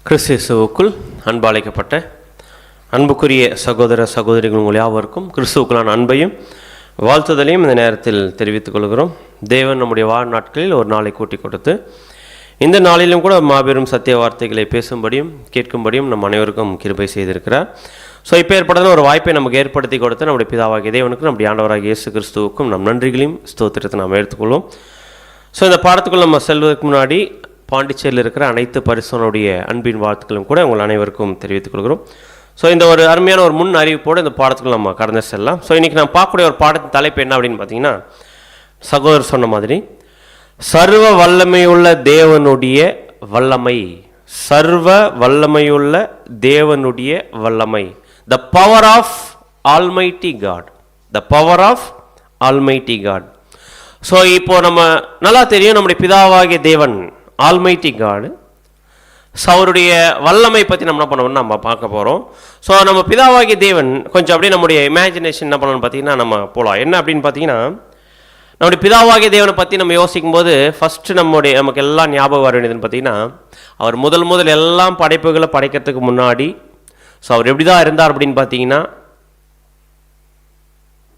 கிறிஸ்துவுக்குள் அன்பழைக்கப்பட்ட அன்புக்குரிய சகோதர சகோதரிகள் உங்கள் யாவருக்கும் கிறிஸ்துவுக்குள்ளான அன்பையும் வாழ்த்துதலையும் இந்த நேரத்தில் தெரிவித்துக் கொள்கிறோம். தேவன் நம்முடைய வாழ்நாட்களில் ஒரு நாளை கூட்டி கொடுத்து இந்த நாளிலும் கூட மாபெரும் சத்திய வார்த்தைகளை பேசும்படியும் கேட்கும்படியும் நம் அனைவருக்கும் கிருபை செய்திருக்கிறார். ஸோ இப்போ ஏற்படுத்த ஒரு வாய்ப்பை நமக்கு ஏற்படுத்தி கொடுத்து நம்முடைய பிதாவாகிய தேவனுக்கும் நம்முடைய ஆண்டவராகிய இயேசு கிறிஸ்துவுக்கும் நம் நன்றிகளையும் ஸ்தோத்திரத்தை நாம் எடுத்துக்கொள்வோம். ஸோ இந்த பாடத்துக்குள் நம்ம செல்வதற்கு முன்னாடி பாண்டிச்சேரியில் இருக்கிற அனைத்து பரிசுகளுடைய அன்பின் வாழ்த்துக்களும் கூட உங்கள் அனைவருக்கும் தெரிவித்துக் கொள்கிறோம். ஸோ இந்த ஒரு அருமையான ஒரு முன் அறிவிப்போடு இந்த பாடத்துக்குள் நம்ம கடந்து செல்லலாம். ஸோ இன்றைக்கி நான் பார்க்கக்கூடிய ஒரு பாடத்தின் தலைப்பு என்ன அப்படின்னு பார்த்தீங்கன்னா, சகோதரர் சொன்ன மாதிரி சர்வ வல்லமையுள்ள தேவனுடைய வல்லமை, சர்வ வல்லமையுள்ள தேவனுடைய வல்லமை, the power of almighty God, the power of almighty God. So இப்போ நம்ம நல்லா தெரியும், நம்முடைய பிதாவாகிய தேவன் ஆல்மைட்டி காடு. ஸோ அவருடைய வல்லமை பற்றி நம்ம என்ன பண்ணணும்னு நம்ம பார்க்க போகிறோம். ஸோ நம்ம பிதாவாகிய தேவன் கொஞ்சம் அப்படியே நம்முடைய இமேஜினேஷன் என்ன பண்ணணும்னு பார்த்தீங்கன்னா நம்ம போகலாம். என்ன அப்படின்னு பார்த்தீங்கன்னா, நம்முடைய பிதாவாகிய தேவனை பற்றி நம்ம யோசிக்கும் போது ஃபஸ்ட்டு நமக்கு எல்லாம் ஞாபகம் வர வேண்டியதுன்னு பார்த்தீங்கன்னா, அவர் முதல் எல்லாம் படைப்புகளை படைக்கிறதுக்கு முன்னாடி ஸோ அவர் எப்படி தான் இருந்தார் அப்படின்னு பார்த்தீங்கன்னா,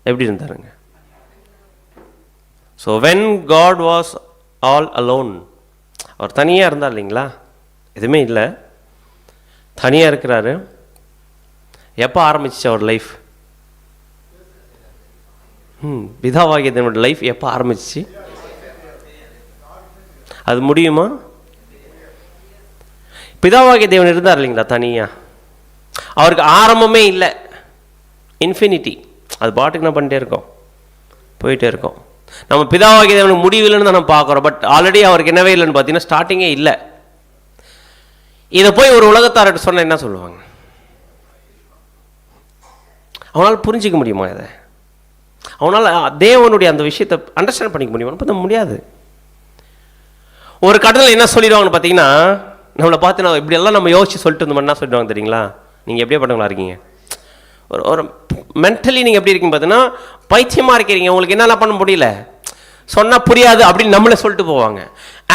எப்படி இருந்தாருங்க? So when God was all alone, அவர் தனியாக இருந்தார் இல்லைங்களா, எதுவுமே இல்லை, தனியாக இருக்கிறாரு. எப்போ ஆரம்பிச்சிச்சு அவர் லைஃப்? பிதாவாகிய தேவனுடைய லைஃப் எப்போ ஆரம்பிச்சிச்சு? அது முடியுமா? பிதாவாகிய தேவன் இருந்தார் இல்லைங்களா தனியாக, அவருக்கு ஆரம்பமே இல்லை, இன்ஃபினிட்டி. அது பாட்டுக்கு நான் பண்ணிட்டே இருக்கோம், போயிட்டே இருக்கோம். நம்ம பிதாவாகிய தேவனுக்கு முடிவில்லைன்னு தான் நம்ம பார்க்குறோம். பட் ஆல்ரெடி அவருக்கு என்னவே இல்லைன்னு பார்த்தீங்கன்னா ஸ்டார்டிங்கே இல்லை. இதை போய் ஒரு உலகத்தார்கிட்ட சொன்ன என்ன சொல்லுவாங்க? அவனால் புரிஞ்சிக்க முடியுமா? இதை அவனால் தேவனுடைய அந்த விஷயத்தை அண்டர்ஸ்டாண்ட் பண்ணிக்க முடியுமா? பார்த்தா முடியாது. ஒரு கடலில் என்ன சொல்லிடுவாங்கன்னு பார்த்தீங்கன்னா, நம்மளை பார்த்து நான் இப்படியெல்லாம் நம்ம யோசிச்சு சொல்லிட்டு இருந்தோம். என்ன சொல்லிடுவாங்க தெரியுங்களா? நீங்கள் எப்படியே பட்டவங்களா இருக்கீங்க, ஒரு மென்டலி நீங்கள் எப்படி இருக்கீங்க பார்த்தீங்கன்னா பைத்தியமாக இருக்கிறீங்க, உங்களுக்கு என்னெல்லாம் பண்ண முடியல, சொன்னால் புரியாது அப்படின்னு நம்மளே சொல்லிட்டு போவாங்க.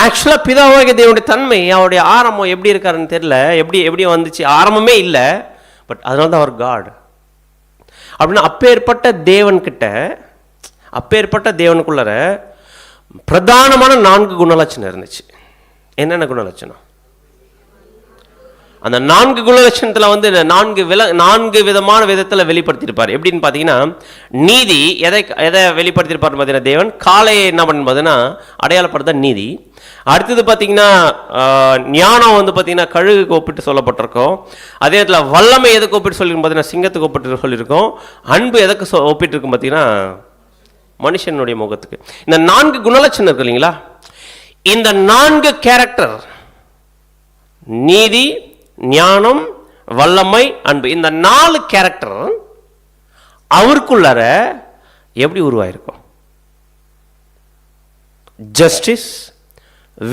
ஆக்சுவலாக பிதாவாகிய தேவனுடைய தன்மை, அவருடைய ஆரம்பம் எப்படி இருக்காருன்னு தெரியல, எப்படி வந்துச்சு, ஆரம்பமே இல்லை. பட் அதனால தான் அவர் காட் அப்படின்னா. அப்பேற்பட்ட தேவன்கிட்ட, அப்பேற்பட்ட தேவனுக்குள்ளார பிரதானமான 4 குணலட்சணம் இருந்துச்சு. என்னென்ன குணலட்சணம்? அந்த 4 குணலட்சணத்தில் வந்து 4 விதமான விதத்தில் வெளிப்படுத்தியிருப்பார். எப்படின்னு பார்த்தீங்கன்னா, நீதி எதை வெளிப்படுத்தியிருப்பார் பார்த்தீங்கன்னா, தேவன் காலையை என்ன பண்ணு பார்த்தீங்கன்னா அடையாளப்படுத்த நீதி. அடுத்தது பார்த்தீங்கன்னா ஞானம் வந்து பார்த்தீங்கன்னா கழுகுக்கு ஒப்பிட்டு சொல்லப்பட்டிருக்கோம். அதே நேரத்தில் வல்லமை எதுக்கு ஒப்பிட்டு சொல்லியிருக்கும் பார்த்தீங்கன்னா சிங்கத்துக்கு ஒப்பிட்டு சொல்லியிருக்கோம். அன்பு எதுக்கு ஒப்பிட்டு இருக்கும் பார்த்தீங்கன்னா மனுஷனுடைய முகத்துக்கு. இந்த 4 குணலட்சணம் இருக்கு இல்லைங்களா, இந்த 4 கேரக்டர், நீதி, ஞானம், வல்லமை, அன்பு, இந்த 4 கேரக்டர் அவருக்குள்ளார எப்படி உருவாயிருக்கும்? ஜஸ்டிஸ்,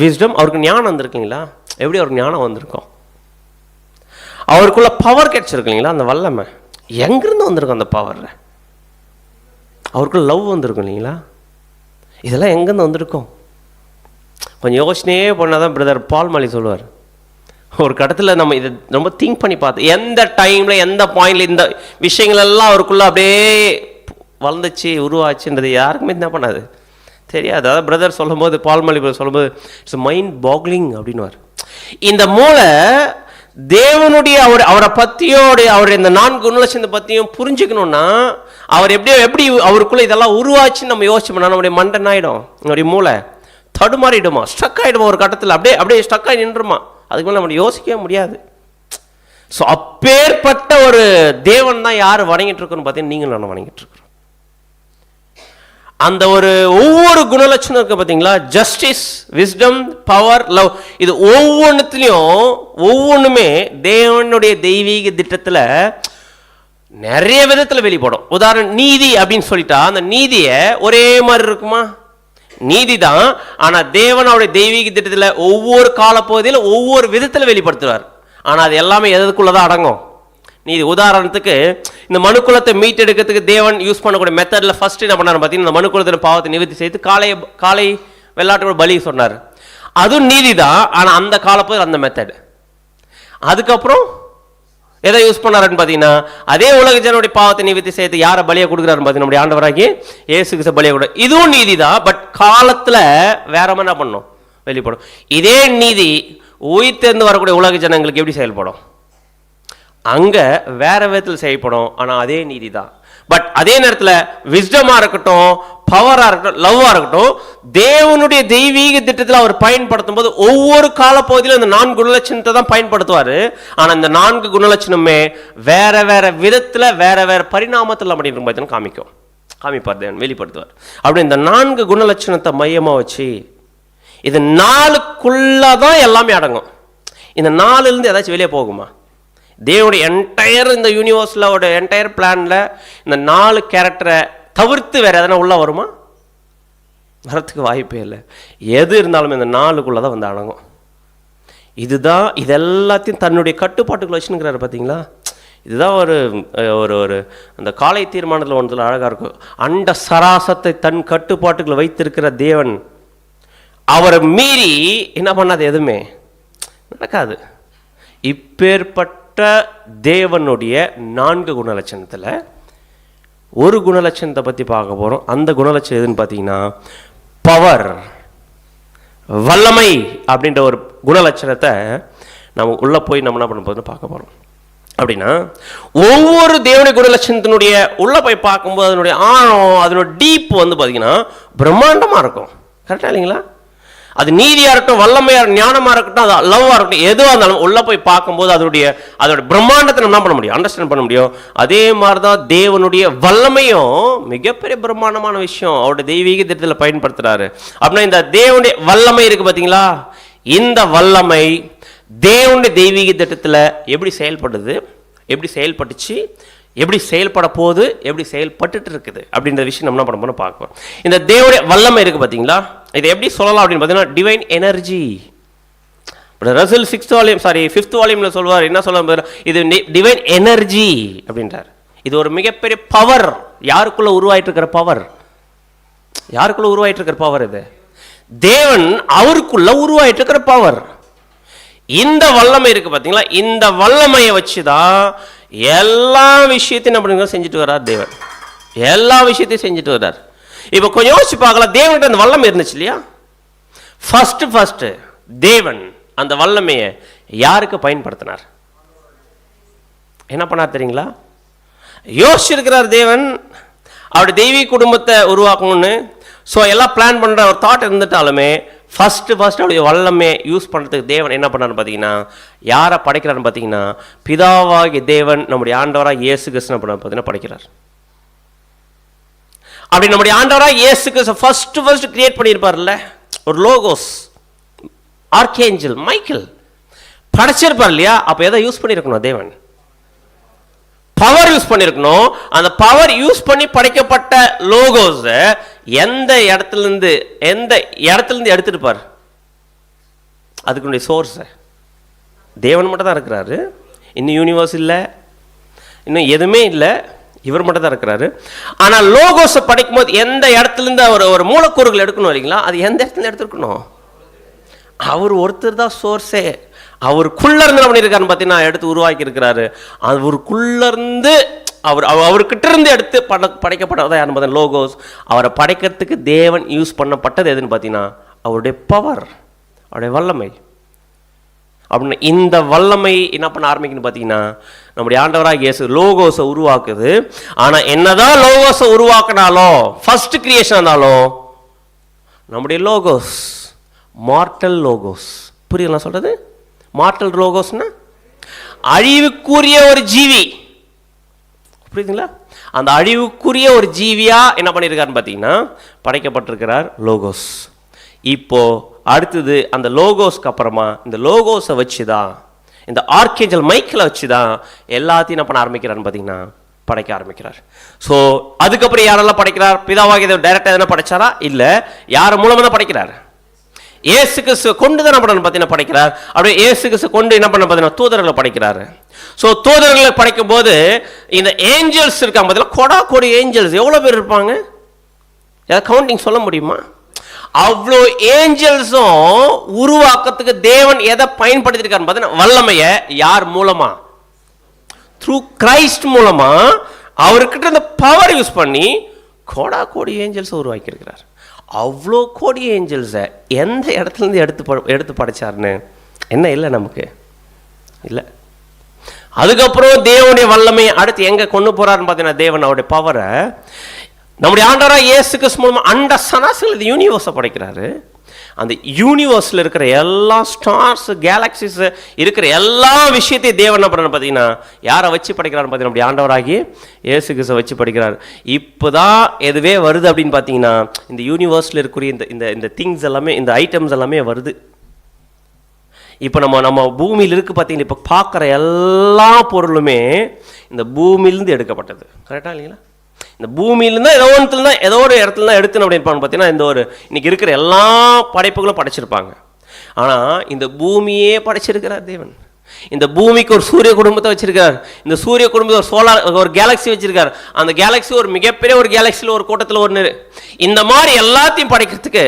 விஸ்டம், அவருக்கு ஞானம் வந்திருக்கீங்களா? எப்படி அவருக்கு ஞானம் வந்திருக்கும்? அவருக்குள்ள பவர் கிடைச்சிருக்கீங்களா? அந்த வல்லமை எங்கிருந்து வந்திருக்கும்? அந்த பவர் அவருக்குள்ள லவ் வந்திருக்கும் இல்லைங்களா? இதெல்லாம் எங்கேருந்து வந்திருக்கும்? கொஞ்சம் யோசனையே பண்ணாதான் பிரதர் பால் மாலி சொல்லுவார். ஒரு கடத்தில் நம்ம இதை ரொம்ப திங்க் பண்ணி பார்த்து, எந்த டைமில் எந்த பாயிண்டில் இந்த விஷயங்கள் எல்லாம் அவருக்குள்ளே அப்படியே வளர்ந்துச்சு உருவாச்சுன்றது யாருக்குமே என்ன பண்ணாது, தெரியாது. அதாவது பிரதர் சொல்லும்போது, பால்மலி பிரதர் சொல்லும்போது, இட்ஸ் மைண்ட் பாக்லிங் அப்படின்வார். இந்த மூளை தேவனுடைய அவரை பற்றியோ அவருடைய இந்த 4 குணலட்சணத்தை பற்றியும் புரிஞ்சுக்கணுன்னா அவர் எப்படி அவருக்குள்ளே இதெல்லாம் உருவாச்சுன்னு நம்ம யோசிச்சோம்னா நம்முடைய மண்டன் ஆகிடும், நம்முடைய மூளை தடுமாறிடுமா, ஸ்ட்ரக் ஆகிடுமா, ஒரு கட்டத்தில் அப்படியே ஸ்ட்ரக் ஆகி நின்றுமா. அதுக்கு மேலே நம்ம யோசிக்கவே முடியாது. ஸோ அப்பேற்பட்ட ஒரு தேவன் தான் யார் வணங்கிட்டு இருக்கோன்னு பார்த்தீங்கன்னா நீங்கள் நான் வணங்கிட்டு இருக்கிறோம். அந்த ஒரு ஒவ்வொரு குணலட்சணம் இருக்கு பார்த்தீங்களா, ஜஸ்டிஸ், விஸ்டம், பவர், லவ், இது ஒவ்வொன்றுமே தேவனுடைய தெய்வீக திட்டத்தில் நிறைய விதத்தில் வெளிப்படும். உதாரணம் நீதி அப்படின்னு சொல்லிட்டா, அந்த நீதியை ஒரே மாதிரி இருக்குமா? நீதி தான், ஆனால் தேவன் அவருடைய தெய்வீக திட்டத்தில் ஒவ்வொரு காலப்பகுதியில் ஒவ்வொரு விதத்தில் வெளிப்படுத்துவார். ஆனால் அது எல்லாமே எதுக்குள்ளதான் அடங்கும்? நீதி. உதாரணத்துக்கு இந்த மனுக்குலத்தை மீட்டெடுக்கிறதுக்கு தேவன் யூஸ் பண்ணக்கூடிய மெத்தடில் ஃபர்ஸ்ட் என்ன பண்ணார் பார்த்தீங்கன்னா, இந்த மனுக்குலத்தின் பாவத்தை நிவர்த்தி செய்து காலை வெள்ளாட்டோட பலி சொன்னார். அதுவும் நீதி தான், ஆனால் அந்த காலப்பகுதியில் அந்த மெத்தட். அதுக்கப்புறம் எதை யூஸ் பண்ணாருன்னு பார்த்தீங்கன்னா, அதே உலக ஜனனுடைய பாவத்தை நிவர்த்தி செய்து யாரை பலியை கொடுக்குறாருன்னு பார்த்தீங்கன்னா, நம்முடைய ஆண்டவராகி இயேசு கிறிஸ்து பலியை கொடு. இதுவும் நீதி தான், பட் காலத்தில் வேற மாதிரி என்ன பண்ணணும், வெளிப்படும். இதே நீதி உயிர்த்தெழுந்து வரக்கூடிய உலக ஜனங்களுக்கு எப்படி செயல்படும், அங்கே வேற விதத்தில் செயல்படும். ஆனால் அதே நீதி தான். பட் அதே நேரத்தில் விஸ்டமா இருக்கட்டும், பவரா இருக்கட்டும், லவ்வா இருக்கட்டும், தேவனுடைய தெய்வீக திட்டத்தில் அவர் பயன்படுத்தும் போது ஒவ்வொரு காலப்பகுதியிலும் இந்த 4 குணலட்சணத்தை தான் பயன்படுத்துவார். ஆனால் இந்த 4 குணலட்சணமே வேற வேற விதத்தில் வேற வேற பரிணாமத்தில் அப்படின்னு பார்த்தீங்கன்னா காமிப்பார், தேவன் வெளிப்படுத்துவார். அப்படி இந்த 4 குணலட்சணத்தை மையமாக வச்சு இது 4க்குள்ளதான் எல்லாமே அடங்கும். இந்த 4லேருந்து ஏதாச்சும் வெளியே போகுமா? தேவனுடைய என்டையர் இந்த யூனிவர்ஸில் என்டையர் பிளானில் இந்த 4 கேரக்டரை தவிர்த்து வேற எதனா உள்ள வருமா? வரத்துக்கு வாய்ப்பே இல்லை. எது இருந்தாலும் இந்த 4க்குள்ளே தான் வந்து அடங்கும். இதுதான் இது எல்லாத்தையும் தன்னுடைய கட்டுப்பாட்டுக்குள்ள வச்சுங்கிறாரு. பார்த்தீங்களா? இதுதான் ஒரு ஒரு ஒரு அந்த காலை தீர்மானத்தில் ஒன்றில் அழகாக இருக்கும். அண்ட சராசத்தை தன் கட்டுப்பாட்டுக்குள்ள வைத்திருக்கிற தேவன் அவரை மீறி என்ன பண்ணாது, எதுவுமே நடக்காது. இப்பேற்பட்ட தேவனுடைய 4 குணலட்சணத்தில் ஒரு குணலட்சணத்தை பற்றி பார்க்க போகிறோம். அந்த குணலட்சணம் எதுன்னு பார்த்தீங்கன்னா, பவர், வல்லமை அப்படின்ற ஒரு குணலட்சணத்தை நம்ம உள்ளே போய் நம்ம என்ன பண்ண போதுன்னு பார்க்க போகிறோம். அப்படின்னா ஒவ்வொரு தேவனுடைய குணலட்சணத்தினுடைய உள்ளே போய் பார்க்கும்போது அதனுடைய ஆழம், அதனுடைய டீப் வந்து பார்த்தீங்கன்னா பிரம்மாண்டமாக இருக்கும். கரெக்டாக இல்லைங்களா? அது நீதியாக இருக்கட்டும், வல்லமையாக, ஞானமாக இருக்கட்டும், அது லவ்வாக இருக்கட்டும், எதுவாக இருந்தாலும் உள்ளே போய் பார்க்கும்போது அதோட பிரம்மாண்டத்தை நம்ம என்ன பண்ண முடியும், அண்டர்ஸ்டாண்ட் பண்ண முடியும். அதே மாதிரி தான் தேவனுடைய வல்லமையும் மிகப்பெரிய பிரம்மாண்டமான விஷயம். அவருடைய தெய்வீக திட்டத்தில் பயன்படுத்துகிறாரு. அப்படின்னா இந்த தேவனுடைய வல்லமை இருக்குது பார்த்தீங்களா, இந்த வல்லமை தேவனுடைய தெய்வீக திட்டத்தில் எப்படி செயல்படுது, எப்படி செயல்பட்டுச்சு, எப்படி செயல்பட போகுது, எப்படி செயல்பட்டு இருக்குது அப்படின்ற விஷயம் நம்ம என்ன பண்ண போறோம் பார்க்கணும். இந்த தேவனுடைய வல்லமை இருக்குது பார்த்தீங்களா, இதை எப்படி சொல்லலாம் அப்படின்னு பார்த்தீங்கன்னா, டிவைன் எனர்ஜி. ரசல் 5th வால்யூமில் சொல்வார், என்ன சொல்ல, இது டிவைன் எனர்ஜி அப்படின்றார். இது ஒரு மிகப்பெரிய பவர். யாருக்குள்ள உருவாயிட்டு இருக்கிற பவர், யாருக்குள்ள உருவாயிட்டு இருக்கிற பவர், இது தேவன் அவருக்குள்ள உருவாயிட்டு இருக்கிற பவர். இந்த வல்லமை இருக்கு பார்த்தீங்களா, இந்த வல்லமையை வச்சுதான் எல்லா விஷயத்தையும் நம்ம செஞ்சுட்டு வர்றார் தேவன். எல்லா விஷயத்தையும் செஞ்சுட்டு வர்றார். இப்போ கொஞ்சம் யோசிச்சு பார்க்கலாம், தேவன்கிட்ட அந்த வல்லமை இருந்துச்சு இல்லையா? ஃபர்ஸ்ட் தேவன் அந்த வல்லமையை யாருக்கு பயன்படுத்தினார், என்ன பண்ணார் தெரியுங்களா? யோசிச்சிருக்கிறார் தேவன் அவருடைய தெய்வீக குடும்பத்தை உருவாக்கணும்னு. ஸோ எல்லாம் பிளான் பண்ணுற ஒரு தாட் இருந்துட்டாலுமே ஃபர்ஸ்ட் அவருடைய வல்லமையை யூஸ் பண்ணுறதுக்கு தேவன் என்ன பண்ணார்னு பார்த்தீங்கன்னா, யாரை படைக்கிறான்னு பார்த்தீங்கன்னா, பிதாவாகிய தேவன் நம்முடைய ஆண்டவராக இயேசு கிறிஸ்து பார்த்தீங்கன்னா படைக்கிறார். அப்படி நம்முடைய ஆண்டவராக இயேசு கிறிஸ்து ஃபர்ஸ்ட் கிரியேட் பண்ணியிருப்பார்ல, ஒரு லோகோஸ், ஆர்கேஞ்சல் மைக்கேல் படைச்சிருப்பார் இல்லையா? அப்போ எதை யூஸ் பண்ணியிருக்கணும், தேவன் பவர் யூஸ் பண்ணியிருக்கணும். அந்த பவர் யூஸ் பண்ணி படைக்கப்பட்ட லோகோஸ் எந்த இடத்துலேருந்து எடுத்துருப்பார், அதுக்குடைய சோர்ஸ் தேவன் மட்டும் தான் இருக்கிறாரு. இன்னும் யூனிவர்ஸ் இல்லை, இன்னும் எதுவுமே இல்லை, இவர் மட்டும் தான் இருக்கிறாரு. ஆனால் லோகோஸை படைக்கும் போது எந்த இடத்துலேருந்து ஒரு மூலக்கூறுகள் எடுக்கணும் இல்லைங்களா, அது எந்த இடத்துல எடுத்துருக்கணும், அவர் ஒருத்தர் தான் சோர்ஸே. அவருக்குள்ள இருந்து என்ன பண்ணியிருக்காருன்னு பார்த்தீங்கன்னா எடுத்து உருவாக்கி இருக்கிறாரு. அவருக்குள்ள இருந்து அவர்கிட்ட இருந்து எடுத்து படைக்கப்பட்டதான் யாருன்னு பார்த்தீங்கன்னா லோகோஸ். அவரை படைக்கிறதுக்கு தேவன் யூஸ் பண்ணப்பட்டது எதுன்னு பார்த்தீங்கன்னா அவருடைய பவர், அவருடைய வல்லமை. அப்படின்னு இந்த வல்லமை என்ன பண்ண ஆரம்பிக்குன்னு பார்த்தீங்கன்னா, நம்முடைய ஆண்டவராக இயேசு லோகோஸை உருவாக்குது. ஆனால் என்னதான் லோகோஸை உருவாக்கினாலும், ஃபர்ஸ்ட் கிரியேஷன் இருந்தாலும், நம்முடைய லோகோஸ் மார்டல் லோகோஸ். புரியல சொல்றது? மார்டல் லோகோஸ்னா அழிவுக்குரிய ஒரு ஜீவி, புரியுதுங்களா? அந்த அழிவுக்குரிய ஒரு ஜீவியா என்ன பண்ணியிருக்காருன்னு பார்த்தீங்கன்னா படைக்கப்பட்டிருக்கிறார் லோகோஸ். இப்போ அடுத்தது அந்த லோகோஸ்க்கு அப்புறமா இந்த லோகோஸை வச்சு தான், இந்த ஆர்கேஞ்சல் மைக்கில் வச்சு தான் எல்லாத்தையும் என்ன பண்ண ஆரம்பிக்கிறான்னு பார்த்தீங்கன்னா படைக்க ஆரம்பிக்கிறார். ஸோ அதுக்கப்புறம் யாரெல்லாம் படைக்கிறார்? பிதாவாகிய டைரக்டாக எதனா படைச்சாரா? இல்லை, யார் மூலமாக தான் படைக்கிறார்? இயேசு கிறிஸ்து கொண்டு தான் என்ன பண்ண பார்த்தீங்கன்னா படைக்கிறார். அப்படியே இயேசு கிறிஸ்து கொண்டு என்ன பண்ண பார்த்தீங்கன்னா தூதர்களை படைக்கிறாரு. ஸோ தூதர்களை படைக்கும் போது இந்த ஏஞ்சல்ஸ் இருக்காங்க பார்த்தீங்கன்னா, கொடா கோடி ஏஞ்சல்ஸ் எவ்வளோ பேர் இருப்பாங்க, ஏதாவது கவுண்டிங் சொல்ல முடியுமா? அவ்வளோ ஏஞ்சல்ஸும் உருவாக்கத்துக்கு தேவன் எதை பயன்படுத்திருக்காரு பார்த்தீங்கன்னா, வல்லமைய யார் மூலமா? த்ரூ கிரைஸ்ட் மூலமா அவர்கிட்ட இந்த பவர் யூஸ் பண்ணி கோடி ஏஞ்சல்ஸ் உருவாக்கி இருக்கிறார். அவ்வளோ கோடி ஏஞ்சல்ஸை எந்த இடத்துல இருந்து எடுத்து படைச்சாருன்னு என்ன இல்லை நமக்கு இல்லை. அதுக்கப்புறம் தேவனுடைய வல்லமை அடுத்து எங்க கொண்டு போறாருன்னு பார்த்தீங்கன்னா, தேவன் அவருடைய பவரை நம்முடைய ஆண்டவராக இயேசு கிறிஸ்து மூலமா அண்ட சராசரிகள் இந்த யூனிவர்ஸை படைக்கிறாரு. அந்த யூனிவர்ஸில் இருக்கிற எல்லா ஸ்டார்ஸ், கேலக்சிஸ் இருக்கிற எல்லா விஷயத்தையும் தேவன் என்ன பண்ணுறாரு பார்த்தீங்கன்னா, யாரை வச்சு படைக்கிறாருன்னு பார்த்தீங்கன்னா, நம்முடைய ஆண்டவராகி இயேசு கிறிஸ்துவை வச்சு படிக்கிறார். இப்போதான் எதுவே வருது அப்படின்னு பார்த்தீங்கன்னா, இந்த யூனிவர்ஸில் இருக்கிற இந்த திங்ஸ் எல்லாமே, இந்த ஐட்டம்ஸ் எல்லாமே வருது. இப்போ நம்ம பூமியில் இருக்குது பார்த்தீங்கன்னா, இப்போ பார்க்குற எல்லா பொருளுமே இந்த பூமியிலேருந்து எடுக்கப்பட்டது. கரெக்டாக இல்லைங்களா? இந்த பூமியிலேருந்து ஏதோ ஒரு இடத்துல தான் எடுத்துன்னு அப்படின்னு பார்த்தீங்கன்னா, இந்த ஒரு இன்னைக்கு இருக்கிற எல்லா படைப்புகளும் படைச்சிருப்பாங்க. ஆனால் இந்த பூமியே படைச்சிருக்கிறார் தேவன். இந்த பூமிக்கு ஒரு சூரிய குடும்பத்தை வச்சிருக்கார். இந்த சூரிய குடும்பத்தை ஒரு கேலக்சி வச்சிருக்கார். அந்த கேலக்சி ஒரு மிகப்பெரிய ஒரு கேலக்சியில் ஒரு கூட்டத்தில் ஒன்று. இந்த மாதிரி எல்லாத்தையும் படைக்கிறதுக்கு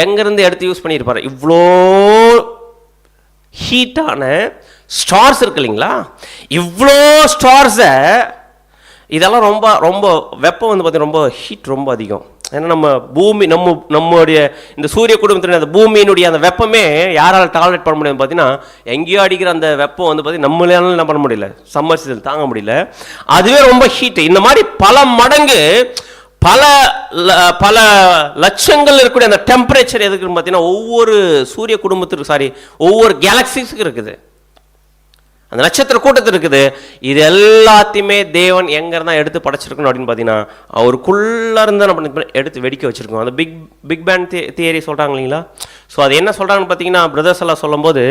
எங்கேருந்து எடுத்து யூஸ் பண்ணியிருப்பார்? இவ்வளோ ஹீட்டான ஸ்டார்ஸ் இருக்கு இல்லைங்களா? இவ்வளோ ஸ்டார்ஸை, இதெல்லாம் ரொம்ப ரொம்ப வெப்பம் வந்து பார்த்தீங்கன்னா ரொம்ப ஹீட் ரொம்ப அதிகம். ஏன்னா நம்ம பூமி நம்முடைய இந்த சூரிய குடும்பத்தினுடைய அந்த பூமியினுடைய அந்த வெப்பமே யாரால் டாலரேட் பண்ண முடியாது பார்த்தீங்கன்னா, எங்கேயோ அடிக்கிற அந்த வெப்பம் வந்து பார்த்தீங்கன்னா நம்மளால என்ன பண்ண முடியல, சம்மர் சீசன் தாங்க முடியல. அதுவே ரொம்ப ஹீட்டு. இந்த மாதிரி பல மடங்கு பல லட்சங்கள் இருக்கக்கூடிய அந்த டெம்பரேச்சர் எதுக்குன்னு பார்த்தீங்கன்னா, ஒவ்வொரு சூரிய குடும்பத்துக்கு ஒவ்வொரு கேலக்சிஸுக்கு இருக்குது, அந்த நட்சத்திர கூட்டத்தில் இருக்குது. இது எல்லாத்தையுமே தேவன் எங்கேருந்தா எடுத்து படைச்சிருக்கணும் அப்படின்னு பார்த்தீங்கன்னா, அவருக்குள்ளே இருந்து நம்ம எடுத்து வெடிக்க வச்சுருக்கோம். அந்த பிக் பேங் தியரி சொல்கிறாங்க இல்லைங்களா? ஸோ அது என்ன சொல்கிறாங்கன்னு பார்த்தீங்கன்னா, பிரதர்ஸ் எல்லாம் சொல்லும்போது,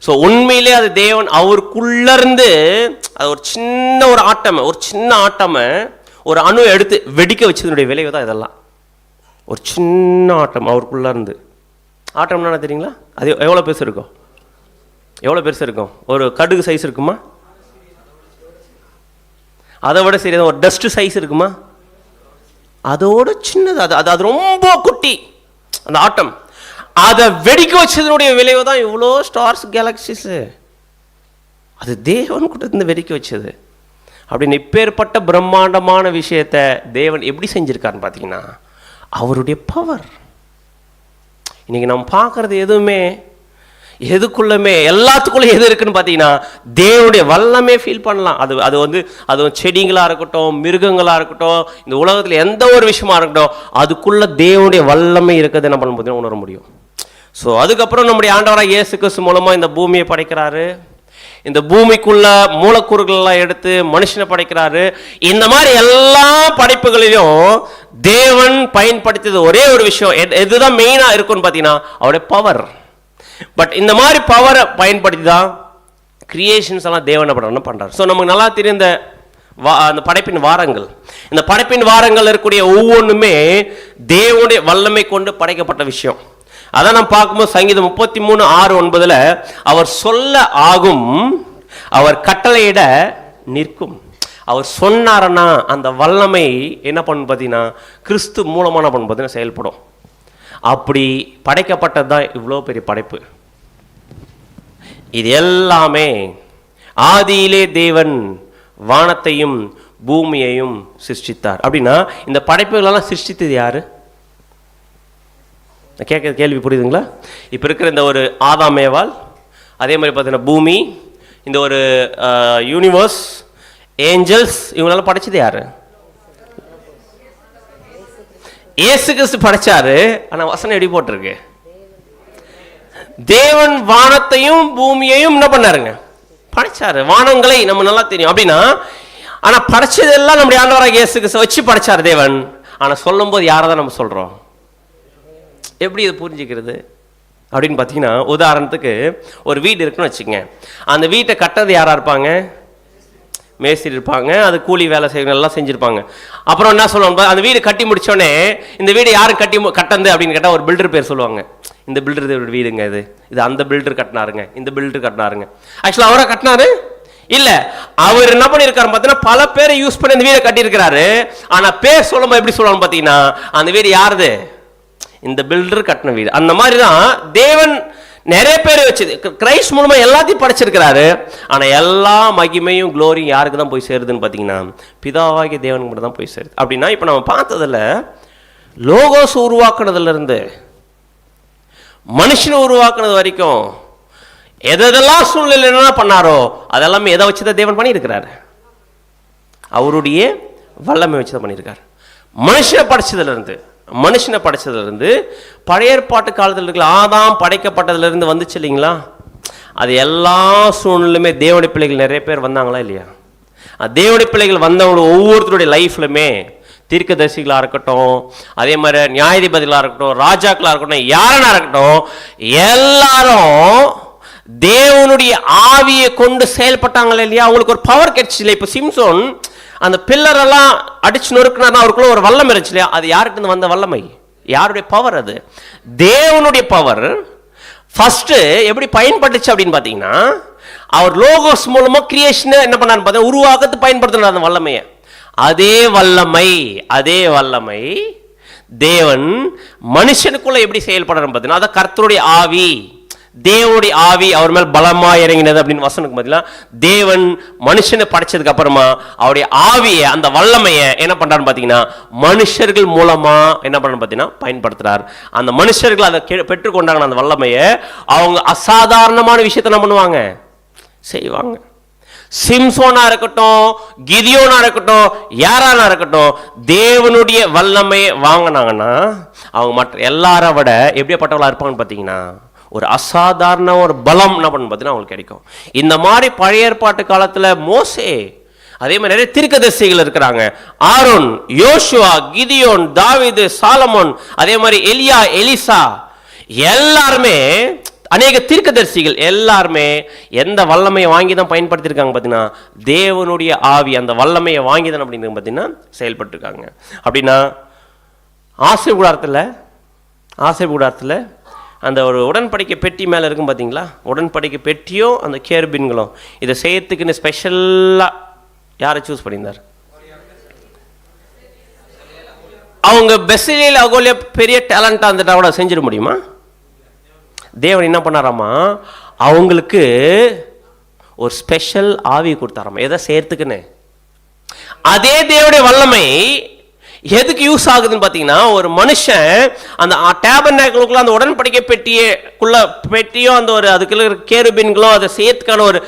ஸோ உண்மையிலே அது தேவன் அவருக்குள்ளேருந்து அது ஒரு சின்ன ஆட்டமை ஒரு அணு எடுத்து வெடிக்க வச்சதுனுடைய விளைவு தான் இதெல்லாம். ஒரு சின்ன ஆட்டம் அவருக்குள்ளே இருந்து. ஆட்டம்னா தெரியுங்களா? அது எவ்வளோ பெருசு இருக்கும்? ஒரு கடுகு சைஸ் இருக்குமா? அதை விட சரி ஒரு டஸ்ட் சைஸ் இருக்குமா? அதோட சின்னது. அது ரொம்ப குட்டி அந்த ஆட்டம். அதை வெடிக்க வச்சதனுடைய விளைவு தான் இவ்வளோ ஸ்டார்ஸ், கேலக்சிஸு. அது தேவன் கூட இருந்து வெடிக்க வச்சது. அப்படின்னு இப்பேற்பட்ட பிரம்மாண்டமான விஷயத்தை தேவன் எப்படி செஞ்சிருக்காருன்னு பார்த்தீங்கன்னா, அவருடைய பவர். இன்னைக்கு நம்ம பார்க்கறது எதுவுமே எதுக்குள்ளமே எல்லாத்துக்குள்ளே எது இருக்குன்னு பார்த்தீங்கன்னா, தேவனுடைய வல்லமே ஃபீல் பண்ணலாம். அது செடிங்களாக இருக்கட்டும், மிருகங்களாக இருக்கட்டும், இந்த உலகத்தில் எந்த ஒரு விஷயமா இருக்கட்டும், அதுக்குள்ள தேவனுடைய வல்லமை இருக்கிறது என்ன பண்ண பார்த்தீங்கன்னா உணர முடியும். ஸோ அதுக்கப்புறம் நம்முடைய ஆண்டவராக இயேசு கிறிஸ்து மூலமாக இந்த பூமியை படைக்கிறாரு. இந்த பூமிக்குள்ள மூலக்கூறுகள் எல்லாம் எடுத்து மனுஷனை படைக்கிறாரு. இந்த மாதிரி எல்லா படைப்புகளிலும் தேவன் பயன்படுத்தியது ஒரே ஒரு விஷயம் எதுதான் மெயினா இருக்குன்னு பார்த்தீங்கன்னா, அவருடைய பவர். பட் இந்த மாதிரி பவரை பயன்படுத்தி தான் கிரியேஷன்ஸ் எல்லாம் தேவன் பண்றாரு. ஸோ நமக்கு நல்லா தெரியும் அந்த படைப்பின் வாரங்கள். இந்த படைப்பின் வாரங்கள் இருக்கக்கூடிய ஒவ்வொன்றுமே தேவனுடைய வல்லமை கொண்டு படைக்கப்பட்ட விஷயம். அதான் நம்ம பார்க்கும்போது சங்கீதம் 33:6-9 அவர் சொல்ல ஆகும், அவர் கட்டளையிட நிற்கும். அவர் சொன்னாரன்னா அந்த வல்லமை என்ன பண்ணு பார்த்தீங்கன்னா கிறிஸ்து மூலமான பண்ணு பார்த்தீங்கன்னா செயல்படும். அப்படி படைக்கப்பட்டது தான் இவ்வளோ பெரிய படைப்பு. இது எல்லாமே ஆதியிலே தேவன் வானத்தையும் பூமியையும் சிருஷ்டித்தார். அப்படின்னா இந்த படைப்புகளெல்லாம் சிருஷ்டித்தது யாரு? கேட்குற கேள்வி புரியுதுங்களா? இப்போ இருக்கிற இந்த ஒரு ஆதாம் ஏவாள், அதே மாதிரி பார்த்தீங்கன்னா பூமி, இந்த ஒரு யூனிவர்ஸ், ஏஞ்சல்ஸ், இவங்களெல்லாம் படைச்சது யாரு? இயேசு கிறிஸ்து படைச்சாரு. ஆனால் வசனம் எப்படி போட்டிருக்கு? தேவன் வானத்தையும் பூமியையும் என்ன பண்ணாருங்க? படைச்சாரு. வானங்களை நம்ம நல்லா தெரியும் அப்படின்னா, ஆனால் படைச்சதெல்லாம் நம்முடைய ஆண்டவராக இயேசு கிறிஸ்து வச்சு படைச்சாரு தேவன். ஆனால் சொல்லும் போது யாரை தான் நம்ம சொல்கிறோம்? எப்படி இது புரிஞ்சுக்கிறது அப்படின்னு பார்த்தீங்கன்னா, உதாரணத்துக்கு ஒரு வீடு இருக்குன்னு வச்சுக்கோங்க. அந்த வீட்டை கட்டுறது யாராக இருப்பாங்க? மேஸ்திரி இருப்பாங்க. அது கூலி வேலை செய்யணும் எல்லாம் செஞ்சுருப்பாங்க. அப்புறம் என்ன சொல்லுவாங்க, அந்த வீடு கட்டி முடித்தோடனே இந்த வீடு யாரும் கட்டந்து அப்படின்னு கேட்டால் ஒரு பில்டர் பேர் சொல்லுவாங்க. இந்த பில்டர் வீடுங்க, இது அந்த பில்டர் கட்டினாருங்க, இந்த பில்டர் கட்டினாருங்க. ஆக்சுவலாக அவரை கட்டினாரு இல்லை, அவர் என்ன பண்ணியிருக்காரு பார்த்தீங்கன்னா பல பேரை யூஸ் பண்ணி இந்த வீடை கட்டியிருக்கிறாரு. ஆனால் பேர் சொல்லும்போது எப்படி சொல்லுவாங்க பார்த்தீங்கன்னா, அந்த வீடு யாருது? இந்த பில்டர் கட்டின வீடு. அந்த மாதிரி தான் தேவன் நிறைய பேர் வச்சு கிரைஸ்ட் மூலமா எல்லாத்தையும் படைச்சிருக்கிறாரு. ஆனா எல்லா மகிமையும் குளோரியும் யாருக்கு தான் போய் சேருதுன்னு பார்த்தீங்கன்னா பிதாவாகிய தேவனுக்கு மட்டும் தான் போய் சேருது. அப்படின்னா இப்போ நம்ம பார்த்ததுல லோகோஸ் உருவாக்குனதுல இருந்து மனுஷனை உருவாக்குனது வரைக்கும் எதெல்லாம் சூழ்நிலை என்ன பண்ணாரோ அதெல்லாமே எதை வச்சுதான் தேவன் பண்ணியிருக்கிறாரு? அவருடைய வல்லமை வச்சுதான் பண்ணியிருக்காரு. மனுஷனை படைச்சதுலேருந்து பழைய ஏற்பாட்டு காலத்தில் இருக்கிற ஆதாம் படைக்கப்பட்டதுலேருந்து வந்துச்சு இல்லைங்களா? அது எல்லா சூழ்நிலையுமே தேவனுடைய பிள்ளைகள் நிறைய பேர் வந்தாங்களா இல்லையா? தேவனுடைய பிள்ளைகள் வந்தவங்க ஒவ்வொருத்தருடைய லைஃப்லுமே தீர்க்கதரிசிகளாக இருக்கட்டும், அதே மாதிரி நியாயாதிபதிகளாக இருக்கட்டும், ராஜாக்களாக இருக்கட்டும், யாரனா இருக்கட்டும், எல்லாரும் தேவனுடைய ஆவியை கொண்டு செயல்பட்டாங்களே இல்லையா? அவங்களுக்கு ஒரு பவர் கிடைச்சு இல்லை? இப்போ சிம்சோன் அந்த பில்லர் எல்லாம் அடிச்சு நொறுக்குனா அவருக்குள்ள ஒரு வல்லம் இருந்துச்சு இல்லையா? அது யார்கிட்ட வந்த வல்லமை? யாருடைய பவர்? அது தேவனுடைய பவர். ஃபர்ஸ்ட் எப்படி பயன்பட்டுச்சு அப்படின்னு பார்த்தீங்கன்னா, அவர் லோகோஸ் மூலமா கிரியேஷன் என்ன பண்ணான்னு பார்த்தா உருவாக்கத்து பயன்படுத்தினார் அந்த வல்லமையை. அதே வல்லமை தேவன் மனுஷனுக்குள்ள எப்படி செயல்படுறான்னு பார்த்தீங்கன்னா, அதான் கர்த்தருடைய ஆவி, தேவனுடைய ஆவி அவர் மேல் பலமா இறங்கினது அப்படின்னு வசனுக்கு பதிலா தேவன் மனுஷனை படைச்சதுக்கு அப்புறமா அவருடைய ஆவியை அந்த வல்லமையை என்ன பண்றாருன்னு பார்த்தீங்கன்னா மனுஷர்கள் மூலமா என்ன பண்றாரு பார்த்தீங்கன்னா பயன்படுத்துறார். அந்த மனுஷர்கள் அதை பெற்றுக்கொண்டாங்க. அந்த வல்லமையை அவங்க அசாதாரணமான விஷயத்தை என்ன பண்ணுவாங்க? செய்வாங்க. சிம்சோனா இருக்கட்டும், கிதியோனா இருக்கட்டும், யாரானா இருக்கட்டும், தேவனுடைய வல்லமையை வாங்கினாங்கன்னா அவங்க மற்ற எல்லாரை விட எப்படியாப்பட்டவளா இருப்பாங்கன்னு பார்த்தீங்கன்னா ஒரு அசாதாரண ஒரு பலம் என்ன பண்ணு பார்த்தீங்கன்னா அவங்களுக்கு கிடைக்கும். இந்த மாதிரி பழைய ஏற்பாட்டு காலத்தில் மோசே, அதே மாதிரி நிறைய தீர்க்கதரிசிகள் இருக்கிறாங்க. ஆரோன், யோசுவா, கிதியோன், தாவீது, சாலமோன், அதே மாதிரி எலியா, எலிசா, எல்லாருமே அநேக தீர்க்கதரிசிகள் எல்லாருமே எந்த வல்லமையை வாங்கி தான் பயன்படுத்தியிருக்காங்க பார்த்தீங்கன்னா தேவனுடைய ஆவி அந்த வல்லமையை வாங்கி தான் அப்படின்னு பார்த்தீங்கன்னா செயல்பட்டுருக்காங்க. அப்படின்னா ஆசை கூடாரத்தில் அந்த ஒரு உடன்படிக்கை பெட்டி மேலே இருக்கும் பார்த்தீங்களா? உடன்படிக்கை பெட்டியும் அந்த கேருபீன்களும் இதை செய்யறதுக்குன்னு ஸ்பெஷலாக யாரை சூஸ் பண்ணியிருந்தார்? அவங்க பெசிலியல் அகோலியா பெரிய டேலண்டாக இருந்துட்டா கூட செஞ்சிட முடியுமா? தேவன் என்ன பண்ணாராமா அவங்களுக்கு ஒரு ஸ்பெஷல் ஆவி கொடுத்தாராமா எதை செய்யறதுக்குன்னு. அதே தேவனுடைய வல்லமை எதுக்கு யூஸ் ஆகுதுன்னு பார்த்தீங்கன்னா ஒரு மனுஷன் அந்த டேபர்நேக்கிளுக்குள்ள அந்த உடன்படிக்கை பெட்டியும் அந்த ஒரு அதுக்குள்ள கேருபீன்களும் அதை செய்யறதுக்கான ஒரு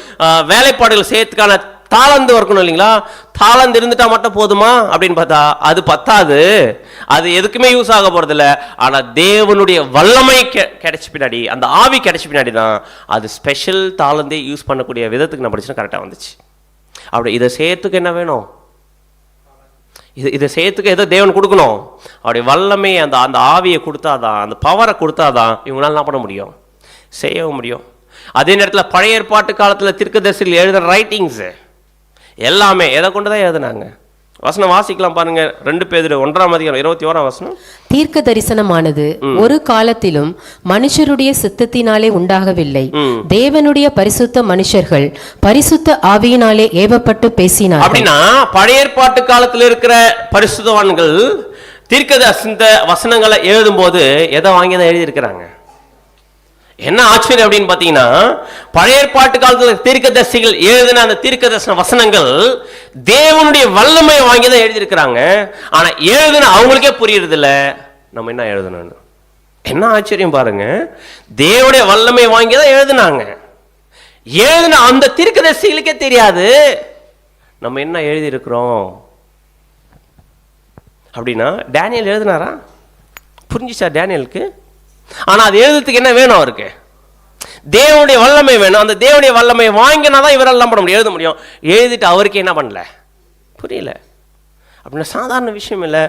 வேலைப்பாடுகள் செய்யறதுக்கான தாளந்து இருக்கணும் இல்லைங்களா? தாளந்து இருந்துட்டா மட்டும் போதுமா அப்படின்னு பார்த்தா அது பத்தாது. அது எதுக்குமே யூஸ் ஆக போறதில்ல. ஆனா தேவனுடைய வல்லமை கிடைச்ச பின்னாடி, அந்த ஆவி கிடைச்ச பின்னாடி தான் அது ஸ்பெஷல் தாளந்தே யூஸ் பண்ணக்கூடிய விதத்துக்கு நான் படிச்சுன்னா கரெக்டாக வந்துச்சு. அப்படி இதை செய்யறதுக்கு என்ன வேணும்? இதை செய்யறதுக்கு ஏதோ தேவன் கொடுக்கணும். அவருடைய வல்லமை அந்த அந்த ஆவியை கொடுத்தாதான், அந்த பவரை கொடுத்தாதான் இவங்களால என்ன பண்ண முடியும்? செய்யவும் முடியும். அதே நேரத்தில் பழைய ஏற்பாட்டு காலத்தில் தீர்க்கதரிசிகள் எழுதுற ரைட்டிங்ஸ் எல்லாமே எதை கொண்டு தான் எழுதுனாங்க? வசனம் வாசிக்கலாம் பாருங்க. 2 பேதுரு 1:21 தீர்க்க தரிசனமானது ஒரு காலத்திலும் மனுஷருடைய சித்தத்தினாலே உண்டாகவில்லை, தேவனுடைய பரிசுத்த மனுஷர்கள் பரிசுத்த ஆவியினாலே ஏவப்பட்டு பேசினார். அப்படின்னா பழைய ஏற்பாட்டு காலத்தில் இருக்கிற பரிசுத்தவான்கள் தீர்க்க தரிசன வசனங்களை எழுதும் போது எதை வாங்கி தான் எழுதி இருக்கிறாங்க? என்ன ஆச்சரியம் அப்படின்னு பார்த்தீங்கன்னா பழைய ஏற்பாட்டு காலத்தில் தீர்க்கதரிசிகள் எழுதின அந்த தீர்க்கதரிசன வசனங்கள் தேவனுடைய வல்லமையை வாங்கி தான் எழுதியிருக்கிறாங்க. ஆனா எழுதுன அவங்களுக்கே புரியுறது இல்லை நம்ம என்ன எழுதணும்னு. என்ன ஆச்சரியம் பாருங்க. தேவனுடைய வல்லமையை வாங்கி தான் எழுதினாங்க. எழுதின அந்த தீர்க்கதரிசிகளுக்கே தெரியாது நம்ம என்ன எழுதி இருக்கிறோம் அப்படின்னா. டேனியல் எழுதினாரா? புரிஞ்சிச்சா டேனியலுக்கு? ஆனா அது எழுதுறதுக்கு என்ன வேணும்? அவருக்கு தேவனுடைய வல்லமை வேணும். அந்த தேவனுடைய வல்லமை வாங்கினாதான் இவரெல்லாம் பண்ண முடியும், எழுத முடியும். எழுதிட்டு அவருக்கு என்ன பண்ணல, புரியல. அப்படின்னா சாதாரண விஷயம் இல்லை.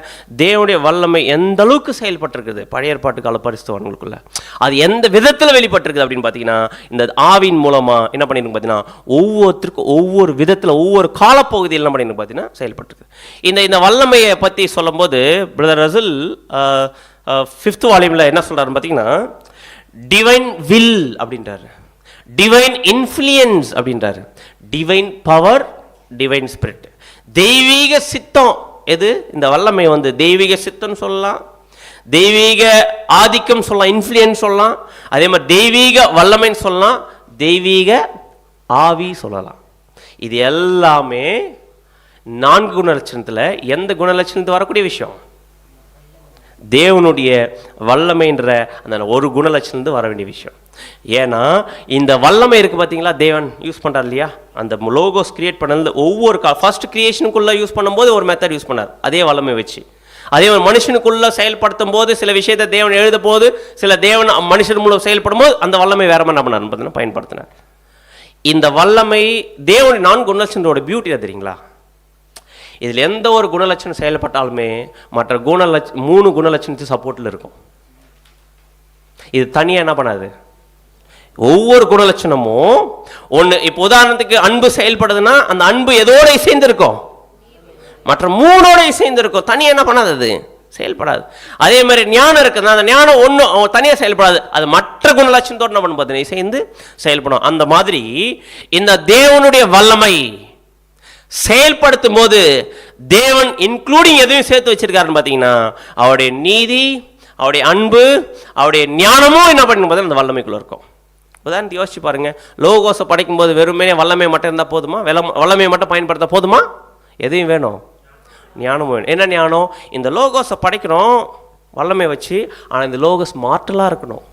தேவனுடைய வல்லமை எந்த அளவுக்கு செயல்பட்டிருக்குது பழைய ஏற்பாட்டு கால பரிசுத்தவான்களுக்குள்ள, அது எந்த விதத்தில் வெளிப்பட்டிருக்குது அப்படின்னு பார்த்தீங்கன்னா இந்த ஆவின் மூலமா என்ன பண்ணிருக்கு பார்த்தீங்கன்னா ஒவ்வொருத்தருக்கும் ஒவ்வொரு விதத்தில் ஒவ்வொரு காலப்பகுதியில் என்ன பண்ணிருக்கு பார்த்தீங்கன்னா செயல்பட்டிருக்கு. இந்த வல்லமையை பற்றி சொல்லும் போது பிரதர் ரசல் 5th வால்யூமில் என்ன சொல்றாருன்னு பார்த்தீங்கன்னா டிவைன் வில் அப்படின்றாரு, டிவைன் இன்ஃப்ளூயன்ஸ் அப்படின்றாரு, டிவைன் பவர், டிவைன் ஸ்பிரிட். தெய்வீக சித்தம் எது? இந்த வல்லமை தெய்வீக சித்தம் சொல்லலாம், தெய்வீக ஆதிக்கம் சொல்லலாம், இன்ஃப்ளூயன்ஸ் சொல்லலாம், அதே மாதிரி தெய்வீக வல்லமைன்னு சொல்லலாம், தெய்வீக ஆவி சொல்லலாம். இது எல்லாமே 4 குணலட்சணத்தில் எந்த குணலட்சணத்து வரக்கூடிய விஷயம்? தேவனுடைய வல்லமைன்ற அந்த ஒரு குணலட்சணத்து வர வேண்டிய விஷயம். ஏன்னா இந்த வல்லமை இருக்கு பார்த்தீங்களா, தேவன் யூஸ் பண்ணுறார் இல்லையா, அந்த லோகோஸ் கிரியேட் பண்ணது ஒவ்வொரு ஃபர்ஸ்ட் கிரியேஷனுக்குள்ளே யூஸ் பண்ணும்போது ஒரு மெத்தட் யூஸ் பண்ணார், அதே வல்லமை வச்சு. அதே ஒரு மனுஷனுக்குள்ள செயல்படுத்தும் போது சில விஷயத்தை தேவன் எழுத போது, சில தேவன் மனுஷன் மூலம் செயல்படும் போது அந்த வல்லமை வேற மாதிரி நம்ம பண்ணார், பயன்படுத்தினார். இந்த வல்லமை தேவனுடைய 4 குணலட்சணத்தோட பியூட்டி தெரியுங்களா? இதில் எந்த ஒரு குணலட்சணம் செயல்பட்டாலுமே மற்ற 3 குணலட்சணத்து சப்போர்ட்டில் இருக்கும். இது தனியாக என்ன பண்ணாது. ஒவ்வொரு குணலட்சணமும் ஒன்று. இப்போ உதாரணத்துக்கு அன்பு செயல்படுதுன்னா அந்த அன்பு எதோட இசைந்திருக்கும்? மற்ற 3ஓட இசைந்திருக்கும். தனியாக என்ன பண்ணாது, அது செயல்படாது. அதே மாதிரி ஞானம் இருக்குதுன்னா அந்த ஞானம் ஒன்றும் தனியாக செயல்படாது, அது மற்ற குணலட்சணத்தோடு என்ன பண்ண பார்த்தீங்கன்னா இசைந்து செயல்படும். அந்த மாதிரி இந்த தேவனுடைய வல்லமை செயல்படுத்தும் போது தேவன் இன்க்ளூடிங் எதையும் சேர்த்து வச்சிருக்காருன்னு பார்த்தீங்கன்னா அவருடைய நீதி, அவருடைய அன்பு, அவருடைய ஞானமும் என்ன பண்ணும் போது அந்த வல்லமைக்குள்ள இருக்கும். உதாரணத்துக்கு யோசிச்சு பாருங்க, லோகோஸை படைக்கும் போது வெறுமே வல்லமை மட்டும் இருந்தால் போதுமா? வல்லமையை மட்டும் பயன்படுத்த போதுமா? எதையும் வேணும், ஞானமும் வேணும். என்ன ஞானம்? இந்த லோகோஸை படைக்கிறோம் வல்லமை வச்சு, ஆனால் இந்த லோகோஸ் மார்டலாக இருக்கணும்,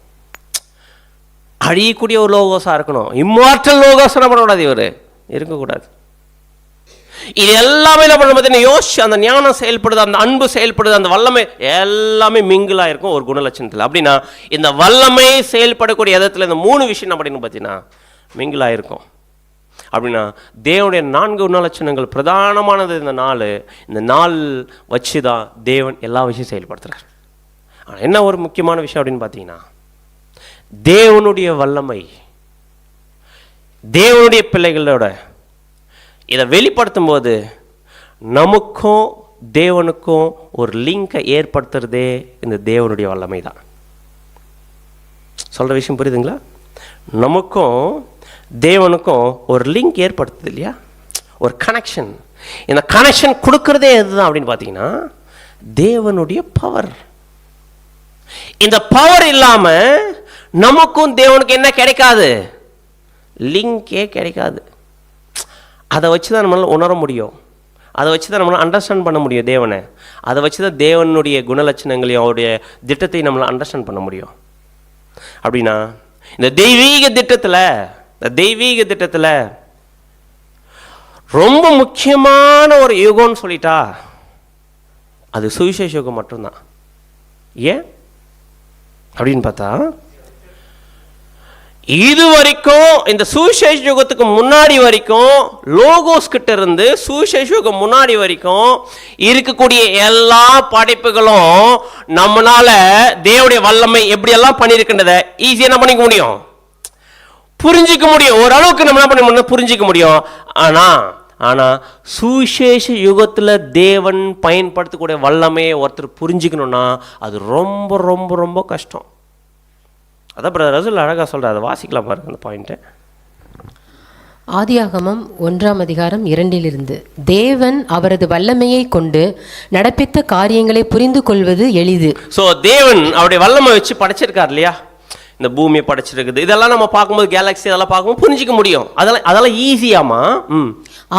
அழியக்கூடிய ஒரு லோகோஸாக இருக்கணும். இம்மார்டல் லோகோஸ் என்ன பண்ணக்கூடாது, இவர் இருக்கக்கூடாது. இது எல்லாமே என்ன பண்ண பார்த்தீங்கன்னா யோசிச்சு அந்த ஞானம் செயல்படுது, அந்த அன்பு செயல்படுது, அந்த வல்லமை எல்லாமே மிங்கிளாக இருக்கும் ஒரு குணலட்சணத்தில். அப்படின்னா இந்த வல்லமை செயல்படக்கூடிய இடத்துல இந்த 3 விஷயம் அப்படின்னு பார்த்தீங்கன்னா மிங்கிளாக இருக்கும். அப்படின்னா தேவனுடைய 4 குணலட்சணங்கள் பிரதானமானது. இந்த நாள் வச்சு தான் தேவன் எல்லா விஷயம் செயல்படுத்துகிறார். ஆனால் என்ன ஒரு முக்கியமான விஷயம் அப்படின்னு பார்த்தீங்கன்னா, தேவனுடைய வல்லமை தேவனுடைய பிள்ளைகளோட இதை வெளிப்படுத்தும் போது நமக்கும் தேவனுக்கும் ஒரு லிங்கை ஏற்படுத்துறதே இந்த தேவனுடைய வல்லமை தான். சொல்கிற விஷயம் புரியுதுங்களா? நமக்கும் தேவனுக்கும் ஒரு லிங்க் ஏற்படுத்துது இல்லையா, ஒரு கனெக்ஷன். இந்த கனெக்ஷன் கொடுக்கறதே எதுதான் அப்படின்னு பார்த்தீங்கன்னா தேவனுடைய பவர். இந்த பவர் இல்லாமல் நமக்கும் தேவனுக்கு என்ன கிடைக்காது, லிங்கே கிடைக்காது. அதை வச்சு தான் நம்மளால் உணர முடியும், அதை வச்சு தான் நம்மளால் அண்டர்ஸ்டாண்ட் பண்ண முடியும் தேவனை. அதை வச்சு தான் தேவனுடைய குணலட்சணங்களையும் அவருடைய திட்டத்தையும் நம்மளால் அண்டர்ஸ்டாண்ட் பண்ண முடியும். அப்படின்னா இந்த தெய்வீக திட்டத்தில் ரொம்ப முக்கியமான ஒரு யுகம்னு சொல்லிட்டா அது சுவிசேஷ யுகம் மட்டும்தான். ஏன் அப்படின்னு பார்த்தா, இது வரைக்கும் இந்த சுவிசேஷ யுகத்துக்கு முன்னாடி வரைக்கும் லோகோஸ் கிட்ட இருந்து சுவிசேஷ யுகம் முன்னாடி வரைக்கும் இருக்கக்கூடிய எல்லா படைப்புகளும் நம்மளால தேவனுடைய வல்லமை எப்படி எல்லாம் பண்ணியிருக்கின்றத ஈஸியா என்ன பண்ணிக்க முடியும், புரிஞ்சிக்க முடியும். ஓரளவுக்கு நம்ம என்ன பண்ண முடியும், புரிஞ்சிக்க முடியும். ஆனா சுவிசேஷ யுகத்துல தேவன் பயன்படுத்தக்கூடிய வல்லமையை ஒருத்தர் புரிஞ்சுக்கணும்னா அது ரொம்ப ரொம்ப ரொம்ப கஷ்டம். அதான் பிரதர் ரசூல் அழகாக சொல்கிறார், அதை வாசிக்கலாம் பாருங்க அந்த பாயிண்ட்டை. ஆதியாகமம் 1:2 தேவன் அவரது வல்லமையை கொண்டு நடப்பித்த காரியங்களை புரிந்து கொள்வது எளிது. ஸோ தேவன் அவருடைய வல்லமை வச்சு படைச்சிருக்கார் இல்லையா, இந்த பூமியை படைச்சிருக்குது. இதெல்லாம் நம்ம பார்க்கும்போது கேலக்ஸி அதெல்லாம் பார்க்கும்போது புரிஞ்சிக்க முடியும், அதெல்லாம் ஈஸியாமா.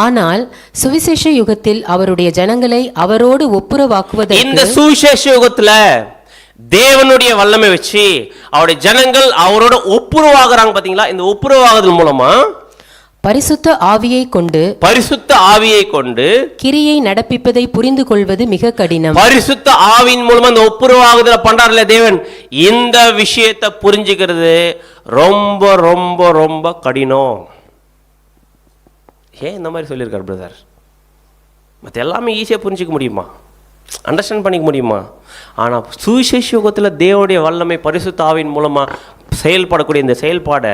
ஆனால் சுவிசேஷ யுகத்தில் அவருடைய ஜனங்களை அவரோடு ஒப்புரவாக்குவதற்கு, இந்த சுவிசேஷ யுகத்துல தேவனுடைய வல்லமை வச்சு அவருடைய ஜனங்கள் அவரோட ஒப்புரவாகிறாங்க. பாத்தீங்களா, இந்த ஒப்புரவாகுதல் மூலமா பரிசுத்த ஆவியை கொண்டு கிரியை நடப்பிப்பதை புரிந்து கொள்வது மிக கடினம். பரிசுத்த ஆவியின் மூலமா இந்த ஒப்புரவாகுதல பண்றாருல தேவன், இந்த விஷயத்தை புரிஞ்சுக்கிறது ரொம்ப ரொம்ப ரொம்ப கடினம். ஏன் இந்த மாதிரி சொல்லியிருக்கார் பிரதர்? மற்ற எல்லாமே ஈஸியாக புரிஞ்சிக்க முடியுமா, அண்டர்ஸ்டாண்ட் பண்ணிக்க முடியுமா? ஆனால் சுவிசேஷ யுகத்தில் தேவனுடைய வல்லமை பரிசுத்த ஆவியின் மூலமாக செயல்படக்கூடிய இந்த செயல்பாடை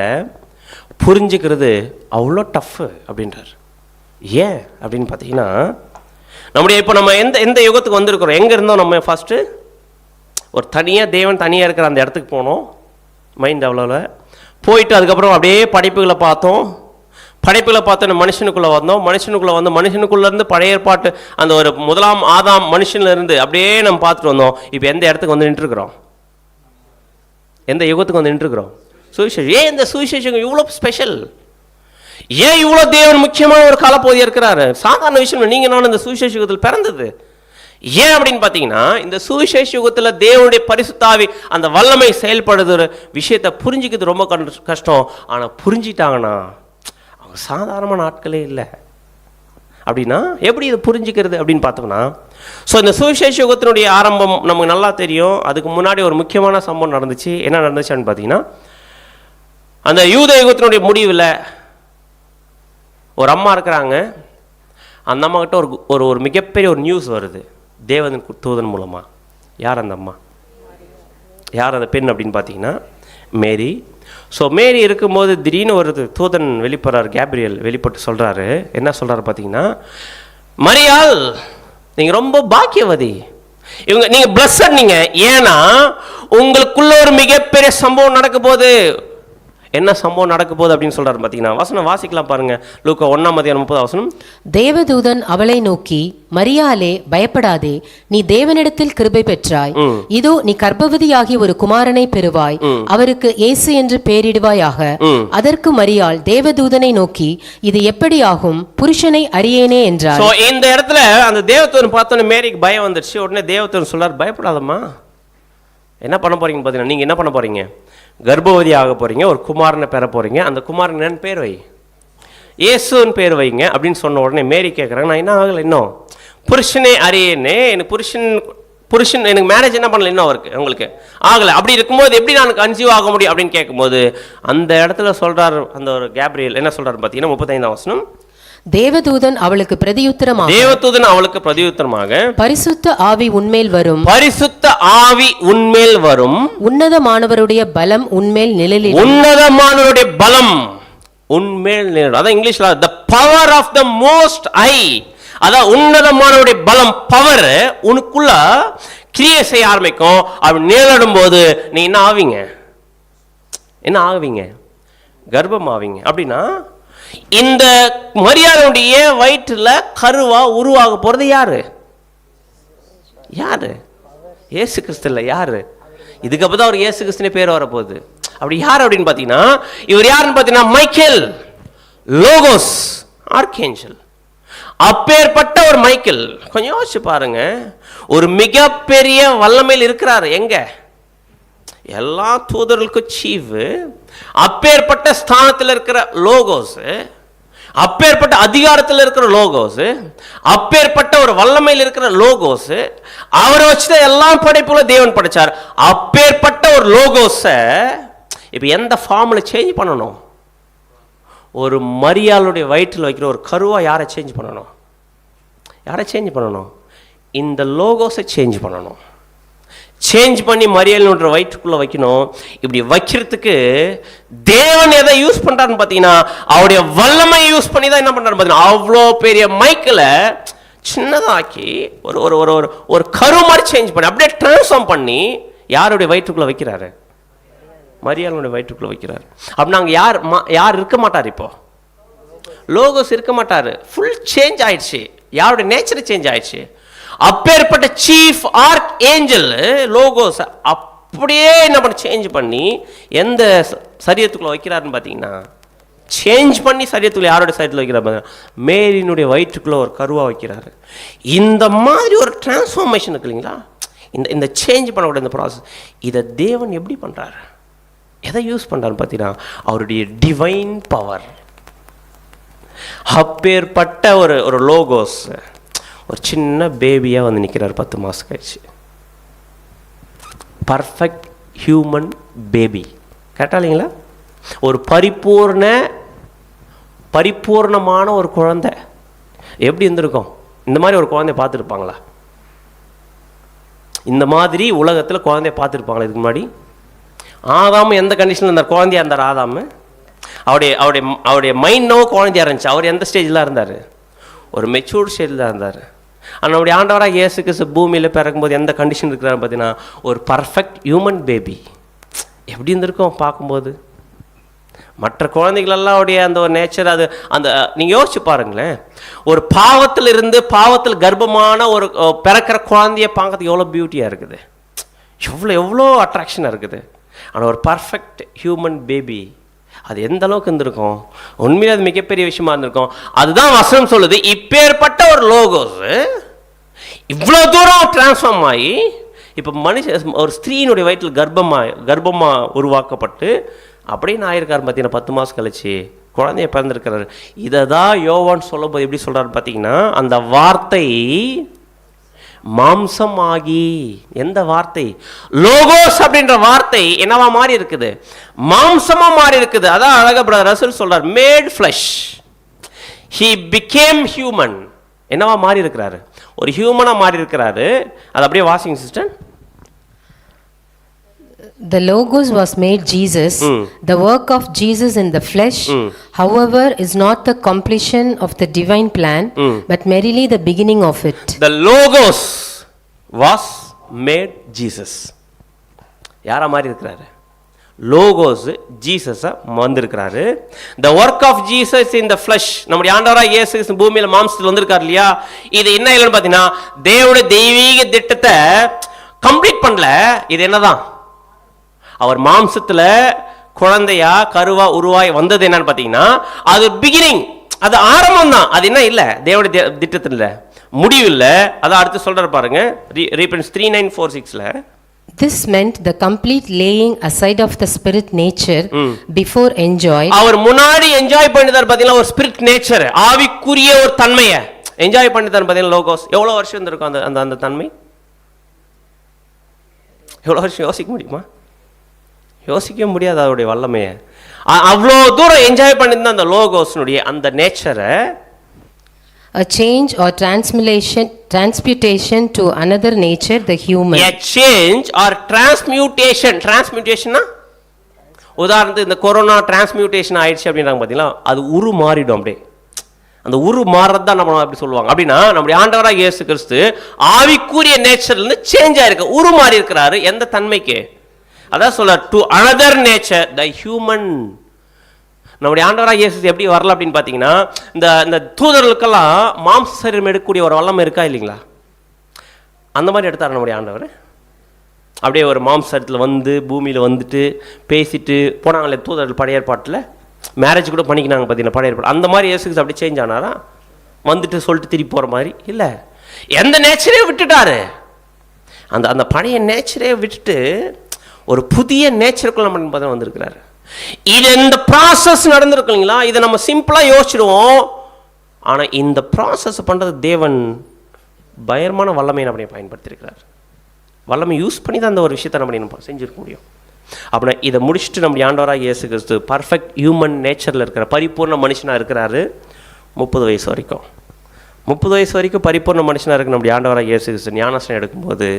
புரிஞ்சுக்கிறது அவ்வளோ டஃப்பு அப்படின்றார். ஏன் அப்படின்னு பார்த்தீங்கன்னா, இப்போ நம்ம எந்த யுகத்துக்கு வந்திருக்கிறோம், எங்கே இருந்தோம் நம்ம? ஃபஸ்ட்டு ஒரு தேவன் தனியாக இருக்கிற அந்த இடத்துக்கு போனோம், மைண்ட் அவ்வளோவில் போயிட்டு அதுக்கப்புறம் அப்படியே படைப்புகளை பார்த்தோம். படைப்புல பார்த்தோன்னா மனுஷனுக்குள்ளே வந்தோம், மனுஷனுக்குள்ளே வந்து மனுஷனுக்குள்ளேருந்து பழைய ஏற்பாட்டு அந்த ஒரு முதலாம் ஆதாம் மனுஷன்லேருந்து அப்படியே நம்ம பார்த்துட்டு வந்தோம். இப்போ எந்த இடத்துக்கு வந்து நின்றுருக்குறோம்? எந்த யுகத்துக்கு வந்து நின்றுருக்குறோம்? சுவிசேஷம். ஏன் இந்த சுவிசேஷம் இவ்வளோ ஸ்பெஷல்? ஏன் இவ்வளோ தேவன் முக்கியமான ஒரு காலப்பகுதியாக இருக்கிறாரு? சாதாரண விஷயம். நீங்கள் நான் இந்த சுவிசேஷ யுகத்தில் பிறந்தது ஏன் அப்படின்னு பார்த்தீங்கன்னா, இந்த சுவிசேஷ யுகத்தில் தேவனுடைய பரிசுத்தாவி அந்த வல்லமை செயல்படுகிற விஷயத்தை புரிஞ்சிக்கிறது ரொம்ப கஷ்டம். ஆனால் புரிஞ்சிட்டாங்கன்னா அவங்க சாதாரணமான ஆட்களே இல்லை. அப்படின்னா எப்படி இதை புரிஞ்சுக்கிறது அப்படின்னு பார்த்தோம்னா, ஸோ இந்த சுவிசேஷ யுகத்தினுடைய ஆரம்பம் நமக்கு நல்லா தெரியும். அதுக்கு முன்னாடி ஒரு முக்கியமான சம்பவம் நடந்துச்சு. என்ன நடந்துச்சுன்னு பார்த்தீங்கன்னா, அந்த யூத யுகத்தினுடைய முடிவில் ஒரு அம்மா இருக்கிறாங்க. அந்த அம்மா கிட்ட ஒரு ஒரு மிகப்பெரிய ஒரு நியூஸ் வருது தேவன் தூதன் மூலமாக. யார் அந்த அம்மா? யார் அந்த பெண் அப்படின்னு பார்த்தீங்கன்னா மேரி. ஸோ மேரி இருக்கும்போது திடீர்னு ஒரு தூதன் வெளிப்படுறார், கேப்ரியல் வெளிப்பட்டு சொல்கிறாரு. என்ன சொல்கிறாரு பார்த்தீங்கன்னா, மரியாள் நீங்கள் ரொம்ப பாக்கியவதி, நீங்கள் பிளஸ்ஸட் நீங்கள். ஏன்னா உங்களுக்குள்ள ஒரு மிகப்பெரிய சம்பவம் நடக்க போகுது. என்ன சம்பவம் நடக்க போகுது அப்படின்னு சொல்றாரு பார்த்தீங்கன்னா, வசனம் வாசிக்கலாம் பாருங்க. லூக்கா 1:30 தேவதூதன் அவளை நோக்கி, மரியாளே பயப்படாதே, நீ தேவனிடத்தில் கிருபை பெற்றாய். இதோ நீ கர்ப்பவதியாகி ஒரு குமாரனை பெறுவாய், அவருக்கு இயேசு என்று பெயரிடுவாயாக. அதற்கு மரியாள் தேவதூதனை நோக்கி, இது எப்படி ஆகும், புருஷனை அறியேனே என்றார். சோ இந்த இடத்துல அந்த தேவதூதன் பார்த்தோன்னே மேரிக்கு பயம் வந்துருச்சு. உடனே தேவதூதன் சொல்றாரு, பயப்படாதம்மா, என்ன பண்ண போறீங்கன்னு பார்த்தீங்கன்னா, நீங்க என்ன பண்ண போறீங்க? கர்ப்பவதி ஆக போறீங்க, ஒரு குமாரனை பெற போறீங்க. அந்த குமாரன் என்னன்னு பேர் வை, இயேசுன்னு பேர் வைங்க அப்படின்னு சொன்ன உடனே மேரி கேட்குறாங்க, நான் என்ன ஆகலை இன்னும், புருஷனே அறியேனே, எனக்கு புருஷன் எனக்கு மேரேஜ் என்ன பண்ணல இன்னும் அவருக்கு உங்களுக்கு ஆகலை. அப்படி இருக்கும்போது எப்படி நான் கன்சீவ் ஆக முடியும் அப்படின்னு கேட்கும்போது அந்த இடத்துல சொல்றாரு அந்த ஒரு கேப்ரியல் என்ன சொல்றாரு பார்த்தீங்கன்னா 35 தேவதூதன் அவளுக்கு பிரதியுத்தரமாக, தேவதூதன் அவளுக்கு பிரதியுத்தரமாக, பரிசுத்த ஆவி உன்மேல் வரும், பரிசுத்த ஆவி உன்மேல் வரும், உன்னதமானவருடைய பலம் உன்மேல் நிழலிடும், உன்னதமானவருடைய பலம் உன்மேல் நிழலிடும். அதான் இங்கிலீஷ்ல the power of the most high, அதான் உன்னதமானவருடைய பலம், பவர் உனக்குள்ள கிரியை செய்ய ஆரம்பிக்கும். அப்படி நிழலிடும் போது நீ என்ன ஆவீங்க? என்ன ஆவீங்க? கர்ப்பம் ஆவீங்க. அப்படின்னா இந்த மரியாளுடைய வயிற்றுல கருவா உருவாக போறது யாரு? யாரு? இயேசு கிறிஸ்து இல்ல. யாரு? இதுக்கப்புறம் தான் ஒரு இயேசு கிறிஸ்துனே பேர் வரப்போகுது. அப்படி யார் அப்படின்னு பார்த்தீங்கன்னா, இவர் யாருன்னு பார்த்தீங்கன்னா மைக்கேல், லோகோஸ், ஆர்கேஞ்சல். அப்பேற்பட்ட ஒரு மைக்கேல் கொஞ்சம் யோசிச்சு பாருங்க, ஒரு மிகப்பெரிய வல்லமையில் இருக்கிறாரு. எங்க? எல்லா தூதர்களுக்கும் சீஃப். அப்பேற்பட்ட ஸ்தானத்தில் இருக்கிற லோகோஸ், அப்பேற்பட்ட அதிகாரத்தில் இருக்கிற லோகோஸ், அப்பேற்பட்ட ஒரு வல்லமையில் இருக்கிற லோகோஸ், அவரை வச்சுதான் எல்லா படைப்புகளும் தேவன் படைச்சார். அப்பேற்பட்ட ஒரு லோகோஸ இப்ப எந்த ஃபார்ம்ல சேஞ்ச் பண்ணணும்? ஒரு மரியாளுடைய வயிற்றில் வைக்கிற ஒரு கருவா யாரை சேஞ்ச் பண்ணணும்? யாரை சேஞ்ச் பண்ணணும்? இந்த லோகோஸை சேஞ்ச் பண்ணணும். சேஞ்ச் பண்ணி மரியாளுடைய வயிற்றுக்குள்ள வைக்கணும். இப்படி வைக்கிறதுக்கு தேவன் எதை யூஸ் பண்றாருன்னு பார்த்தீங்கன்னா, அவருடைய வல்லமை யூஸ் பண்ணி தான் என்ன பண்றாரு பார்த்தீங்கன்னா, அவ்வளோ பெரிய மைக்கில் சின்னதாக்கி ஒரு ஒரு ஒரு ஒரு கரு மாதிரி சேஞ்ச் பண்ணி அப்படியே டிரான்ஸ்ஃபார்ம் பண்ணி யாருடைய வயிற்றுக்குள்ள வைக்கிறாரு? மரியாளுடைய வயிற்றுக்குள்ள வைக்கிறாரு. அப்படின்னா அங்கே யார் இருக்க மாட்டார்? இப்போ லோகோஸ் இருக்க மாட்டாரு. ஃபுல் சேஞ்ச் ஆயிடுச்சு. யாருடைய நேச்சர் சேஞ்ச் ஆயிடுச்சு. அப்பேற்பட்ட சீஃப் ஆர்க் ஏஞ்சல் லோகோஸ் அப்படியே என்ன பண்ண சேஞ்ச் பண்ணி எந்த சரீரத்துக்குள்ள வைக்கிறாருன்னு பார்த்தீங்கன்னா, சேஞ்ச் பண்ணி சரீரத்துக்குள்ள யாரோட சரீரத்தில் வைக்கிறாரு? மேரியினுடைய வயிற்றுக்குள்ள ஒரு கருவா வைக்கிறாரு. இந்த மாதிரி ஒரு டிரான்ஸ்ஃபார்மேஷன் இருக்கு இல்லைங்களா, இந்த சேஞ்ச் பண்ணக்கூடிய இந்த ப்ராசஸ், இதை தேவன் எப்படி பண்றாரு? எதை யூஸ் பண்றாரு பார்த்தீங்கன்னா, அவருடைய டிவைன் பவர். அப்பேற்பட்ட ஒரு லோகோஸ் ஒரு சின்ன பேபியாக வந்து நிற்கிறார் 10 மாதம் கழிச்சு. Perfect human baby. கரெக்டா இல்லைங்களா? ஒரு பரிபூர்ணமான ஒரு குழந்தை எப்படி இருந்திருக்கும்? இந்த மாதிரி ஒரு குழந்தைய பார்த்துருப்பாங்களா? இந்த மாதிரி உலகத்தில் குழந்தைய பார்த்துருப்பாங்களா இதுக்கு முன்னாடி? ஆதாம் எந்த கண்டிஷனில் இருந்தார்? குழந்தையா இருந்தார் ஆதாம். அவருடைய மைண்ட் நோ குழந்தையா இருந்துச்சு. அவர் எந்த ஸ்டேஜில் இருந்தார்? ஒரு மெச்சூர்ட் ஸ்டேஜில் தான் இருந்தார். ஆனால் நம்முடைய ஆண்டவராக இயேசு கிறிஸ்து பூமியில் பிறக்கும்போது எந்த கண்டிஷன் இருக்கிறாரு பார்த்தீங்கன்னா, ஒரு பர்ஃபெக்ட் ஹியூமன் பேபி. எப்படி இருந்திருக்கும் பார்க்கும்போது? மற்ற குழந்தைகளெல்லாம் அந்த ஒரு நேச்சர், அது அந்த நீங்கள் யோசிச்சு பாருங்களேன், ஒரு பாவத்தில் இருந்து பாவத்தில் கர்ப்பமான ஒரு பிறக்கிற குழந்தைய பார்க்கறதுக்கு எவ்வளோ பியூட்டியாக இருக்குது, எவ்வளோ அட்ராக்ஷனாக இருக்குது. ஆனால் ஒரு பர்ஃபெக்ட் ஹியூமன் பேபி அது எந்த அளவுக்கு இருந்திருக்கும், உண்மையிலே அது மிகப்பெரிய விஷயமா இருந்திருக்கும். அதுதான் வசனம் சொல்லுது, இப்பேற்பட்ட ஒரு லோகோஸ் இவ்வளோ தூரம் டிரான்ஸ்ஃபார்ம் ஆகி இப்போ ஒரு ஸ்திரீனுடைய வயிற்றில் கர்ப்பமாக உருவாக்கப்பட்டு அப்படின்னு ஆயிருக்காரு. பார்த்தீங்கன்னா 10 மாதம் கழிச்சு குழந்தைய பிறந்திருக்கிறாரு. இதை தான் யோவான் சொல்லும்போது எப்படி சொல்கிறாரு பார்த்தீங்கன்னா, அந்த வார்த்தை மாம்சமாகி, எந்த வார்த்தை, லோகோஸ் அப்படின்ற வார்த்தை என்னவா மாறி இருக்குது, மாம்சமா மாறி இருக்குது. அதான் அழகா பிரதர் ரசூல் சொல்றார், made flesh, he became human. என்னவா மாறி இருக்கிறாரு, ஒரு ஹியூமனா மாறி இருக்கிறாரு. அது அப்படியே வாசிங் sister. The Logos was made Jesus. The work of Jesus in the flesh, however, is not the completion of the divine plan, but merely the beginning of it. The Logos was made Jesus. யாரா மாறி இருக்கிறாரு, logos ஜீசஸா வந்திருக்கிறாரு. The work of Jesus in the flesh, நம்முடைய ஆண்டவராக இயேசு கிறிஸ்து பூமியில மாம்சத்தில் வந்திருக்காரு இல்லையா. இது என்ன இல்லைன்னு பார்த்தீங்கன்னா, தேவனுடைய தெய்வீக திட்டத்தை கம்ப்ளீட் பண்ணல. இது என்னதான், அவர் மாம்சத்துல குழந்தையா கருவா உருவாய் வந்தது என்னன்னு பார்த்தீங்கன்னா, அது பிகினிங், அது ஆரம்பம் தான். அது என்ன இல்லை, தேவனுடைய திட்டத்தில் முடிவு இல்லை. அதான் அடுத்து சொல்றாரு பாருங்க, reference 3946ல. This meant the complete laying aside of the spirit nature before enjoyed. அவர் முன்னாடி என்ஜாய் பண்ணிதார் பார்த்தீங்களா, ஒரு ஸ்பிரிட் நேச்சர், ஆவிக்குரிய ஒரு தன்மையை என்ஜாய் பண்ணிதார் பார்த்தீங்களா. லோகோஸ் எவ்வளோ வருஷம் இருந்திருக்கும் அந்த அந்த அந்த தன்மை, எவ்வளோ வருஷம் யோசிக்க முடியுமா, யோசிக்க முடியாது அவருடைய வல்லமையை. அவ்வளோ தூரம் என்ஜாய் பண்ணியிருந்த அந்த லோகோஸ்னுடைய அந்த நேச்சரை, a change or transmutation to another nature, the human. a change or transmutation. transmutation உதாரணத்துக்கு இந்த கொரோனா டிரான்ஸ்மியூட்டேஷன் ஆயிடுச்சு அப்படின்றாங்க பார்த்தீங்களா, அது உரு மாறிடும். அப்படியே அந்த உரு மாறுறது தான் நம்ம அப்படி சொல்லுவாங்க. அப்படின்னா நம்முடைய ஆண்டவராக இயேசு கிறிஸ்து ஆவிக்குரிய நேச்சர்லேருந்து சேஞ்ச் ஆயிருக்கு, உரு மாறி இருக்கிறாரு. எந்த தன்மைக்கு, அதான் சொல்ல, to another nature, the human. நம்முடைய ஆண்டவராக இயேசு எப்படி வரல அப்படின்னு பார்த்தீங்கன்னா, இந்த தூதர்களுக்கெல்லாம் மாம்ச சரீரம் எடுக்கக்கூடிய ஒரு வல்லமை இருக்கா இல்லைங்களா, அந்த மாதிரி எடுத்தார் நம்முடைய ஆண்டவர். அப்படியே ஒரு மாம்சத்தில் வந்து பூமியில் வந்துட்டு பேசிட்டு போனாங்களே தூதர்கள் பழைய ஏற்பாட்டில், மேரேஜ் கூட பண்ணிக்கினாங்க பார்த்தீங்கன்னா பழைய ஏற்பாடு. அந்த மாதிரி இயேசு அப்படி சேஞ்ச் ஆனாரா, வந்துட்டு சொல்லிட்டு திருப்பி போகிற மாதிரி இல்லை, எந்த நேச்சரே விட்டுட்டாரு. அந்த அந்த பழைய நேச்சரே விட்டுட்டு ஒரு புதிய நேச்சருக்குள்ள நம்ம பார்த்தா வந்திருக்கிறாரு. இது இந்த ப்ராசஸ் நடந்திருக்கு இல்லைங்களா, இதை நம்ம சிம்பிளாக யோசிச்சிடுவோம். ஆனால் இந்த ப்ராசஸ் பண்ணுறது தேவன் பயங்கரமான வல்லமையை நம்ம பயன்படுத்தியிருக்கிறார். வல்லமை யூஸ் பண்ணி தான் அந்த ஒரு விஷயத்தை நம்ம செஞ்சுருக்க முடியும். அப்படின்னா இதை முடிச்சுட்டு நம்முடைய ஆண்டவராக இயேசு கிறிஸ்து பர்ஃபெக்ட் ஹியூமன் நேச்சரில் இருக்கிற பரிபூர்ண மனுஷனாக இருக்கிறாரு. 30 வயசு வரைக்கும் 30 வயசு வரைக்கும் பரிபூர்ண மனுஷனாக இருக்கு நம்முடைய ஆண்டவராக இயேசு கிறிஸ்து. ஞானஸ்நானம் எடுக்கும்போது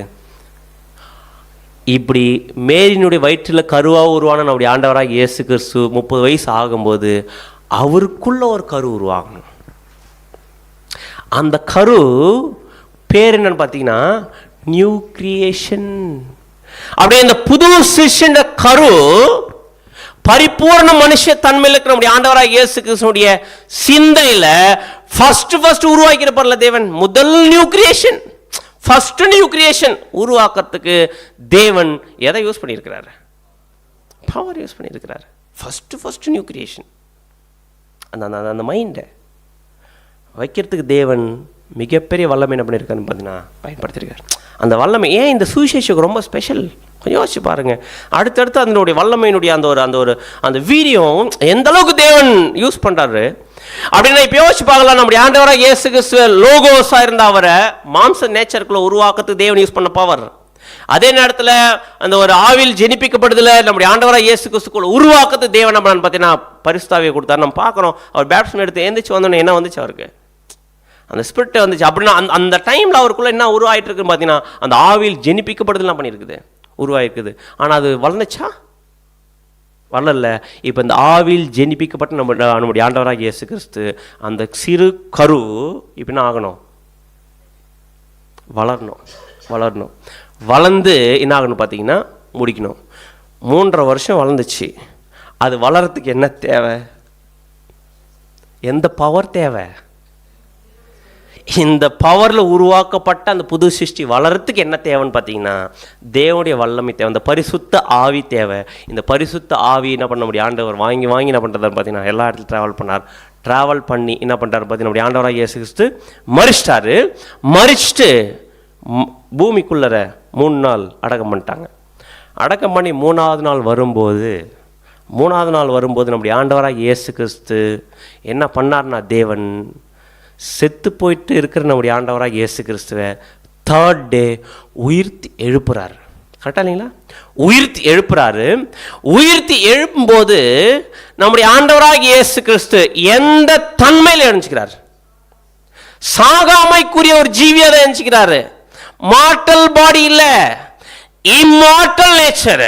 இப்படி மேரியினுடைய வயிற்றில் கருவாக உருவான நம்முடைய ஆண்டவராக இயேசு கிறிஸ்து 30 வயசு ஆகும்போது அவருக்குள்ள ஒரு கரு உருவாகணும். அந்த கரு பேர் என்னன்னு பார்த்தீங்கன்னா நியூ கிரியேஷன். அப்படியே இந்த புது சிருஷ்டின்ற கரு பரிபூர்ண மனுஷ தன்மையில் இருக்கிற நம்முடைய ஆண்டவராக இயேசு கிறிஸ்துடைய சிந்தையில் ஃபர்ஸ்ட் உருவாக்கியிருப்பார்ல தேவன். முதல் new creation, first new creation உருவாக்குறதுக்கு தேவன் எதை யூஸ் பண்ணியிருக்கிறாரு, பவர் யூஸ் பண்ணியிருக்கிறாரு. ஃபர்ஸ்ட் நியூ கிரியேஷன் அந்த அந்த மைண்டை வைக்கிறதுக்கு தேவன் மிகப்பெரிய வல்லமை என்ன பண்ணியிருக்காருன்னு பார்த்தீங்கன்னா பயன்படுத்தியிருக்காரு. அந்த வல்லமை ஏன் இந்த சுவிசேஷத்துக்கு ரொம்ப ஸ்பெஷல் கொஞ்சம் யோசிச்சு பாருங்கள். அடுத்தடுத்து அதனுடைய வல்லமையினுடைய அந்த வீரியம் எந்த அளவுக்கு தேவன் யூஸ் பண்ணுறாரு அப்படின்னா இப்போ யோசிச்சு பார்க்கலாம். நம்முடைய ஆண்டவராக இயேசு கிறிஸ்து லோகோஸாக இருந்த அவரை மாம்ச நேச்சருக்குள்ள உருவாக்கத்துக்கு தேவன் யூஸ் பண்ண பவர், அதே நேரத்தில் அந்த ஒரு ஆவில் ஜெனிப்பிக்கப்படுதுல நம்முடைய ஆண்டவராக இயேசு கிறிஸ்துக்குள்ள உருவாக்கத்துக்கு தேவன் நம்ம பார்த்தீங்கன்னா பரிசுத்தாவியை கொடுத்தாரு. நம்ம பார்க்குறோம் அவர் பேப்டிசம் எடுத்து எந்திரிச்சு வந்தோன்னே என்ன வந்துச்சு, அவருக்கு அந்த ஸ்பிரிட் வந்துச்சு. அப்படின்னா அந்த டைமில் அவருக்குள்ள என்ன உருவாயிட்டு இருக்குன்னு பார்த்தீங்கன்னா அந்த ஆவில் ஜெனிப்பிக்கப்படுதுலாம் பண்ணியிருக்குது, உருவாயிருக்குது. ஆனால் அது வளர்ந்துச்சா, வளரல. இப்போ இந்த ஆவில் ஜெனிப்பிக்கப்பட்ட நம்முடைய ஆண்டவராக இயேசு கிறிஸ்து அந்த சிறு கரு இப்போ என்ன ஆகணும், வளரணும். வளர்ந்து என்ன ஆகணும் பார்த்தீங்கன்னா முடிக்கணும். 3.5 வருஷம் வளர்ந்துச்சு. அது வளர்றதுக்கு என்ன தேவை? எந்த பவர் தேவை? இந்த பவரில் உருவாக்கப்பட்ட அந்த புது சிருஷ்டி வளர்றதுக்கு என்ன தேவைன்னு பார்த்தீங்கன்னா தேவனுடைய வல்லமை தேவை, அந்த பரிசுத்த ஆவி தேவை. இந்த பரிசுத்த ஆவி என்ன பண்ண முடியும்? ஆண்டவர் வாங்கி என்ன பண்ணுறதான்னு பார்த்தீங்கன்னா எல்லா இடத்துலையும் ட்ராவல் பண்ணி என்ன பண்ணுறாரு பார்த்தீங்கன்னா நம்முடைய ஆண்டவராக இயேசு கிறிஸ்து மரிச்சிட்டு பூமிக்குள்ளற 3 நாள் அடக்கம் பண்ணிட்டாங்க. அடக்கம் பண்ணி மூணாவது நாள் வரும்போது நம்முடைய ஆண்டவராக இயேசு கிறிஸ்து என்ன பண்ணார்னா, தேவன் செத்து போயிட்டு இருக்கிற நம்முடைய ஆண்டவராக இயேசு கிறிஸ்துவை 3rd டே உயிர்த்தி எழுப்புறாரு. கரெக்டா இல்லைங்களா? உயிர்த்தி எழுப்பும்போது நம்முடைய ஆண்டவராக இயேசு கிறிஸ்து எந்த தன்மையில் எழுந்துக்கிறார்? சாகாமைக்குரிய ஒரு ஜீவியாக எழுந்துக்கிறாரு. மார்டல் பாடி இல்ல, இம்மார்டல் நேச்சர்.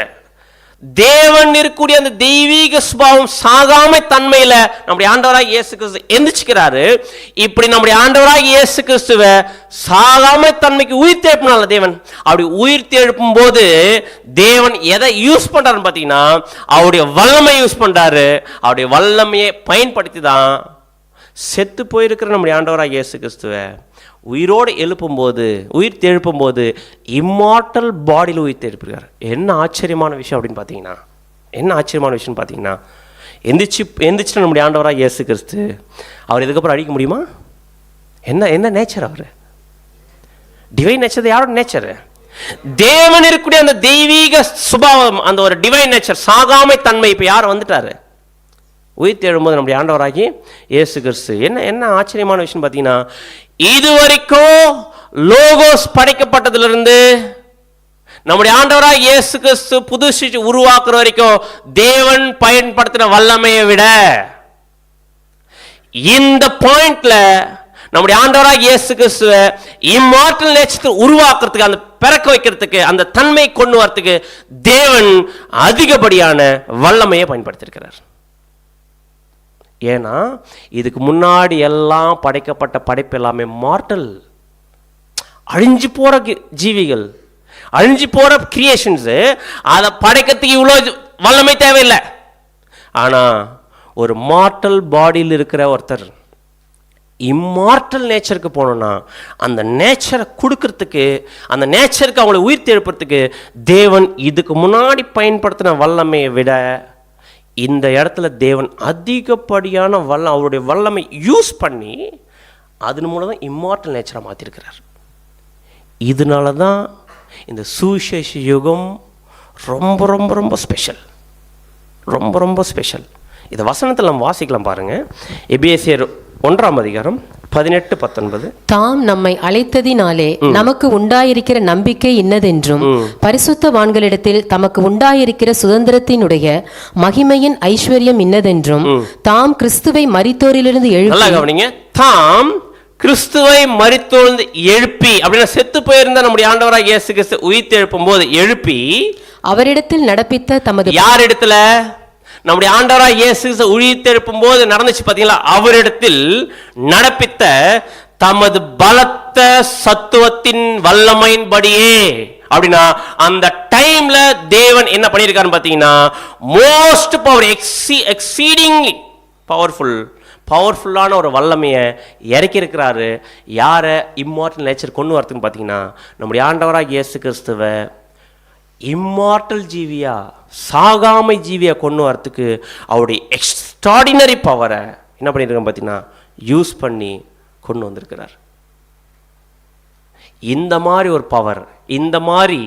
தேவன் இருக்கக்கூடிய அந்த தெய்வீக சுபாவம் சாகாமை தன்மையில நம்முடைய ஆண்டவராக இயேசு கிறிஸ்து எந்திரிச்சுக்கிறாரு. இப்படி நம்முடைய ஆண்டவராக இயேசு கிறிஸ்துவை சாகாமை தன்மைக்கு உயிர்த்து எழுப்பினால தேவன். அப்படி உயிர்த்து எழுப்பும் போது தேவன் எதை யூஸ் பண்றாருன்னு பார்த்தீங்கன்னா அவருடைய வல்லமை யூஸ் பண்றாரு. அவருடைய வல்லமையை பயன்படுத்தி தான் செத்து போயிருக்கிற நம்முடைய ஆண்டவராக இயேசு கிறிஸ்துவை உயிரோடு உயிர்த்து எழுப்பும்போது இம்மார்டல் பாடியில் உயிர்த்து எழுப்புகிறார். என்ன ஆச்சரியமான விஷயம் அப்படின்னு பார்த்தீங்கன்னா எந்திரிச்சு நம்முடைய ஆண்டவராக இயேசு கிறிஸ்து அவர் இதுக்கப்புறம் அழிக்க முடியுமா? என்ன நேச்சர்? அவர் டிவைன் நேச்சர். யாரோட நேச்சர்? தேவன் இருக்கக்கூடிய அந்த தெய்வீக சுபாவம், அந்த ஒரு டிவைன் நேச்சர், சாகாமை தன்மை இப்போ யார் வந்துட்டாரு? உயிர்த்து எழும்போது நம்முடைய ஆண்டவராகி இயேசு கிறிஸ்து. என்ன ஆச்சரியமான விஷயம் பார்த்தீங்கன்னா, இதுவரைக்கும் லோகோஸ் படைக்கப்பட்டதிலிருந்து நம்முடைய ஆண்டவராக இயேசு கிறிஸ்து புது சிருஷ்டி உருவாக்குற வரைக்கும் தேவன் பயன்படுத்தின வல்லமையை விட இந்த பாயிண்ட்ல நம்முடைய ஆண்டவராக இயேசு கிறிஸ்துவை இம்மார்டல் நேச்சர் உருவாக்குறதுக்கு, அந்த பிறக்க வைக்கிறதுக்கு, அந்த தன்மை கொண்டு வரதுக்கு தேவன் அதிகப்படியான வல்லமையை பயன்படுத்தியிருக்கிறார். ஏன்னா இதுக்கு முன்னாடி எல்லாம் படைக்கப்பட்ட படைப்பு எல்லாமே மார்டல், அழிஞ்சு போற ஜீவிகள், அழிஞ்சு போற கிரியேஷன்ஸ். அதை படைக்கிறதுக்கு இவ்வளோ வல்லமை தேவையில்லை. ஆனா ஒரு மார்டல் பாடியில் இருக்கிற ஒருத்தர் இம்மார்டல் நேச்சருக்கு போனோம்னா அந்த நேச்சரை கொடுக்கறதுக்கு, அந்த நேச்சருக்கு அவங்களை உயிர்த்து எழுப்புறதுக்கு தேவன் இதுக்கு முன்னாடி பயன்படுத்தின வல்லமையை விட இந்த இடத்துல தேவன் அதிகப்படியான அவருடைய வல்லமை யூஸ் பண்ணி அதன் மூலம் தான் இம்மார்டல் நேச்சரை மாற்றிருக்கிறார். இதனால தான் இந்த சுவிசேஷ யுகம் ரொம்ப ரொம்ப ரொம்ப ஸ்பெஷல், ரொம்ப ரொம்ப ஸ்பெஷல். இந்த வசனத்தில் நம்ம வாசிக்கலாம் பாருங்க. எபேசியர் 1ஆம் அதிகாரம் 18-19. தாம் நம்மை அழைத்ததினாலே நமக்கு உண்டாயிருக்கிற நம்பிக்கை இன்னதென்றும் பரிசுத்தவான்களிடத்தில் தமக்கு உண்டாயிருக்கிற சுதந்திரத்தினுடைய மகிமையின் ஐஸ்வர்யம் இன்னதென்றும் தாம் கிறிஸ்துவை மரித்தோரிலிருந்து எழுப்பி, தாம் கிறிஸ்துவை மரித்தோரிலிருந்து எழுப்பி, அப்படின்னா செத்து போயிருந்த நம்முடைய ஆண்டவராக இயேசு கிறிஸ்து உயிர்த்து எழுப்பும் போது எழுப்பி அவரிடத்தில் நடப்பித்த தமது, யார் இடத்துல? நம்முடைய ஆண்டவராக இயேசு உயிர்த்தெழுப்பும் போது நடந்துச்சு பார்த்தீங்களா? அவரிடத்தில் நடப்பித்த தமது பலத்த சத்துவத்தின் வல்லமையின்படியே. அப்படின்னா அந்த டைம்ல தேவன் என்ன பண்ணியிருக்காருன்னு பார்த்தீங்கன்னா மோஸ்ட் பவர், எக்ஸீடிங் பவர்ஃபுல்லான ஒரு வல்லமையை இறக்கி இருக்கிறாரு. யாரை இம்மார்டல் நேச்சர் கொண்டு வரதுன்னு பார்த்தீங்கன்னா நம்முடைய ஆண்டவராக இயேசு கிறிஸ்துவை இம்மார்டல் ஜீவியா, சாகாமை ஜீவியா கொண்டு வரத்துக்கு அவருடைய எக்ஸ்ட்ராடினரி பவரை என்ன பண்ணியிருக்கோம் பார்த்தீங்கன்னா யூஸ் பண்ணி கொண்டு வந்திருக்கிறார். இந்த மாதிரி ஒரு பவர், இந்த மாதிரி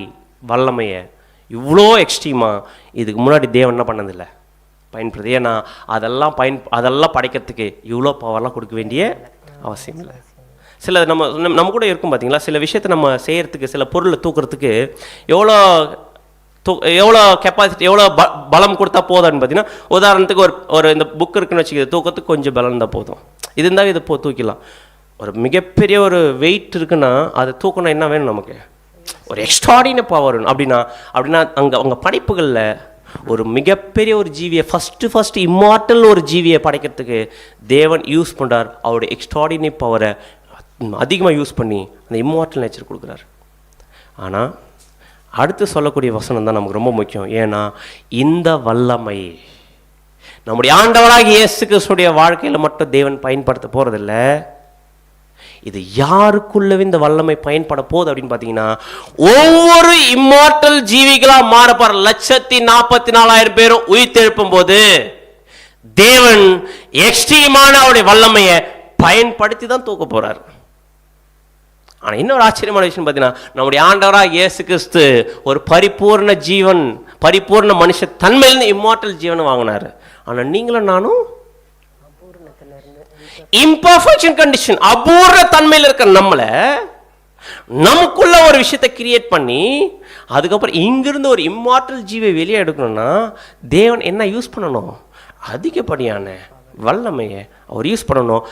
வல்லமையை இவ்வளோ எக்ஸ்ட்ரீமாக இதுக்கு முன்னாடி தேவன் என்ன பண்ணதில்லை, பயன்படுது. ஏன்னா அதெல்லாம் படைக்கிறதுக்கு இவ்வளோ பவர்லாம் கொடுக்க வேண்டிய அவசியம் இல்லை. சில நம்ம கூட இருக்கும் பார்த்தீங்களா, சில விஷயத்தை நம்ம செய்கிறதுக்கு, சில பொருளை தூக்குறதுக்கு எவ்வளோ கெப்பாசிட்டி, எவ்வளோ பலம் கொடுத்தா போதான்னு பார்த்தீங்கன்னா, உதாரணத்துக்கு ஒரு இந்த புக் இருக்குன்னு வச்சுக்கிறது, தூக்கத்துக்கு கொஞ்சம் பலம் இருந்தால் போதும். இது இருந்தால் இதை தூக்கிடலாம். ஒரு மிகப்பெரிய ஒரு வெயிட் இருக்குன்னா அதை தூக்கணும், என்ன வேணும் நமக்கு? ஒரு எக்ஸ்ட்ராடினரி பவர் வேணும். அப்படின்னா அவங்க படைப்புகளில் ஒரு மிகப்பெரிய ஒரு ஜீவியை ஃபஸ்ட்டு இம்மார்டல் ஒரு ஜீவியை படைக்கிறதுக்கு தேவன் யூஸ் பண்ணுறார். அவருடைய எக்ஸ்ட்ராடினரி பவரை அதிகமாக யூஸ் பண்ணி அந்த இம்மார்டல் நேச்சர் கொடுக்குறார். ஆனால் அடுத்து சொல்லக்கூடிய வசனம் தான் நமக்கு ரொம்ப முக்கியம். ஏன்னா இந்த வல்லமை நம்முடைய ஆண்டவராகிய இயேசு கிறிஸ்துடைய வாழ்க்கையில் மட்டும் தேவன் பயன்படுத்த போறதில்ல. இது யாருக்குள்ளவே இந்த வல்லமை பயன்பட போகுது அப்படின்னு பார்த்தீங்கன்னா, ஒவ்வொரு இம்மார்டல் ஜீவிகளா மாறப்பார் 1,44,000 பேரும் உயிர்த்தெழுப்பும் போது தேவன் எக்ஸ்ட்ரீமான அவருடைய வல்லமையை பயன்படுத்தி தான் தூக்க போறார். ஆனா இன்னொரு ஆச்சரியமான விஷயம் பார்த்தீங்கன்னா, நம்முடைய ஆண்டவராக இயேசு கிறிஸ்து ஒரு பரிபூர்ண ஜீவன், பரிபூர்ண மனுஷ தன்மையிலிருந்து இம்மார்டல் ஜீவனை வாங்கினாரு. ஆனா நீங்களும் நானும் இம்பர்ஃபெக்ஷன் கண்டிஷன், அபூர்ண தன்மையில் இருக்கிற நம்மள நமக்குள்ள ஒரு விஷயத்தை கிரியேட் பண்ணி அதுக்கப்புறம் இங்கிருந்து ஒரு இம்மார்டல் ஜீவை வெளியே எடுக்கணும்னா தேவன் என்ன யூஸ் பண்ணணும்? அதிகப்படியான வல்லமையை அவர் யூஸ் பண்ணணும்.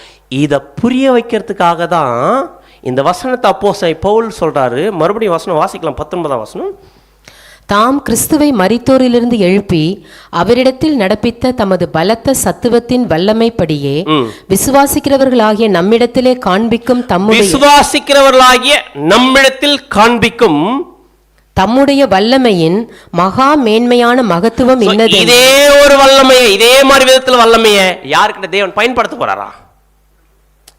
இதை புரிய வைக்கிறதுக்காக தான் இந்த வசனத்தை அப்போஸ்தலன் பவுல் சொல்றாரு. மறுபடியும் வசனம் வாசிக்கலாம், 19ஆம் வசனம். தாம் கிறிஸ்துவை மரித்தோரிலிருந்து எழுப்பி அவரிடத்தில் நடப்பித்த தமது பலத்த சத்துவத்தின் வல்லமைப்படியே விசுவாசிக்கிறவர்களாகிய நம்மிடத்திலே காண்பிக்கும் தம்முடைய வல்லமையின் மகா மேன்மையான மகத்துவம் இன்னது. இதே ஒரு வல்லமையை, இதே மாதிரி விதத்தில் வல்லமையை யாருக்கிட்ட தேவன் பயன்படுத்த போறாரா?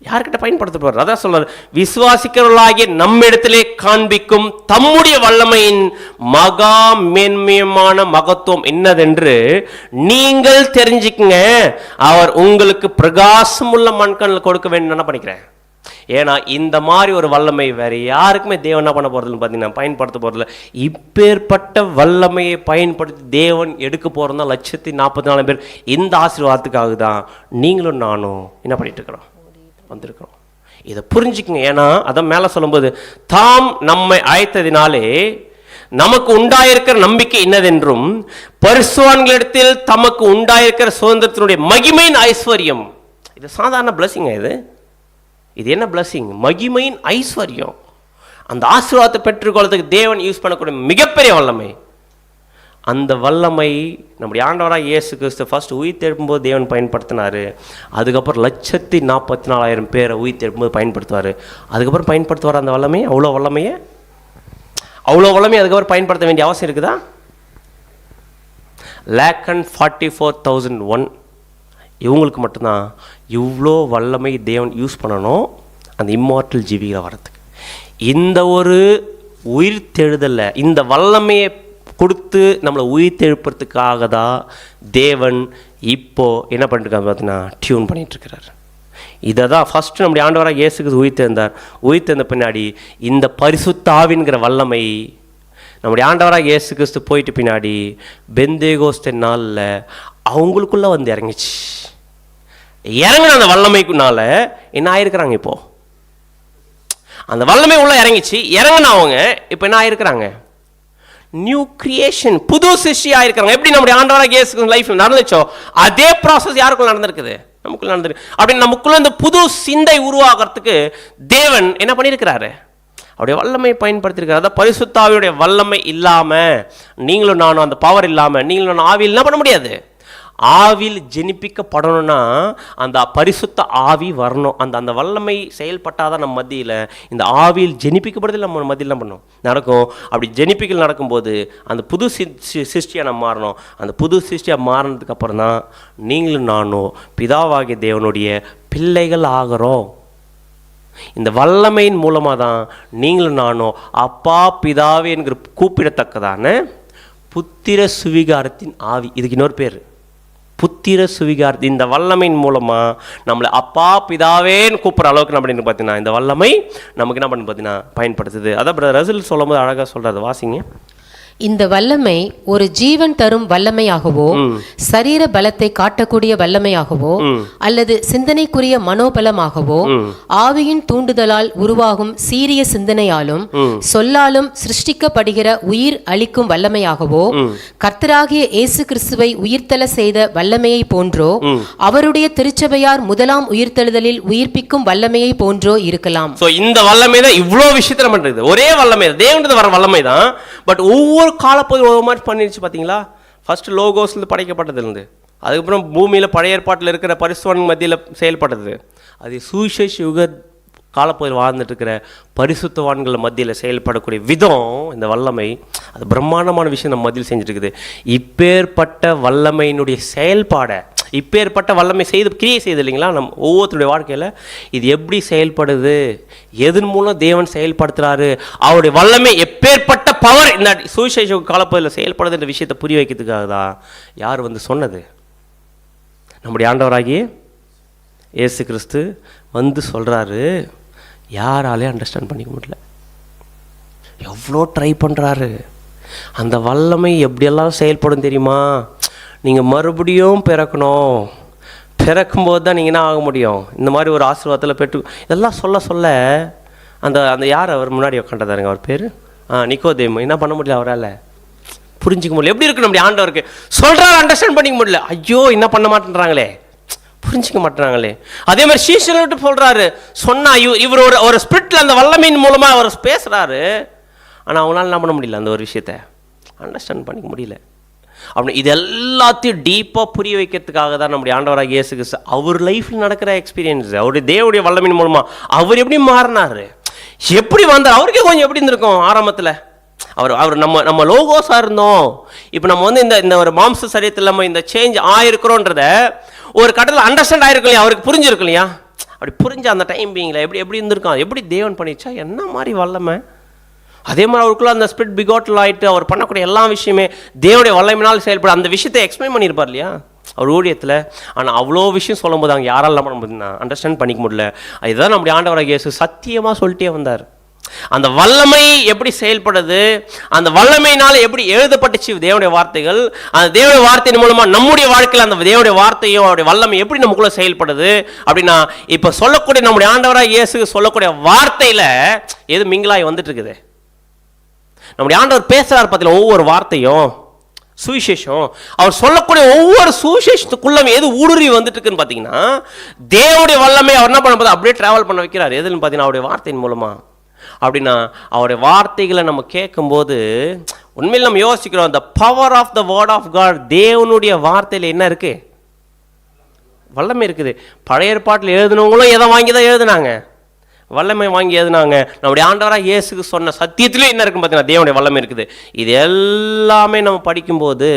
யார்கிட்ட பயன்படுத்த போறார்? அதான் சொல்றாரு, விசுவாசிக்கிறவர்களாகிய நம்மிடத்திலே காண்பிக்கும் தம்முடைய வல்லமையின் மகா மேன்மையான மகத்துவம் என்னதென்று நீங்கள் தெரிஞ்சுக்குங்க. அவர் உங்களுக்கு பிரகாசம் உள்ள மண்கண்ணில் கொடுக்க வேண்டும் என்ன பண்ணிக்கிறேன். ஏன்னா இந்த மாதிரி ஒரு வல்லமை வேற யாருக்குமே தேவன் என்ன பண்ண போறதுன்னு பார்த்தீங்கன்னா பயன்படுத்த போறதில்ல. இப்பேற்பட்ட வல்லமையை பயன்படுத்தி தேவன் எடுக்க போறதா 1,44,000 பேர். இந்த ஆசீர்வாதத்துக்காக தான் நீங்களும் நானும் என்ன பண்ணிட்டு இருக்கிறோம், வந்திருக்கிறோம். இதை புரிஞ்சுக்குங்க. ஏன்னா அதான் மேலே சொல்லும்போது, தாம் நம்மை அழைத்ததினாலே நமக்கு உண்டாயிருக்கிற நம்பிக்கை இன்னதென்றும் பரிசுத்தவான்களிடத்தில் தமக்கு உண்டாயிருக்கிற சுதந்திரத்தினுடைய மகிமையின் ஐஸ்வர்யம். இது சாதாரண பிளஸிங்க. இது என்ன பிளஸிங்? மகிமையின் ஐஸ்வர்யம். அந்த ஆசீர்வாதத்தை பெற்றுக்கொள்றதுக்கு தேவன் யூஸ் பண்ணக்கூடிய மிகப்பெரிய வல்லமை. அந்த வல்லமை நம்முடைய ஆண்டவராக இயேசு கிறிஸ்து ஃபர்ஸ்ட் உயிர் தெழும்போது தேவன் பயன்படுத்தினார். அதுக்கப்புறம் 1,44,000 பேரை உயிர் தெழும்போது பயன்படுத்துவார். அதுக்கப்புறம் பயன்படுத்துவார் அந்த வல்லமையை. அவ்வளோ வல்லமையை அதுக்கப்புறம் பயன்படுத்த வேண்டிய அவசியம் இருக்குதா? 1,44,001 இவங்களுக்கு மட்டும்தான் இவ்வளோ வல்லமை தேவன் யூஸ் பண்ணணும் அந்த இம்மார்டல் ஜீவிகளை வரத்துக்கு. இந்த ஒரு உயிர் தெழுதல்ல இந்த வல்லமையை கொடுத்து நம்மளை உயிர் தெழுப்புறதுக்காக தான் தேவன் இப்போ என்ன பண்ணிருக்காரு பார்த்தீங்கன்னா டியூன் பண்ணிட்டுருக்கிறார். இதை தான் ஃபஸ்ட்டு நம்முடைய ஆண்டவராக இயேசுக்கு உயிர் தெழுந்தார். உயிர் தெழுந்த பின்னாடி இந்த பரிசுத்த ஆவிங்கிற வல்லமை நம்முடைய ஆண்டவராக இயேசு கிறிஸ்து போயிட்டு பின்னாடி பெந்தேகோஸ்தே நாளில் அவங்களுக்குள்ளே வந்து இறங்கிச்சு. இறங்கின அந்த வல்லமைக்குனால என்ன ஆயிருக்கிறாங்க? இப்போது அந்த வல்லமை உள்ளே இறங்கிச்சு. இறங்கின அவங்க இப்போ என்ன ஆயிருக்கிறாங்க? நியூ கிரியேஷன், புது சிருஷ்டியாக இருக்கிறாங்க. எப்படி நம்முடைய ஆண்டவராக இயேசு லைஃப் நடந்துச்சோ அதே ப்ராசஸ் யாருக்குள்ள நடந்திருக்குது? நமக்குள்ள நடந்திருக்கு. அப்படின்னு நமக்குள்ள இந்த புது சிந்தை உருவாகிறதுக்கு தேவன் என்ன பண்ணியிருக்கிறாரு? அவருடைய வல்லமையை பயன்படுத்தியிருக்கிறார். அதான் பரிசுத்த ஆவியுடைய வல்லமை இல்லாமல் நீங்களும் நானும், அந்த பவர் இல்லாமல் நீங்களும் நானும் ஆவியில் என்ன பண்ண முடியாது. ஆவியில் ஜெனிப்பிக்கப்படணும்னா அந்த பரிசுத்த ஆவி வரணும். அந்த வல்லமை செயல்பட்டாதான் நம்ம மத்தியில் இந்த ஆவியில் ஜெனிப்பிக்கப்படுதல் நம்ம மத்தியில் என்ன பண்ணணும் நடக்கும். அப்படி ஜெனிப்பிக்கல் நடக்கும்போது அந்த புது சிருஷ்டியாக நம்ம மாறணும். அந்த புது சிருஷ்டியாக மாறினதுக்கு அப்புறம் தான் நீங்களும் நானும் பிதாவாகிய தேவனுடைய பிள்ளைகள் ஆகிறோம். இந்த வல்லமையின் மூலமாக தான் நீங்களும் நானும் அப்பா பிதாவே என்கிற கூப்பிடத்தக்கதான புத்திர சுவிகாரத்தின் ஆவி. இதுக்கு இன்னொரு பேர் புத்திர சுவிகாரத்தி. இந்த வல்லமையின் மூலமாக நம்மளை அப்பா பிதாவேன்னு கூப்பிட்ற அளவுக்கு நம்ம என்ன பார்த்தீங்கன்னா இந்த வல்லமை நமக்கு என்ன பண்ணு பார்த்தீங்கன்னா பயன்படுத்துது. அதான் பிரதர் ரசல் சொல்லும் போது அழகாக சொல்கிறாரு, வாசிங்க. இந்த வல்லமை ஒரு ஜீவன் தரும் வல்லமையாகவோ, சரீர பலத்தை காட்டக்கூடிய வல்லமையாகவோ, அல்லது சிந்தனைக்குரிய மனோபலமாகவோ, ஆவியின் தூண்டுதலால் உருவாகும் சீரிய சிந்தனையாலும் சொல்லாலும் சிருஷ்டிக்கப்படுகிற உயிர் அளிக்கும் வல்லமையாகவோ, கர்த்தராகிய இயேசு கிறிஸ்துவை உயிர்த்தெழ செய்த வல்லமையை போன்றோ, அவருடைய திருச்சபையார் முதலாம் உயிர்த்தெழுதலில் உயிர்ப்பிக்கும் வல்லமையை போன்றோ இருக்கலாம். இந்த வல்லமை தான் இவ்வளோ விஷயத்தை பண்றது. ஒரே வல்லமை தேவனுக்கு வர வல்லமை தான். பட் ஒவ்வொரு காலப்பகுதி ஒரு மாதிரி பண்ணிடுச்சு. பார்த்தீங்களா? ஃபர்ஸ்ட் லோகோஸ்லேருந்து படைக்கப்பட்டதுலேருந்து அதுக்கப்புறம் பூமியில் பழைய ஏற்பாட்டில் இருக்கிற பரிசுத்தவான் மத்தியில் செயல்பட்டது. அது சுவிசேஷ யுக காலப்பகுதியில் வாழ்ந்துட்டு இருக்கிற பரிசுத்தவான்கள் மத்தியில் செயல்படக்கூடிய விதம், இந்த வல்லமை அது பிரம்மாண்டமான விஷயம் நம்ம மத்தியில் செஞ்சுட்டு இருக்குது. இப்பேற்பட்ட வல்லமையினுடைய செயல்பாடை இப்பேற்பட்ட வல்லமை கிரியை செய்து இல்லைங்களா நம்ம ஒவ்வொருத்தருடைய வாழ்க்கையில் இது எப்படி செயல்படுது, எதன் மூலம் தேவன் செயல்படுத்துகிறாரு, அவருடைய வல்லமை எப்பேற்பட்ட பவர் இந்த சுவிசேஷ காலப்பகுதியில் செயல்படுதுன்ற விஷயத்தை புரிய வைக்கிறதுக்காக தான் யார் வந்து சொன்னது? நம்முடைய ஆண்டவராகிய இயேசு கிறிஸ்து வந்து சொல்கிறாரு. யாராலே அண்டர்ஸ்டாண்ட் பண்ணிக்க முடியல, எவ்வளோ ட்ரை பண்ணுறாரு. அந்த வல்லமை எப்படியெல்லாம் செயல்படும் தெரியுமா? நீங்கள் மறுபடியும் பிறக்கணும், பிறக்கும்போது தான் நீங்கள் என்ன ஆக முடியும், இந்த மாதிரி ஒரு ஆசீர்வாதத்தில் பெற்று இதெல்லாம் சொல்ல அந்த அந்த யார் அவர் முன்னாடி உட்காந்துதாருங்க, அவர் பேர் நிக்கோதேமு. என்ன பண்ண முடியல, அவரால் புரிஞ்சிக்க முடியல. எப்படி இருக்கு நம்முடைய ஆண்டவருக்கு சொல்கிறாரு, அண்டர்ஸ்டாண்ட் பண்ணிக்க முடியல. ஐயோ என்ன பண்ண மாட்டேன்றாங்களே, புரிஞ்சிக்க மாட்டேறாங்களே. அதே மாதிரி சீஷர்கிட்ட சொல்கிறாரு, சொன்னா இவர் ஒரு ஸ்பிரிட்டில் அந்த வல்லமையின் மூலமாக அவர் பேசுகிறாரு. ஆனால் அவங்களால என்ன பண்ண முடியல, அந்த ஒரு விஷயத்தை அண்டர்ஸ்டாண்ட் பண்ணிக்க முடியல. அப்படி இது எல்லாத்தையும் டீப்பாக புரிய வைக்கிறதுக்காக தான் நம்முடைய ஆண்டவராக இயேசு கிறிஸ்து அவர் லைஃப்பில் நடக்கிற எக்ஸ்பீரியன்ஸ், அவருடைய தேவனுடைய வல்லமையின் மூலமாக அவர் எப்படி மாறினார், எப்படி வந்தார். அவருக்கே கொஞ்சம் எப்படி இருந்திருக்கும் ஆரம்பத்தில். அவர் நம்ம லோகோஸாக இருந்தோம், இப்போ நம்ம வந்து இந்த ஒரு மாம்ச சரீரத்தில் நம்ம இந்த சேஞ்ச் ஆயிருக்கிறோன்றத ஒரு கட்டத்தில் அண்டர்ஸ்டாண்ட் ஆயிருக்கும் இல்லையா, அவருக்கு புரிஞ்சிருக்கும் இல்லையா. அப்படி புரிஞ்ச அந்த டைம் பீங்கில் எப்படி இருந்திருக்கான், எப்படி தேவன் பண்ணிச்சா, என்ன மாதிரி வல்லமை. அதே மாதிரி அவருக்குள்ள அந்த ஸ்பிரிட் பிகாட்டில் ஆகிட்டு அவர் பண்ணக்கூடிய எல்லா விஷயமே தேவனுடைய வல்லமையினால் செயல்பட அந்த விஷயத்தை எக்ஸ்பிளைன் பண்ணியிருப்பார் இல்லையா அவர் ஊழியத்தில். ஆனால் அவ்வளோ விஷயம் சொல்லும் போது அவங்க யாரால் நம்ம அண்டர்ஸ்டாண்ட் பண்ணிக்க முடியல. இதுதான் நம்முடைய ஆண்டவராகிய இயேசு சத்தியமாக சொல்லிட்டே வந்தார். அந்த வல்லமை எப்படி செயல்படுது, அந்த வல்லமையினால் எப்படி எழுதப்பட்டுச்சு தேவனுடைய வார்த்தைகள், அந்த தேவனுடைய வார்த்தையின் மூலமாக நம்முடைய வாழ்க்கையில் அந்த தேவனுடைய வார்த்தையும் அவருடைய வல்லமை எப்படி நமக்குள்ளே செயல்படுது அப்படின்னா, இப்போ சொல்லக்கூடிய நம்முடைய ஆண்டவராக இயேசு சொல்லக்கூடிய வார்த்தையில் எது மிங்கிலாகி வந்துட்டு இருக்குது. நம்முடைய ஆண்டவர் பேசுகிறார் பார்த்தீங்களா, ஒவ்வொரு வார்த்தையும் சுவிசேஷம், அவர் சொல்லக்கூடிய ஒவ்வொரு சுவிசேஷத்துக்குள்ள எது ஊடுருவி வந்துட்டு இருக்குன்னு பார்த்தீங்கன்னா, தேவனுடைய வல்லமை அவர் என்ன பண்ண போது அப்படியே டிராவல் பண்ண வைக்கிறார். எதுன்னு பார்த்தீங்கன்னா அவருடைய வார்த்தையின் மூலமாக. அப்படின்னா அவருடைய வார்த்தைகளை நம்ம கேட்கும்போது உண்மையில் நம்ம யோசிக்கிறோம், the power of the word of God, தேவனுடைய வார்த்தையில் என்ன இருக்கு, வல்லமை இருக்குது. பழைய ஏற்பாட்டில் எழுதினவங்களும் எதை வாங்கி தான் எழுதினாங்க, வல்லமை வாங்கி எழுதினாங்க. நம்முடைய ஆண்டவராக இயேசுக்கு சொன்ன சத்தியத்திலே என்ன இருக்குன்னு பார்த்தீங்கன்னா தேவனுடைய வல்லமை இருக்குது. இது எல்லாமே நம்ம படிக்கும்போது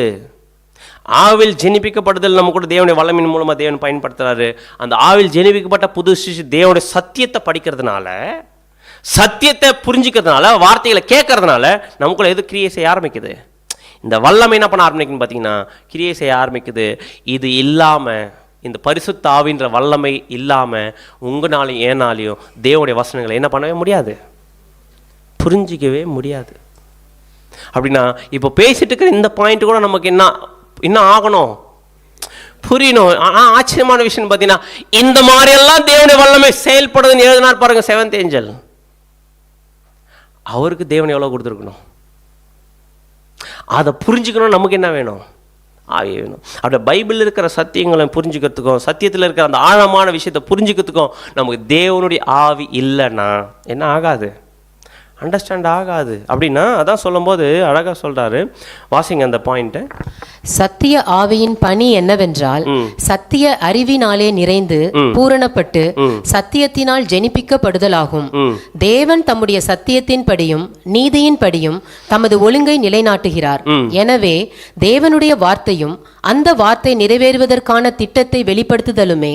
ஆவில் ஜெனிப்பிக்கப்படுதல் நம்ம கூட தேவனுடைய வல்லமையின் மூலமாக தேவன் பயன்படுத்துகிறாரு. அந்த ஆவில் ஜெனிப்பிக்கப்பட்ட புது சிசு தேவனுடைய சத்தியத்தை படிக்கிறதுனால, சத்தியத்தை புரிஞ்சுக்கிறதுனால, வார்த்தைகளை கேட்கறதுனால நமக்குள்ள எது கிரியை செய்ய ஆரம்பிக்குது, இந்த வல்லமை என்ன பண்ண ஆரம்பிக்குன்னு பார்த்தீங்கன்னா கிரியை செய்ய ஆரம்பிக்குது. இது இல்லாமல், இந்த பரிசுத்த ஆவின்ற வல்லமை இல்லாமல் உங்களாலையும் ஏனாலையும் தேவனுடைய வசனங்களை என்ன பண்ணவே முடியாது, புரிஞ்சிக்கவே முடியாது. அப்படின்னா இப்போ பேசிட்டு இருக்கிற இந்த பாயிண்ட் கூட நமக்கு என்ன ஆகணும், புரியணும். ஆனால் ஆச்சரியமான விஷயம் பார்த்தீங்கன்னா, இந்த மாதிரியெல்லாம் தேவனுடைய வல்லமை செயல்படுதுன்னு எழுதினார் பாருங்க 7th angel. அவருக்கு தேவன் எவ்வளோ கொடுத்துருக்கணும், அதை புரிஞ்சுக்கணும். நமக்கு என்ன வேணும், ஆவி வேணும். அப்படியே பைபிளில் இருக்கிற சத்தியங்களை புரிஞ்சுக்கிறதுக்கும், சத்தியத்தில் இருக்கிற அந்த ஆழமான விஷயத்தை புரிஞ்சுக்கிறதுக்கும் நமக்கு தேவனுடைய ஆவி இல்லைன்னா என்ன ஆகாது, அண்டர்ஸ்டாண்ட் ஆகாது. அப்படின்னா அதான் சொல்லும்போது அழகாக சொல்கிறாரு, வாசிங்க அந்த பாயிண்ட்டை. சத்திய ஆவியின் பணி என்னவென்றால், சத்திய அறிவினாலே நிறைந்து பூரணப்பட்டு சத்தியத்தினால் ஜெனிப்பிக்கப்படுதலாகும். தேவன் தம்முடைய சத்தியத்தின்படியும் நீதியின்படியும் தமது ஒழுங்கை நிலைநாட்டுகிறார். எனவே தேவனுடைய வார்த்தையும் அந்த வார்த்தை நிறைவேறுவதற்கான திட்டத்தை வெளிப்படுத்துதலுமே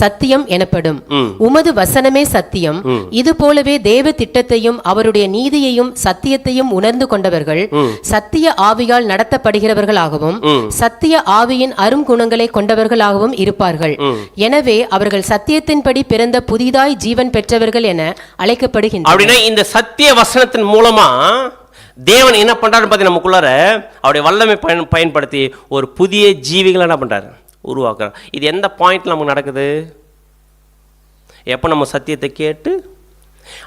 சத்தியம் எனப்படும். உமது வசனமே சத்தியம். இது போலவே தேவ திட்டத்தையும் அவருடைய நீதியையும் சத்தியத்தையும் உணர்ந்து கொண்டவர்கள் சத்திய ஆவியால் நடத்தப்படுகிறவர்களாகவும் சத்திய ஆவியின் அரும் குணங்களை கொண்டவர்களாகவும் இருப்பார்கள். எனவே அவர்கள் சத்தியத்தின்படி பிறந்த புதிதாய் ஜீவன் பெற்றவர்கள் என அழைக்கப்படுகின்றனர். அப்படின்னா இந்த சத்திய வசனத்தின் மூலமா தேவன் என்ன பண்றாரு பார்த்தீங்கன்னா, நமக்குள்ளார அவருடைய வல்லமை பயன்படுத்தி ஒரு புதிய ஜீவிகளை என்ன பண்றாரு, உருவாக்குறார். இது எந்த பாயிண்ட்ல நமக்கு நடக்குது, எப்போ நம்ம சத்தியத்தை கேட்டு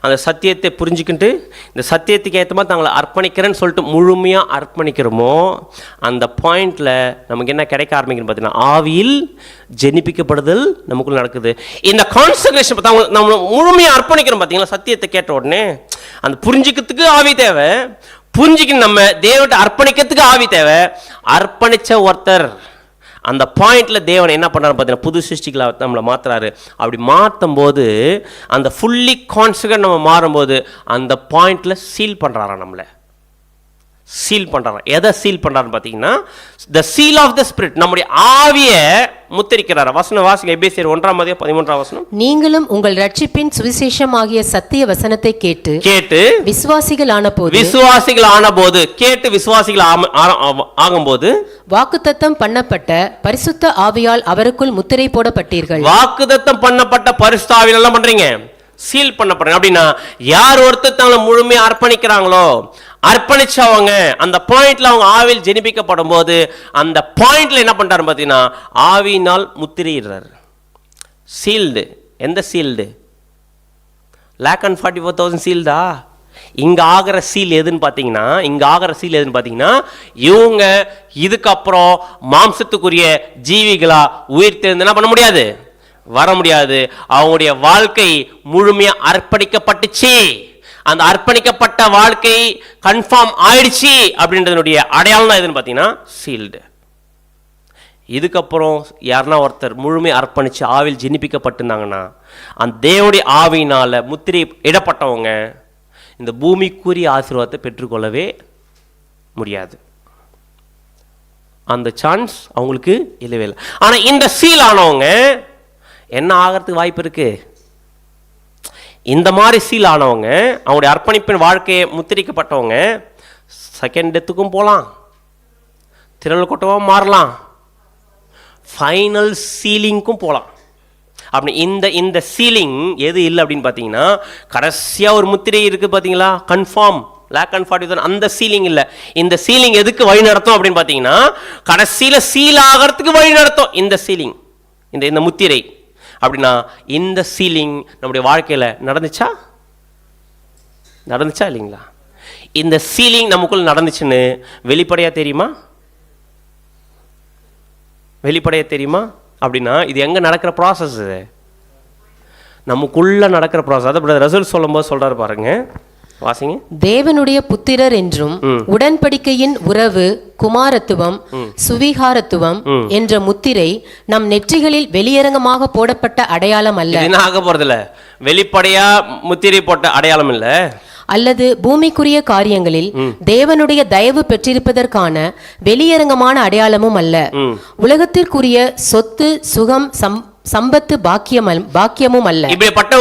அந்த சத்தியத்தை புரிஞ்சுக்கிட்டு இந்த சத்தியத்துக்கு ஏற்ற மாதிரி தங்களை அர்ப்பணிக்கிறேன்னு சொல்லிட்டு முழுமையாக அர்ப்பணிக்கிறோமோ, அந்த பாயிண்டில் நமக்கு என்ன கிடைக்க ஆரம்பிக்குன்னு பார்த்தீங்கன்னா ஆவியில் ஜெனிப்பிக்கப்படுதல் நமக்குள்ள நடக்குது. இந்த கான்சன்ட்ரேஷன் நம்ம முழுமையாக அர்ப்பணிக்கிறோம் பார்த்தீங்களா, சத்தியத்தை கேட்ட உடனே அந்த புரிஞ்சுக்கிறதுக்கு ஆவி தேவை, புரிஞ்சுக்கணும் நம்ம தேவன்கிட்ட அர்ப்பணிக்கிறதுக்கு ஆவி தேவை. அர்ப்பணித்த ஒருத்தர் அந்த பாயிண்ட்ல தேவன் என்ன பண்ணுறாரு பார்த்தீங்கன்னா புது சிருஷ்டிகளை நம்மளை மாற்றுறாரு. அப்படி மாற்றும் போது அந்த ஃபுல்லி கான்சன்ட்ரேட் நம்ம மாறும்போது அந்த பாயிண்ட்ல சீல் பண்ணுறாரா நம்மளை. சீல் பண்றாராம். எதை சீல் பண்றாருன்னு பார்த்தீங்கன்னா, the seal of the spirit, நம்முடைய ஆவியை முத்திரிக்கிறார். வசனம் வாசிங்க, எபேசியர் 1:13. நீங்களும் உங்கள் ரட்சிப்பின் சுவிசேஷமாகிய சத்திய வசனத்தை கேட்டு விசுவாசிகள் ஆனபோது கேட்டு விசுவாசிகள் ஆகும்போது வாக்குத்தத்தம் பண்ணப்பட்ட பரிசுத்த ஆவியால் அவருக்குள் முத்திரை போடப்பட்டீர்கள். வாக்குத்தத்தம் பண்ணப்பட்ட பரிசுத்த ஆவியால் என்ன பண்றீங்க? சீல் பண்ணப்படுறீங்க. அப்படின்னா யார் ஒருத்தர் தங்களை முழுமையா அர்ப்பணிக்கிறாங்களோ, அர்ப்பணிச்சவங்க அந்த பாயிண்ட்ல அவங்க ஆவியில் ஜெனிப்பிக்கப்படும் போது அந்த பாயிண்ட்ல என்ன பண்றாரு பார்த்தீங்கன்னா, ஆவியினால் முத்திரையிடுறாரு. சீல்டு. எந்த சீல்டு? 1,44,000 சீல்டா? இங்க ஆகிற சீல் எதுன்னு பார்த்தீங்கன்னா, இவங்க இதுக்கப்புறம் மாம்சத்துக்குரிய ஜீவிகளா உயிர் தெரிந்து என்ன பண்ண முடியாது, வர முடியாது. அவங்களுடைய வாழ்க்கை முழுமையா அர்ப்பணிக்கப்பட்டுச்சு. அந்த அர்ப்பணிக்கப்பட்ட வாழ்க்கை கன்ஃபார்ம் ஆயிடுச்சு அப்படின்றதுடைய அடையாளம் தான் எதுன்னு பார்த்தீங்கன்னா சீல்டு. இதுக்கப்புறம் யாருன்னா ஒருத்தர் முழுமையாக அர்ப்பணிச்சு ஆவியில் ஜெனிப்பிக்கப்பட்டிருந்தாங்கன்னா, அந்த தேவனுடைய ஆவியினால முத்திரை இடப்பட்டவங்க இந்த பூமிக்குரிய ஆசீர்வாதத்தை பெற்றுக்கொள்ளவே முடியாது. அந்த சான்ஸ் அவங்களுக்கு இல்லவே இல்லை. ஆனால் இந்த சீல் ஆனவங்க என்ன ஆகிறதுக்கு வாய்ப்பு இருக்கு? இந்த மாதிரி சீல் ஆனவங்க, அவங்களுடைய அர்ப்பணிப்பின் வாழ்க்கையை முத்திரிக்கப்பட்டவங்க செகண்ட் டெத்துக்கும் போகலாம், திரள் கொட்டவும் மாறலாம், ஃபைனல் சீலிங்க்கும் போகலாம். அப்படி இந்த சீலிங் எது இல்லை அப்படின்னு பார்த்தீங்கன்னா, கடைசியாக ஒரு முத்திரை இருக்குது பார்த்தீங்களா, கன்ஃபார்ம் 1,40,000, அந்த சீலிங் இல்லை. இந்த சீலிங் எதுக்கு வழி நடத்தும் அப்படின்னு பார்த்தீங்கன்னா, கடைசியில் சீல் ஆகிறதுக்கு வழி நடத்தும் இந்த சீலிங், இந்த முத்திரை. அப்படின்னா இந்த சீலிங் நம்முடைய வாழ்க்கையில் நடந்துச்சா இல்லைங்களா? இந்த சீலிங் நமக்குள்ள நடந்துச்சுன்னு வெளிப்படையா தெரியுமா? அப்படின்னா இது எங்க நடக்கிற ப்ராசஸ்? நமக்குள்ள நடக்கிற ப்ராசஸ். அதை ரசூல் சொல்லும்போது சொல்றாரு பாருங்க, வாசிங்க. தேவனுடைய புத்திரர் என்றும் உடன்படிக்கையின் உறவு, குமாரத்துவம், சுவிகாரத்துவம் என்ற முத்திரை நம் நெற்றிகளில் வெளியரங்கமாக போடப்பட்ட அடையாளம் அல்ல. என்ன ஆக போறதில்ல, வெளிப்படையா முத்திரை போட்ட அடையாளம் இல்ல, அல்லது பூமிக்குரிய காரியங்களில் தேவனுடைய தயவு பெற்றிருப்பதற்கான வெளியரங்கமான அடையாளமும் அல்ல. உலகத்திற்குரிய சொத்து, சுகம், சம்பத்து, பாக்கியமும் அல்ல. இப்படிப்பட்ட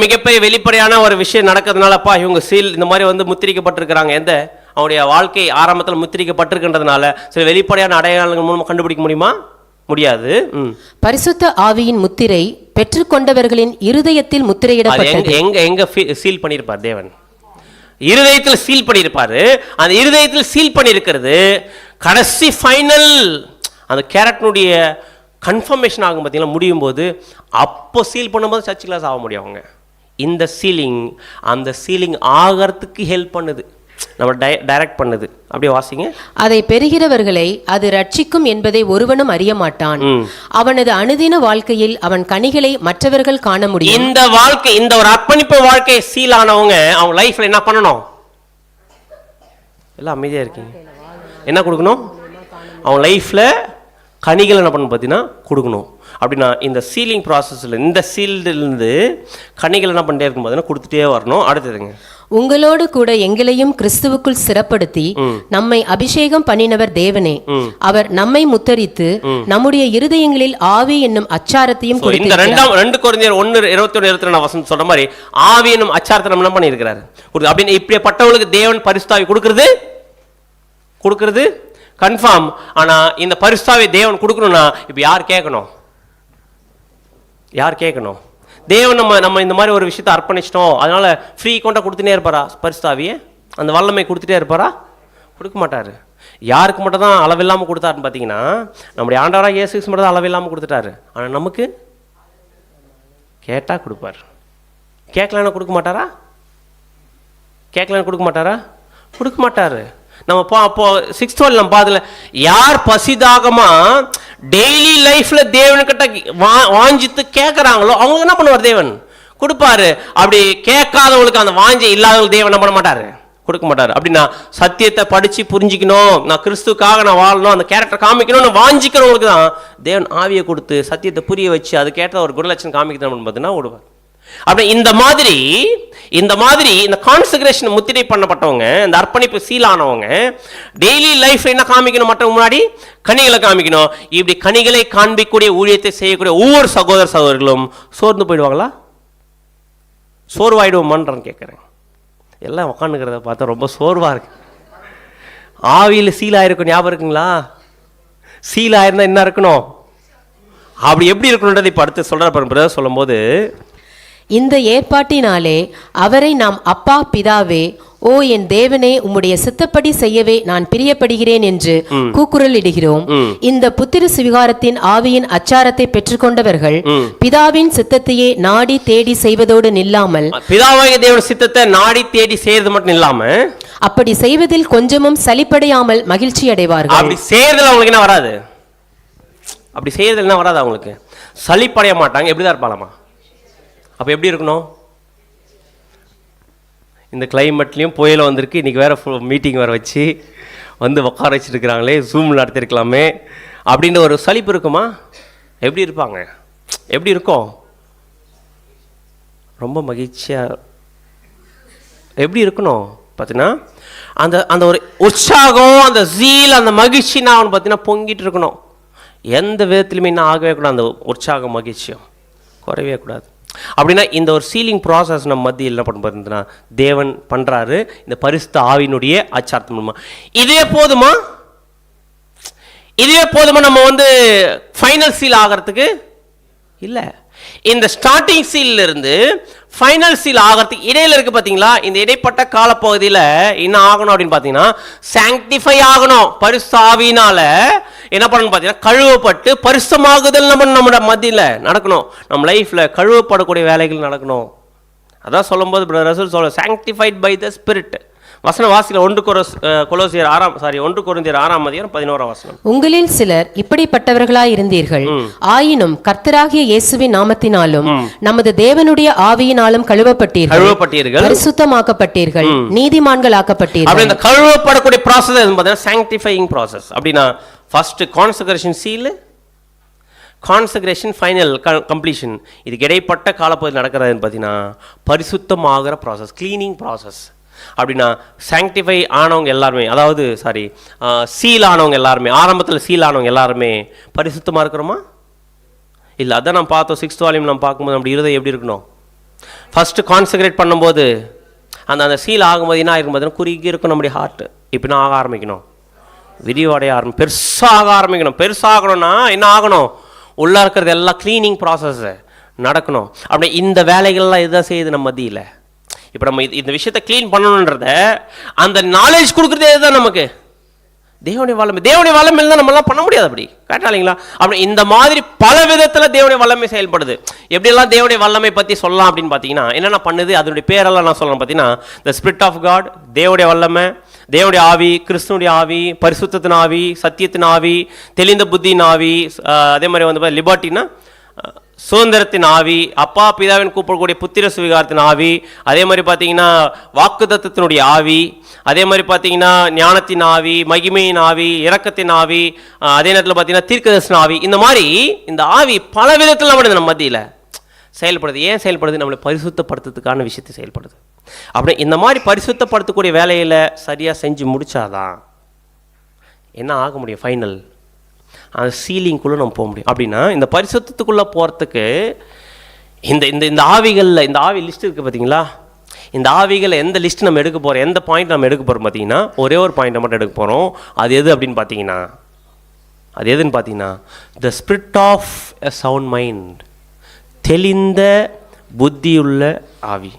மிகப்பெரிய வெளிப்படையான ஒரு விஷயம் நடக்கிறதுனாலப்பா இவங்க சீல் இந்த மாதிரி முத்திரிக்கப்பட்டிருக்கிறாங்க. எந்த அவருடைய வாழ்க்கை ஆரம்பத்தில் முத்திரிக்கப்பட்டிருக்கின்றதுனால சில வெளிப்படையான அடையாளங்கள் மூலமா கண்டுபிடிக்க முடியாது. பரிசுத்த ஆவியின் முத்திரை பெற்றுக்கொண்டவர்களின் இருதயத்தில் முத்திரையிடப்பட்டது. எங்க சீல் பண்ணியிருப்பார் தேவன்? இருதயத்தில் சீல் பண்ணியிருப்பாரு. அந்த இருதயத்தில் சீல் பண்ணியிருக்கிறது கடைசி ஃபைனல் அந்த கேரக்டனுடைய கன்ஃபர்மேஷன் ஆகும் பார்த்தீங்களா, முடியும் போது அப்போ சீல் பண்ணும்போது சர்ச் கிளாஸ் ஆக முடியும். அவங்க இந்த சீலிங் அந்த சீலிங் ஆகிறதுக்கு ஹெல்ப் பண்ணுது, நம்ம டைரக்ட் பண்ணுது. அப்படியே வாசிங்க. அதை பெறுகிறவர்களை அது ரட்சிக்கும் என்பதை ஒருவனும் அறிய மாட்டான். அவனது அனுதின வாழ்க்கையில் அவன் கனிகளை மற்றவர்கள் காண முடியும். இந்த ஒரு அர்ப்பணிப்பு வாழ்க்கை சீல் ஆனவங்க அவங்க லைஃப்ல என்ன பண்ணணும்? எல்லாம் அமைதியா இருக்கீங்க. என்ன கொடுக்கணும்? அவங்க லைஃப்ல கனிகள் என்ன பண்ணணும் பார்த்தீங்கன்னா கொடுக்கணும். அப்படின்னா இந்த சீலிங் ப்ராசஸில் இந்த சீல்டிலிருந்து கனிகள் என்ன பண்ணிட்டே இருக்கும் பார்த்தீங்கன்னா கொடுத்துட்டே வரணும். அடுத்ததுங்க, உங்களோடு கூட எங்களையும் கிறிஸ்துவுக்குள் சிறப்படுத்தி நம்மை அபிஷேகம் பண்ணினவர் தேவனே. அவர் நம்மை முத்தரித்து நம்முடைய இருதயங்களில் ஆவி என்னும் அச்சாரத்தையும் கொடுத்திருக்கிறார். இந்த 2 கொரிந்தியர் 1:21-22 சொல்ற மாதிரி ஆவி என்னும் அச்சாரத்தை நம்ம என்ன பண்ணியிருக்கிறாரு அப்படின்னு. இப்படிப்பட்டவங்களுக்கு தேவன் பரிசுத்தாவி கொடுக்கிறது கன்ஃபார்ம். ஆனா இந்த பரிசுத்தாவை தேவன் கொடுக்கணும்னா இப்ப யார் கேட்கணும்? தேவன் நம்ம இந்த மாதிரி ஒரு விஷயத்தை அர்ப்பணிச்சிட்டோம் அதனால ஃப்ரீ கொண்டா கொடுத்துட்டே இருப்பாரா? பரிசுத்தாவியே அந்த வல்லமை கொடுத்துட்டே இருப்பாரா? கொடுக்க மாட்டாரு. யாருக்கு மட்டும் தான் அளவில்லாமல் கொடுத்தாருன்னு பார்த்தீங்கன்னா, நம்முடைய ஆண்டவராக இயேசு கிறிஸ்து மட்டும் தான் அளவில்லாமல் கொடுத்துட்டாரு. ஆனால் நமக்கு கேட்டால் கொடுப்பார். கேட்கலன்னா கொடுக்க மாட்டாரா? கொடுக்க மாட்டாரு. நம்ம அப்போ 6th வேர்ல்ட் நம்ம பார்த்தல, யார் பசிதாகமா டெய்லி லைஃப்ல தேவன்கிட்ட வாஞ்சித்து கேட்கறாங்களோ அவங்களுக்கு என்ன பண்ணுவார்? தேவன் கொடுப்பாரு. அப்படி கேட்காதவங்களுக்கு, அந்த வாஞ்சி இல்லாதவங்களுக்கு தேவன் என்ன பண்ண மாட்டாரு? கொடுக்க மாட்டாரு. அப்படின்னா சத்தியத்தை படிச்சு புரிஞ்சுக்கணும், நான் கிறிஸ்துக்காக நான் வாழணும், அந்த கேரக்டர் காமிக்கணும்னு வாஞ்சிக்கிறவங்களுக்கு தான் தேவன் ஆவியை கொடுத்து சத்தியத்தை புரிய வச்சு அது கேட்ட ஒரு குணலட்சணம் காமிக்கணும் பார்த்தீங்கன்னா விடுவார். அப்படி இந்த மாதிரி இந்த கான்செக்ரேஷன் முத்திரை பண்ணப்பட்டவங்க, இந்த அர்ப்பணிப்பு சீலானவங்க டெய்லி லைஃப் என்ன காமிக்கணும்? மற்றவங்க முன்னாடி கனிகளை காமிக்கணும். இப்படி கனிகளை காண்பிக்கக்கூடிய ஊழியத்தை செய்யக்கூடிய ஒவ்வொரு சகோதர சகோதரர்களும் சோர்ந்து போயிடுவாங்களா? சோர்வாயிடுவோமான்னு கேட்குறேன். எல்லாம் உட்காந்துக்கிறத பார்த்தா ரொம்ப சோர்வாக இருக்கு. ஆவியில் சீலாயிருக்கும், ஞாபகம் இருக்குங்களா? சீலாயிருந்தா என்ன இருக்கணும்? அப்படி எப்படி இருக்கணுன்றதை இப்போ அடுத்து சொல்கிற சொல்லும்போது, இந்த ஏற்பாட்டினாலே அவரை நாம் அப்பா பிதாவே, ஓ என் தேவனே, உம்முடைய சித்தப்படி செய்யவே நான் பிரியப்படுகிறேன் என்று கூக்குரல் இடுகிறோம். இந்த புத்திர சுவிகாரத்தின் ஆவியின் அச்சாரத்தை பெற்றுக்கொண்டவர்கள் பிதாவின் சித்தத்தையே நாடி தேடி செய்வதோடு நில்லாமல், பிதாவாகிய தேவன் சித்தத்தை நாடி தேடி செய்யறது மட்டும் இல்லாம, அப்படி செய்வதில் கொஞ்சமும் சலிப்படையாமல் மகிழ்ச்சி அடைவார்கள். அப்படி செய்யறதுல அவங்களுக்கு என்ன வராது? அப்படி செய்யறதுல என்ன வராது? அவங்களுக்கு சலிப்படைய மாட்டாங்க. எப்படிதான் இருப்பாங்கம்மா? அப்போ எப்படி இருக்கணும்? இந்த கிளைமேட்லேயும் புயல் வந்திருக்கு, இன்றைக்கி வேறு மீட்டிங் வேறு வச்சு வந்து உட்கார வச்சுட்டு இருக்கிறாங்களே, ஜூமில் நடத்திருக்கலாமே அப்படின்ற ஒரு சலிப்பு இருக்குமா? எப்படி இருப்பாங்க? எப்படி இருக்கும்? ரொம்ப மகிழ்ச்சியாக எப்படி இருக்கணும் பார்த்தீங்கன்னா, அந்த அந்த ஒரு உற்சாகம், அந்த ஜீல், அந்த மகிழ்ச்சி நான் பார்த்தீங்கன்னா பொங்கிட்டு இருக்கணும். எந்த விதத்துலையுமே என்ன ஆகவே கூடாது. அந்த உற்சாகம் மகிழ்ச்சியும் குறையவே கூடாது. அப்படின்னா இந்த ஒரு சீலிங் ப்ராசஸ் நம்ம மத்தியில் என்ன பண்ண பார்த்தீங்கன்னா தேவன் பண்ணுறாரு இந்த பரிசுத்த ஆவியினுடைய அச்சாரத்து மூலமா. இதுவே போதுமா? நம்ம வந்து ஃபைனல் சீல் ஆகிறதுக்கு இல்லை. இந்த ஸ்டார்டிங் சீல்ல இருந்து ஃபைனல் சீல் ஆகிறதுக்கு இடையில இருக்கு பார்த்தீங்களா? இந்த இடைப்பட்ட காலப்பகுதியில் என்ன ஆகணும் அப்படின்னு பார்த்தீங்கன்னா, சாங்டிஃபை ஆகணும். பரிசுத்த ஆவியினால என்ன பண்ணணும் பார்த்தீங்கன்னா, கழுவப்பட்டு பரிசுத்தமாகுதல் நம்ம மத்தியில் நடக்கணும். நம்ம லைஃப்பில் கழுவப்படக்கூடிய வேலைகள் நடக்கணும். அதான் சொல்லும்போது பிரதர் ரசூல் சொல்ல, சாங்டிஃபைட் பை த ஸ்பிரிட். வசன வாசியில் 1 கொலோசியர் 6:11 உங்களில் சிலர் இப்படிப்பட்டவர்களாய் இருந்தீர்கள். ஆயினும் கர்த்தராகிய இயேசுவின் நாமத்தினாலும் நமது தேவனுடைய ஆவியினாலும் கழுவப்பட்டீர்கள், பரிசுத்தமாக்கப்பட்டீர்கள், நீதிமான்களாக்கப்பட்டீர்கள். அப்படி இந்த கழுவப்படக்கூடிய process என்பது sanctifying process. அப்படினா first consecration seal, consecration final completion. இதுக்கு இடைப்பட்ட காலப்பகுதியில் நடக்கிறதுன்னு பார்த்தீங்கன்னா பரிசுத்தமாகிற process, cleaning process. அப்படின்னா சாங்டிஃபை ஆனவங்க எல்லாருமே, அதாவது சீல் ஆனவங்க எல்லாருமே, ஆரம்பத்தில் சீல் ஆனவங்க எல்லாருமே பரிசுத்தமாக இருக்கிறோமா? இல்லை. அதான் நம்ம பார்த்தோம் 6th வால்யூம் நம்ம பார்க்கும்போது நம்ம இருதயம் எப்படி இருக்கணும்? ஃபஸ்ட்டு கான்செக்ரேட் பண்ணும்போது அந்த சீல் ஆகும்போது என்ன ஆகும்போது குறுகி இருக்கும் நம்முடைய ஹார்ட்டு. இப்போ என்ன ஆக ஆரம்பிக்கணும்? விரிவடைய பெருசாக ஆரம்பிக்கணும். பெருசாகணும்னா என்ன ஆகணும்? உள்ளே இருக்கிறது எல்லாம் க்ளீனிங் ப்ராசஸ் நடக்கணும். அப்படி இந்த வேலைகள்லாம் இதுதான் செய்யுது நம்ம மத்தியில். இப்போ நம்ம இந்த விஷயத்தை க்ளீன் பண்ணணுன்றத அந்த நாலேஜ் கொடுக்குறதே தான் நமக்கு. தேவனுடைய வல்லமை தான் நம்மளாம் பண்ண முடியாது. அப்படி கரெக்டா இல்லைங்களா? அப்படி இந்த மாதிரி பல விதத்தில் தேவனுடைய வல்லமை செயல்படுது. எப்படியெல்லாம் தேவனுடைய வல்லமை பற்றி சொல்லலாம் அப்படின்னு பார்த்தீங்கன்னா, என்னென்ன பண்ணுது அதனுடைய பேரெல்லாம் நான் சொல்லலாம் பார்த்தீங்கன்னா, த ஸ்பிரிட் ஆஃப் காட், தேவனுடைய வல்லமை, தேவனுடைய ஆவி, கிறிஸ்துனுடைய ஆவி, பரிசுத்தத்தின் ஆவி, சத்தியத்தின் ஆவி, தெளிந்த புத்தியின் ஆவி, அதே மாதிரி வந்து லிபர்ட்டினா சுதந்திரத்தின் ஆவி, அப்பா பிதாவின் கூப்பிடக்கூடிய புத்திர சுவிகாரத்தின் ஆவி, அதே மாதிரி பார்த்தீங்கன்னா வாக்குத்தத்தத்தினுடைய ஆவி, அதே மாதிரி பார்த்தீங்கன்னா ஞானத்தின் ஆவி, மகிமையின் ஆவி, இரக்கத்தின் ஆவி, அதே நேரத்தில் பார்த்தீங்கன்னா தீர்க்கதரிசன ஆவி. இந்த மாதிரி இந்த ஆவி பல விதத்தில் நம்ம மத்தியில் செயல்படுது. ஏன் செயல்படுது? நம்மளை பரிசுத்தப்படுத்துறதுக்கான விஷயத்தை செயல்படுது. அப்படி இந்த மாதிரி பரிசுத்தப்படுத்தக்கூடிய வேலையில் சரியாக செஞ்சு முடிச்சாதான் என்ன ஆக முடியும்? ஃபைனல் அந்த சீலிங்குள்ளே நம்ம போக முடியும். அப்படின்னா இந்த பரிசுத்தத்துக்குள்ளே போகிறதுக்கு இந்த ஆவிகளில், இந்த ஆவி லிஸ்ட் இருக்குது பார்த்தீங்களா? இந்த ஆவிகளை எந்த லிஸ்ட் நம்ம எடுக்க போகிறோம், எந்த பாயிண்ட் நம்ம எடுக்க போகிறோம் பார்த்தீங்கன்னா, ஒரே ஒரு பாயிண்ட்டை மட்டும் எடுக்க போகிறோம். அது எது அப்படின்னு பார்த்தீங்கன்னா, அது எதுன்னு பார்த்தீங்கன்னா, the spirit of a sound mind, தெளிந்த புத்தியுள்ள ஆவி.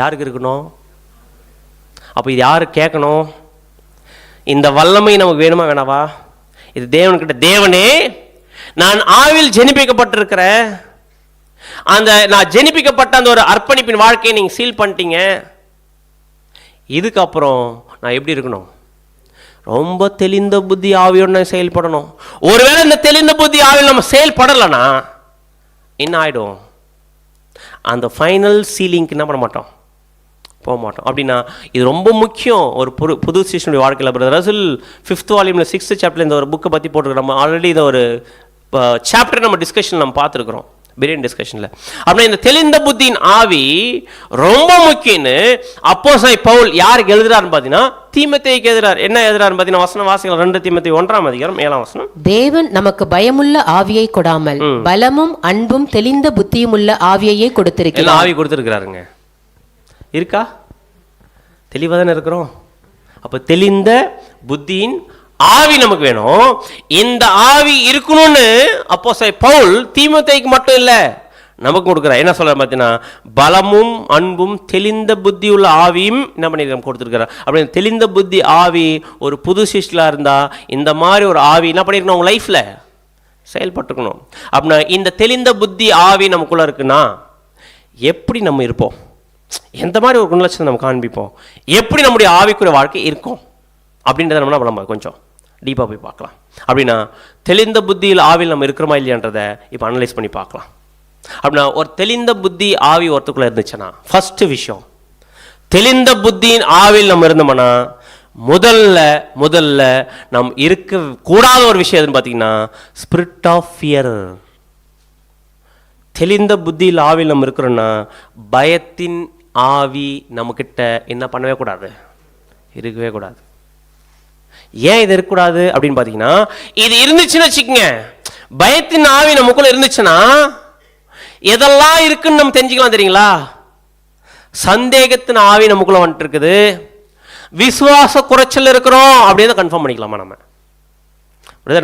யாருக்கு இருக்கணும்? அப்போ இது யாரு கேட்கணும்? இந்த வல்லமை நமக்கு வேணுமா வேணாவா? இது தேவன்கிட்ட, தேவனே நான் ஆவில் ஜெனிப்பிக்கப்பட்டிருக்கிறேன், அந்த நான் ஜெனிப்பிக்கப்பட்ட அந்த ஒரு அர்ப்பணிப்பின் வாழ்க்கையை நீங்கள் சீல் பண்ணிட்டீங்க. இதுக்கப்புறம் நான் எப்படி இருக்கணும்? ரொம்ப தெளிந்த புத்தி ஆவியோடு நான் செயல்படணும். ஒருவேளை இந்த தெளிந்த புத்தி ஆவியில் நம்ம செயல்படலைன்னா என்ன ஆகிடும்? அந்த ஃபைனல் சீலிங்க்கு என்ன பண்ண மாட்டோம், போக மாட்டோம். அப்படின்னா இது ரொம்ப முக்கியம் ஒரு புது சிஷ்யனுடைய வாழ்க்கையில். பிரதர் ரசூல் 5th வால்யூமில் 6th சாப்டரில் இந்த ஒரு புக்கை பற்றி போட்டுருக்கோம். நம்ம ஆல்ரெடி இதை ஒரு சாப்டர் நம்ம டிஸ்கஷன் நம்ம பார்த்துருக்குறோம். பிரியன் டிஸ்கஷன்ல. அப்படின்னா இந்த தெளிந்த புத்தியின் ஆவி ரொம்ப முக்கியம்னு அப்போஸ்தலன் பவுல் யாருக்கு எழுதுறாருன்னு பார்த்தீங்கன்னா தீமோத்தேயுக்கு எழுதுறார். என்ன எழுதுறாருன்னு பார்த்தீங்கன்னா வசன வாசிகள் 2 தீமோத்தேயு 1:7 தேவன் நமக்கு பயமுள்ள ஆவியை கொடாமல் பலமும் அன்பும் தெளிந்த புத்தியும் உள்ள ஆவியையே கொடுத்திருக்கிறார். என்ன ஆவி கொடுத்திருக்கிறாருங்க? இருக்கா? தெளிவாக தானே இருக்கிறோம். அப்ப தெளிந்த புத்தியின் ஆவி நமக்கு வேணும். இந்த ஆவி இருக்கணும்னு அப்போஸ்தலன் பவுல் தீமோத்தேயுக்கு மட்டும் இல்ல நமக்கு கொடுக்குறார். என்ன சொல்ற பார்த்தீங்கன்னா பலமும் அன்பும் தெளிந்த புத்தி உள்ள ஆவியும் என்ன பண்ணிருக்க கொடுத்துருக்கிறார். அப்படி தெளிந்த புத்தி ஆவி ஒரு புது சிஸ்டலா இருந்தா இந்த மாதிரி ஒரு ஆவி என்ன பண்ணிருக்கணும் உங்க லைஃப்ல செயல்பட்டுக்கணும். அப்படின்னா இந்த தெளிந்த புத்தி ஆவி நமக்குள்ள இருக்குன்னா எப்படி நம்ம இருப்போம், எந்த மாதிரி ஒரு குணலட்சணம் நம்ம காண்பிப்போம், எப்படி நம்முடைய ஆவிக்குரிய வாழ்க்கை இருக்கும் அப்படின்றத நம்ம கொஞ்சம் டீப்பாக போய் பார்க்கலாம். அப்படின்னா தெளிந்த புத்தியில் ஆவியில் நம்ம இருக்கிறோமா இல்லையான்றதை இப்போ அனலைஸ் பண்ணி பார்க்கலாம். அப்படின்னா ஒரு தெளிந்த புத்தி ஆவி ஒருத்தக்குள்ள இருந்துச்சுன்னா ஃபர்ஸ்ட் விஷயம், தெளிந்த புத்தியின் ஆவியில் நம்ம இருந்தோம்னா முதல்ல நம் இருக்க கூடாத ஒரு விஷயம் எதுன்னு பார்த்தீங்கன்னா ஸ்பிரிட் ஆஃப் ஃபியர். தெளிந்த புத்தியில் ஆவியில் நம்ம இருக்கிறோன்னா பயத்தின் ஆவி நம்மக்கிட்ட என்ன பண்ணவே கூடாது, இருக்கவே கூடாது. ஏன் இது இருக்கக்கூடாது அப்படின்னு பார்த்தீங்கன்னா இது இருந்துச்சுன்னு வச்சுக்கோங்க, பயத்தின் ஆவி நமக்குள்ள இருந்துச்சுன்னா எதெல்லாம் இருக்குன்னு நம்ம தெரிஞ்சுக்கலாம். தெரியுங்களா? சந்தேகத்தின் ஆவி நமக்குள்ள வந்துட்டு இருக்குது, விசுவாச குறைச்சல் இருக்கிறோம் அப்படின்னு கன்ஃபார்ம் பண்ணிக்கலாமா? நம்ம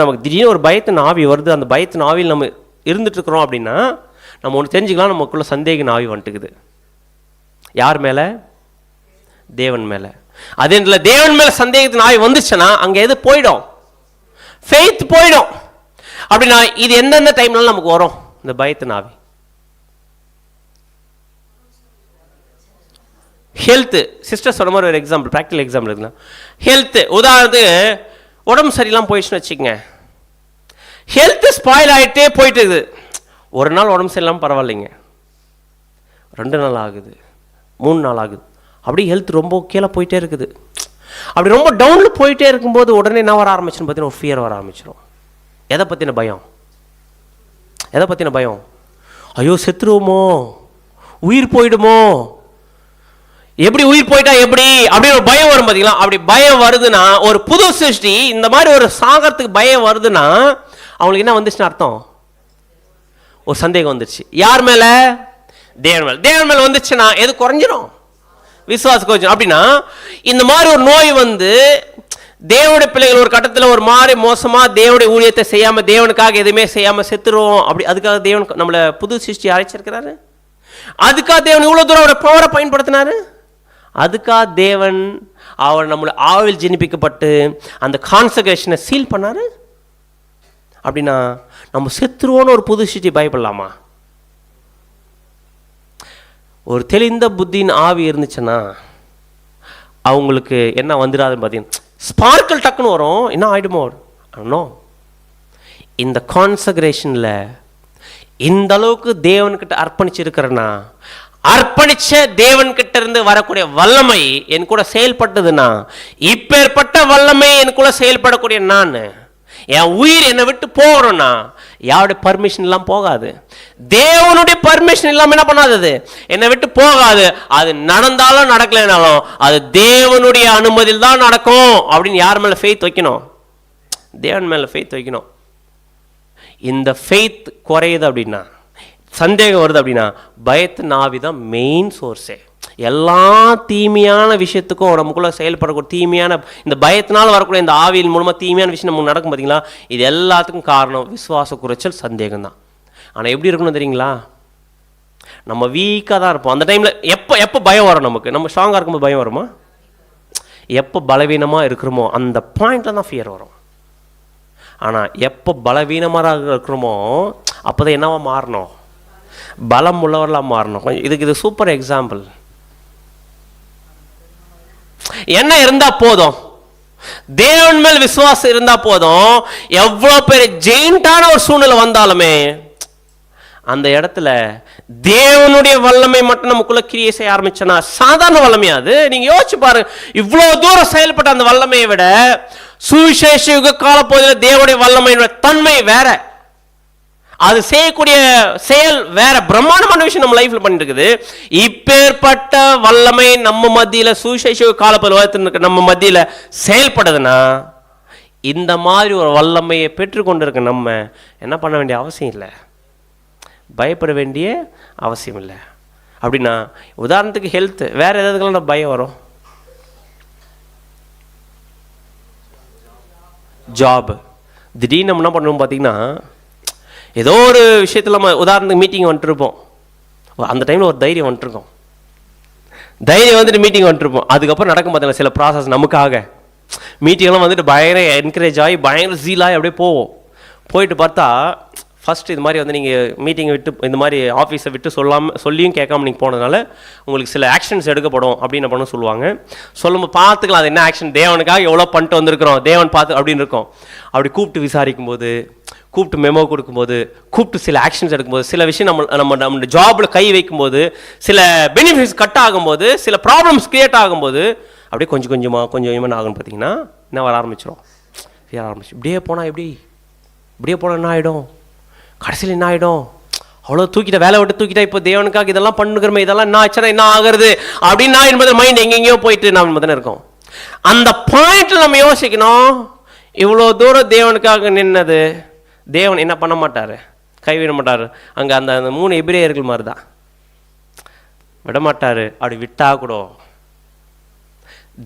நமக்கு திடீர்னு ஒரு பயத்தின் ஆவி வருது, அந்த பயத்தின் ஆவியில் நம்ம இருந்துட்டு இருக்கிறோம் அப்படின்னா நம்ம ஒன்று தெரிஞ்சுக்கலாம், நமக்குள்ள சந்தேக ஆவி வந்துட்டுக்குது. யார் மேலே? தேவன் மேலே. அதே தேவன் மேல சந்தேகத்தின் ஆவி வந்துச்சுன்னா அங்க எது போயிடும்? ஃபெய்த் போயிடும். அப்படின்னா இது எந்தெந்த டைம்ல நமக்கு வரும் இந்த பயத்தின் ஆவி? ஹெல்த். சிஸ்டர் சொன்ன மாதிரி ஒரு எக்ஸாம்பிள், ப்ராக்டிகல் எக்ஸாம்பிள் இருக்குன்னா ஹெல்த். உதாரணத்துக்கு உடம்பு சரியில்லாம போயிடுச்சுன்னு வச்சுக்கோங்க, ஹெல்த் ஸ்பாயில் ஆகிட்டே போயிட்டு இருக்குது. ஒரு நாள் உடம்பு சரியில்லாமல் பரவாயில்லைங்க, 2 நாள் ஆகுது, 3 நாள் ஆகுது, அப்படி ஹெல்த் ரொம்ப கீழே போயிட்டே இருக்குது. அப்படி ரொம்ப டவுனில் போயிட்டே இருக்கும்போது உடனே என்ன வர ஆரம்பிச்சுன்னு பார்த்தீங்கன்னா ஒரு ஃபியர் வர ஆரம்பிச்சிடும். எதை பற்றின பயம்? எதை பற்றின பயம்? ஐயோ செத்துருவோமோ, உயிர் போயிடுமோ, எப்படி உயிர் போயிட்டா எப்படி அப்படின்னு ஒரு பயம் வரும் பார்த்தீங்களா? அப்படி பயம் வருதுன்னா ஒரு புது சிருஷ்டி இந்த மாதிரி ஒரு சாகரத்துக்கு பயம் வருதுன்னா அவங்களுக்கு என்ன வந்துச்சுன்னு அர்த்தம்? ஒரு சந்தேகம் வந்துருச்சு. யார் மேல? தேவன் மேல. தேவன் மேல வந்துச்சுன்னா எது குறைஞ்சிடும்? விசுவாசம் குறைஞ்சிடும். அப்படின்னா இந்த மாதிரி ஒரு நோய் வந்து தேவனுடைய பிள்ளைகள் ஒரு கட்டத்தில் ஒரு மாதிரி மோசமா தேவனுடைய ஊழியத்தை செய்யாம தேவனுக்காக எதுவுமே செய்யாம செத்துருவோம். அப்படி அதுக்காக தேவன் நம்மளை புது சிருஷ்டி அழைச்சிருக்கிறாரு. அதுக்காக தேவன் இவ்வளவு தூரம் அவருடைய பவரை பயன்படுத்தினாரு. அதுக்காக தேவன் அவர் நம்மளை ஆவில் ஜெனிப்பிக்கப்பட்டு அந்த கான்சக்ரேஷனை சீல் பண்ணாரு. அப்படின்னா நம்ம செத்துருவோன்னு ஒரு புது சிருஷ்டி பயப்படலாமா? ஒரு தெளிந்த புத்தியின் ஆவி இருந்துச்சுன்னா அவங்களுக்கு என்ன வந்துடாதுன்னு பார்த்தீங்கன்னா ஸ்பார்க்கிள் டக்குன்னு வரும். என்ன ஆயிடுமோ நோ. இந்த கான்சக்ரேஷனில் இந்த அளவுக்கு தேவன்கிட்ட அர்ப்பணிச்சிருக்கிறேன்னா, அர்ப்பணிச்ச தேவன்கிட்ட இருந்து வரக்கூடிய வல்லமை என் கூட செயல்பட்டதுன்னா, இப்பேற்பட்ட வல்லமை என் கூட செயல்படக்கூடிய நான் என் உயிர் என்னை விட்டு போகணும்னா யாருடைய பர்மிஷன் இல்லாம போகாது. தேவனுடைய பர்மிஷன் இல்லாம என்ன பண்ணாது, என்னை விட்டு போகாது. அது நடந்தாலும் நடக்கலைனாலும் அது தேவனுடைய அனுமதியில் தான் நடக்கும் அப்படின்னு யார் மேல ஃபெய்த் வைக்கணும்? தேவன் மேல ஃபெய்த் வைக்கணும். இந்த ஃபெய்த் குறையுது அப்படின்னா, சந்தேகம் வருது அப்படின்னா, பயத்தின் ஆவி தான் மெயின் சோர்ஸே. எல்லா தீமையான விஷயத்துக்கும் நமக்குள்ள செயல்படக்கூடிய தீமையான இந்த பயத்தினால் வரக்கூடிய இந்த ஆவியின் மூலமா தீமையான விஷயம் நமக்கு நடக்கும் பார்த்தீங்களா? இது எல்லாத்துக்கும் காரணம் விசுவாச குறைச்சல், சந்தேகம் தான். ஆனால் எப்படி இருக்கணும் தெரியுங்களா? நம்ம வீக்காக தான் இருப்போம் அந்த டைமில். எப்போ பயம் வரும் நமக்கு? நம்ம ஸ்ட்ராங்காக இருக்கும்போது பயம் வருமா? எப்போ பலவீனமாக இருக்கிறோமோ அந்த பாயிண்டில் தான் ஃபியர் வரும். ஆனால் எப்போ பலவீனமாக இருக்கிறோமோ அப்போ தான் என்னவா மாறணும்? பலம் உள்ளவர்களாக மாறணும். இதுக்கு இது சூப்பர் எக்ஸாம்பிள். என்ன இருந்தா போதும்? தேவன் மேல் விசுவாசம் இருந்தா போதும். எவ்வளவு பெரிய ஜெயிண்டான ஒரு சூழ்நிலை வந்தாலுமே அந்த இடத்துல தேவனுடைய வல்லமை மட்டும் நமக்குள்ள கிரியை செய்ய ஆரம்பிச்சனா சாதாரண வல்லமையாது. நீங்க யோசிச்சு பாருங்க, இவ்வளவு தூரம் செயல்பட்ட அந்த வல்லமையை விட சுவிசேஷ யுக கால பகுதியில் தேவனுடைய வல்லமையோட தன்மை வேற. அது செய்யக்கூடிய செயல் வேற பிரம்மாண்டமான விஷயம் நம்ம லைஃப்ல பண்ணிட்டு இருக்குது. இப்பேற்பட்ட வல்லமை நம்ம மத்தியில சுவிசேஷ காலப்பருவத்தில் நம்ம மத்தியில செயல்படுதுன்னா, இந்த மாதிரி ஒரு வல்லமையை பெற்றுக்கொண்டிருக்க நம்ம என்ன பண்ண வேண்டிய அவசியம் இல்லை, பயப்பட வேண்டிய அவசியம் இல்லை. அப்படின்னா உதாரணத்துக்கு ஹெல்த், வேற ஏதாவதுக்கெல்லாம் பயம் வரும். ஜாப், திடீர்னு நம்ம என்ன பண்ணுவோம் பார்த்தீங்கன்னா, ஏதோ ஒரு விஷயத்தில் நம்ம உதாரணத்துக்கு மீட்டிங் வந்துட்டுருப்போம், அந்த டைமில் ஒரு தைரியம் வந்துட்டுருக்கோம், தைரியம் வந்துட்டு மீட்டிங் வந்துட்டுருப்போம். அதுக்கப்புறம் நடக்கும் பார்த்தீங்கன்னா சில ப்ராசஸ் நமக்காக, மீட்டிங்லாம் வந்துட்டு பயங்கர என்கரேஜ் ஆகி பயங்கர ஜீலாகி அப்படியே போவோம். போயிட்டு பார்த்தா ஃபஸ்ட்டு இது மாதிரி வந்து நீங்கள் மீட்டிங்கை விட்டு இந்த மாதிரி ஆஃபீஸை விட்டு சொல்லியும் கேட்காம நீங்கள் போனதுனால உங்களுக்கு சில ஆக்ஷன்ஸ் எடுக்கப்படும் அப்படின்னு பண்ண சொல்லுவாங்க. சொல்லும்போது பார்த்துக்கலாம் அது என்ன ஆக்ஷன், தேவனுக்காக எவ்வளோ பண்ணிட்டு வந்திருக்கிறோம், தேவன் பார்த்து அப்படின்னு இருக்கோம். அப்படி கூப்பிட்டு விசாரிக்கும் போது, கூப்பிட்டு மெமோ கொடுக்கும்போது, கூப்பிட்டு சில ஆக்ஷன்ஸ் எடுக்கும்போது, சில விஷயம் நம்ம ஜாபில் கை வைக்கும்போது, சில பெனிஃபிட்ஸ் கட் ஆகும்போது, சில ப்ராப்ளம்ஸ் கிரியேட் ஆகும்போது, அப்படியே கொஞ்சம் கொஞ்சமாக ஆகும்னு பார்த்தீங்கன்னா என்ன வர ஆரம்பிச்சிடும், இப்படியே போனால் இப்படியே போனால் என்ன ஆகிடும், கடைசியில் என்ன ஆகிடும், அவ்வளோ தூக்கிட்ட வேலை விட்டு தூக்கிட்டா, இப்போ தேவனுக்காக இதெல்லாம் பண்ணுகிறோமே, இதெல்லாம் என்ன ஆச்சுன்னா என்ன ஆகுறது அப்படின்னா என்பது மைண்ட் எங்கெங்கேயோ போயிட்டு நம்ம தானே இருக்கோம். அந்த பாயிண்ட்ல நம்ம யோசிக்கணும், இவ்வளோ தூரம் தேவனுக்காக நின்னது, தேவன் என்ன பண்ண மாட்டார், கைவிட மாட்டார். அங்கே அந்த 3 எபிரேயர்கள் மாதிரி தான், விட மாட்டார். அப்படி விட்டா கூட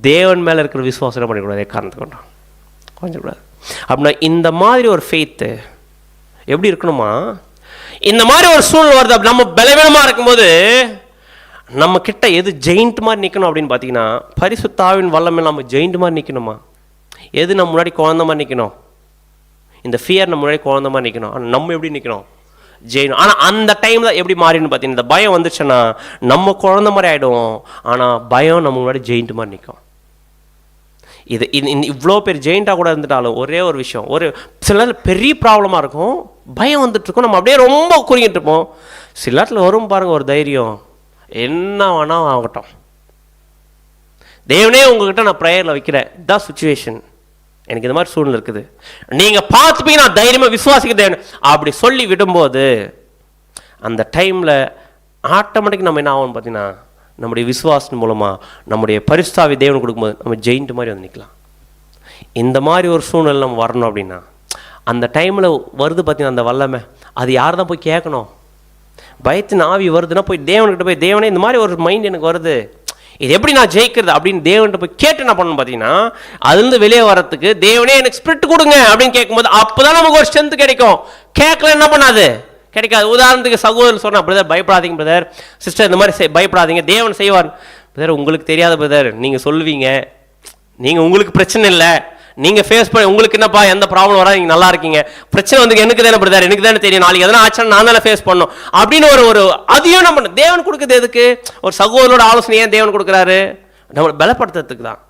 தேவன் மேலே இருக்கிற விசுவாசம் பண்ணிக்கூடாது, காரணத்தை கொண்டோம் கொஞ்சம் கூடாது. அப்படின்னா இந்த மாதிரி ஒரு ஃபெய்த்து எப்படி இருக்கணுமா, இந்த மாதிரி ஒரு சூழ்நிலை வருது, அப்படி நம்ம பலவீனமாக இருக்கும்போது நம்ம கிட்ட எது ஜெயிண்ட் மாதிரி நிற்கணும் அப்படின்னு பார்த்தீங்கன்னா, பரிசுத்தாவின் வல்லமை நம்ம ஜெயிண்ட் மாதிரி நிற்கணுமா, எது நம்ம முன்னாடி குழந்த மாதிரி நிற்கணும், இந்த ஃபியர் நம்ம முன்னாடி குழந்த மாதிரி நிற்கணும். ஆனால் நம்ம எப்படி நிற்கணும், ஜெயினும். ஆனால் அந்த டைமில் எப்படி மாறின்னு பார்த்தீங்கன்னா, இந்த பயம் வந்துச்சுன்னா நம்ம குழந்த மாதிரி ஆகிடுவோம், ஆனால் பயம் நம்ம முன்னாடி ஜெயிண்ட் மாதிரி நிற்கும். இது இவ்வளோ பேர் ஜெயிண்டாக கூட இருந்துட்டாலும் ஒரே ஒரு விஷயம், ஒரு சில நேரத்தில் பெரிய ப்ராப்ளமாக இருக்கும், பயம் வந்துட்டுருக்கோம், நம்ம அப்படியே ரொம்ப குறிக்கிட்டு இருப்போம். சில நேரத்தில் வரும் பாருங்கள் ஒரு தைரியம், என்ன வேணால் ஆகட்டும், தேவனே உங்ககிட்ட நான் ப்ரேயரில் வைக்கிறேன், இதுதான் சுச்சுவேஷன், எனக்கு இந்த மாதிரி சூழ்நிலை இருக்குது, நீங்கள் பார்த்துப்பீங்க, நான் தைரியமாக விசுவாசிக்க தேவன் அப்படி சொல்லி விடும்போது அந்த டைமில் ஆட்டோமேட்டிக் நம்ம என்ன ஆகும்னு பார்த்தீங்கன்னா, நம்முடைய விசுவாசம் மூலமாக நம்முடைய பரிசுத்தாவி தேவன் கொடுக்கும்போது நம்ம ஜெயிண்ட் மாதிரி வந்து நிற்கலாம். இந்த மாதிரி ஒரு சூழ்நிலை நம்ம வரணும் அப்படின்னா, அந்த டைமில் வருது பார்த்தீங்கன்னா அந்த வல்லமை, அது யார் தான் போய் கேட்கணும், பயத்தின் ஆவி வருதுன்னா போய் தேவன்கிட்ட போய், தேவனே இந்த மாதிரி ஒரு மைண்ட் எனக்கு வருது, இது எப்படி நான் ஜெயிக்கிறது அப்படின்னு தேவன்கிட்ட போய் கேட்டு என்ன பண்ணணும் பார்த்தீங்கன்னா, அதுலேருந்து வெளியே வரத்துக்கு தேவனே எனக்கு ஸ்பிரிட் கொடுங்க அப்படின்னு கேட்கும்போது அப்போ தான் நமக்கு ஒரு ஸ்ட்ரென்த் கிடைக்கும். கேட்கல என்ன பண்ணாது, கிடைக்காது. உதாரணத்துக்கு சகோதரர் சொன்னால், பிரதர் பயப்படாதீங்க பிரதர், சிஸ்டர் இந்த மாதிரி பயப்படாதீங்க, தேவன் செய்வார். பிரதர் உங்களுக்கு தெரியாத பிரதர், நீங்கள் சொல்லுவீங்க, நீங்கள் உங்களுக்கு பிரச்சனை இல்லை, நீங்கள் ஃபேஸ் பண்ணி உங்களுக்கு என்னப்பா எந்த ப்ராப்ளம் வரா, நீங்கள் நல்லா இருக்கீங்க, பிரச்சனை வந்து எனக்கு தானே பிரதர், எனக்கு தானே தெரியும், நாளைக்கு எதனா ஆச்சுன்னா நான் தானே ஃபேஸ் பண்ணணும் அப்படின்னு ஒரு அதையும் நம்ம தேவன் கொடுக்குறது எதுக்கு, ஒரு சகோதரோட ஆலோசனை ஏன் தேவன் கொடுக்குறாரு, நம்மளை பலப்படுத்துறதுக்கு தான்.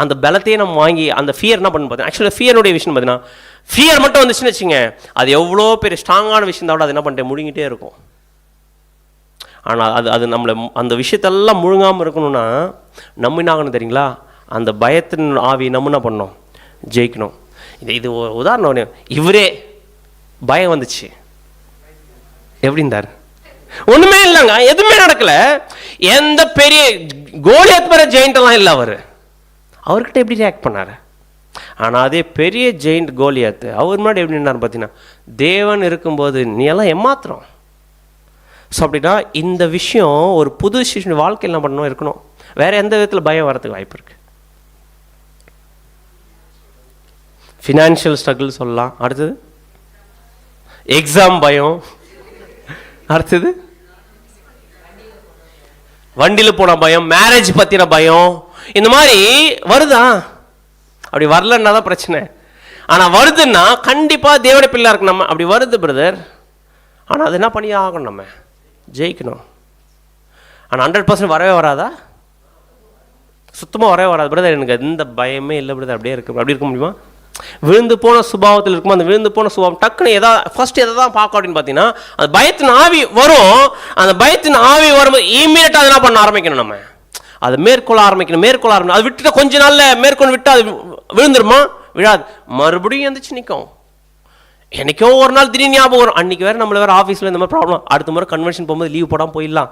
அந்த பலத்தையே நம்ம வாங்கி அந்த ஃபியர் என்ன பண்ணு பார்த்தீங்கன்னா, ஆக்சுவலாக ஃபியருடைய விஷயம் பார்த்தீங்கன்னா, ஃபியர் மட்டும் வந்துச்சுன்னு வச்சுங்க, அது எவ்வளோ பெரிய ஸ்ட்ராங்கான விஷயம் தான், அது என்ன பண்ணிட்டு முழுங்கிட்டே இருக்கும். ஆனால் அது நம்மளை அந்த விஷயத்தெல்லாம் முழுங்காமல் இருக்கணும்னா நம்ம என்ன ஆகணும் தெரியுங்களா, அந்த பயத்தின் ஆவி நம்ம என்ன பண்ணணும், ஜெயிக்கணும். இது ஒரு உதாரணம், இவரே பயம் வந்துச்சு எப்படி இருந்தார், ஒன்றுமே இல்லைங்க, எதுவுமே நடக்கலை, எந்த பெரிய கோலியாத் பெரிய ஜெயிண்டெல்லாம் இல்லை, அவர்கிட்ட எப்படி ரியாக்ட் பண்ணார். ஆனால் அதே பெரிய ஜெயிண்ட் கோலியாத் அவர் முன்னாடி எப்படி நின்னார் பார்த்தீங்கன்னா, தேவன் இருக்கும்போது நீ எல்லாம் ஏமாத்துறோம். ஸோ அப்படின்னா இந்த விஷயம் ஒரு புது சிஷ்ய வாழ்க்கையில் என்ன பண்ணணும் இருக்கணும். வேற எந்த விதத்தில் பயம் வரதுக்கு வாய்ப்பு இருக்கு, ஃபினான்ஷியல் ஸ்ட்ரகிள் சொல்லலாம், அடுத்தது எக்ஸாம் பயம், அடுத்தது வண்டியில் போன பயம், மேரேஜ் பற்றின பயம், இந்த மாதிரி வருதா. அப்படி வரலன்னா தான் பிரச்சனை. ஆனால் வருதுன்னா கண்டிப்பாக தேவனுடைய பிள்ளை இருக்கு நம்ம, அப்படி வருது பிரதர், ஆனால் அது என்ன பண்ணி ஆகணும், நம்ம ஜெயிக்கணும். ஆனால் 100% வரவே வராதா, சுத்தமாக வரவே வராது பிரதர், எனக்கு எந்த பயமே இல்லை பிரதர், அப்படியே இருக்கு, அப்படி இருக்க முடியுமா. விழுந்து போன சுபாவத்தில் இருக்குமா, அந்த விழுந்து போன சுபாவம் டக்குன்னு ஃபர்ஸ்ட் எதை தான் பார்க்க அப்படின்னு பார்த்தீங்கன்னா, அந்த பயத்தின் ஆவி வரும். அந்த பயத்தின் ஆவி வரும்போது இமீடியட்டாக என்ன பண்ண ஆரம்பிக்கணும், நம்ம அதை மேற்கொள்ள ஆரம்பிக்கணும். அது விட்டுட்டு கொஞ்ச நாள்ல மேற்கொண்டு விட்டு அது விழுந்துருமா, விழாது, மறுபடியும் எந்திரிச்சு நிற்கும். எனக்கோ ஒரு நாள் திடீர்னு ஞாபகம் வரும், அன்றைக்கி வேறு நம்மளை வேறு ஆஃபீஸில் இந்த மாதிரி ப்ராப்ளம், அடுத்த முறை கன்வென்ஷன் போகும்போது லீவ் போடாமல் போயிடலாம்,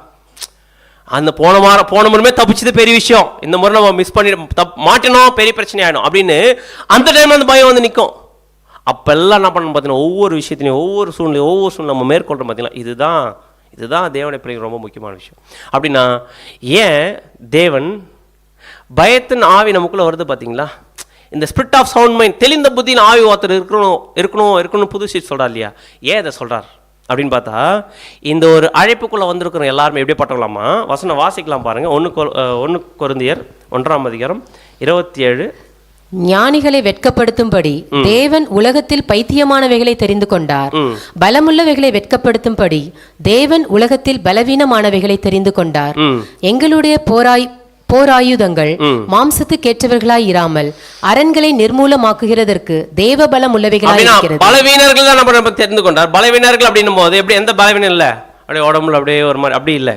அந்த போன முறைமே தப்பிச்சது பெரிய விஷயம், இந்த முறை நம்ம மிஸ் பண்ணி மாட்டினோம், பெரிய பிரச்சனை ஆகிடும் அப்படின்னு அந்த டைமில் அந்த பயம் வந்து நிற்கும். அப்போல்லாம் என்ன பண்ணணும் பார்த்தீங்கன்னா, ஒவ்வொரு விஷயத்துலையும் ஒவ்வொரு சூழ்நிலை நம்ம மேற்கொள்கிறோம் பார்த்தீங்கன்னா, இதுதான் தேவனுடைய பிள்ளைங்க ரொம்ப முக்கியமான விஷயம். அப்படின்னா ஏன் தேவன் பயத்தின் ஆவி நமக்குள்ளே வருது பார்த்தீங்களா? இந்த ஸ்பிரிட் ஆஃப் சவுண்ட் மைண்ட், தெளிந்த புத்தியின் ஆவி ஒருத்தர் இருக்கணும் புது சீட் சொல்கிறார் இல்லையா? ஏன் அதை சொல்கிறார் அப்படின்னு பார்த்தா, இந்த ஒரு அழைப்புக்குள்ளே வந்திருக்கிற எல்லாருமே எப்படி பட்டவங்களாமா? வசனம் வாசிக்கலாம் பாருங்கள். 1 கொரிந்தியர் 1:27. ஞானிகளை வெட்கப்படுத்தும்படி தேவன் உலகத்தில் பைத்தியமானவைகளை தெரிந்து கொண்டார், பலமுள்ளவைகளை வெட்கப்படுத்தும்படி தேவன் உலகத்தில் பலவீனமானவைகளை தெரிந்து கொண்டார். எங்களுடைய போராயுதங்கள் மாம்சத்துக்கேற்றவர்களாய் இராமல் அரண்களை நிர்மூலமாக்குகிறதற்கு தேவ பலம் உள்ளவைகளாய் இருக்கிறது. பலவீனர்கள் தான் நம்ம தெரிந்து கொண்டார். பலவீனர்கள் அப்படின்னும் போது எப்படி, எந்த பலவீனம் இல்லை, அப்படியே உடம்புல அப்படியே ஒரு மாதிரி அப்படி இல்லை.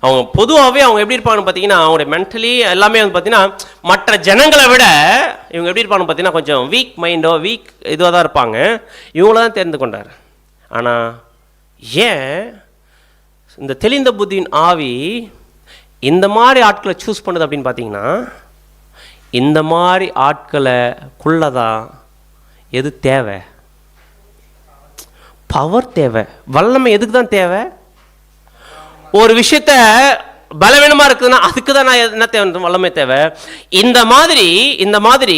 அவங்க பொதுவாகவே அவங்க எப்படி இருப்பாங்கன்னு பார்த்தீங்கன்னா, அவங்களுடைய மென்டலி எல்லாமே வந்து பார்த்தீங்கன்னா மற்ற ஜனங்களை விட இவங்க எப்படி இருப்பாங்கன்னு பார்த்தீங்கன்னா கொஞ்சம் வீக் மைண்டோ வீக் இதுவாக தான் இருப்பாங்க. இவங்கள தான் தெரிந்து கொண்டார். ஆனால் ஏன் இந்த தெளிந்த புத்தியின் ஆவி இந்த மாதிரி ஆட்களை சூஸ் பண்ணுது அப்படின்னு பார்த்தீங்கன்னா, இந்த மாதிரி ஆட்களுக்குள்ளதான் எது தேவை? பவர் தேவை, வல்லமை எதுக்கு தான் தேவை? ஒரு விஷயத்த பலவீனமா இருக்குதுன்னா அதுக்கு தான் நான் என்ன தேவை? வல்லமை தேவை. இந்த மாதிரி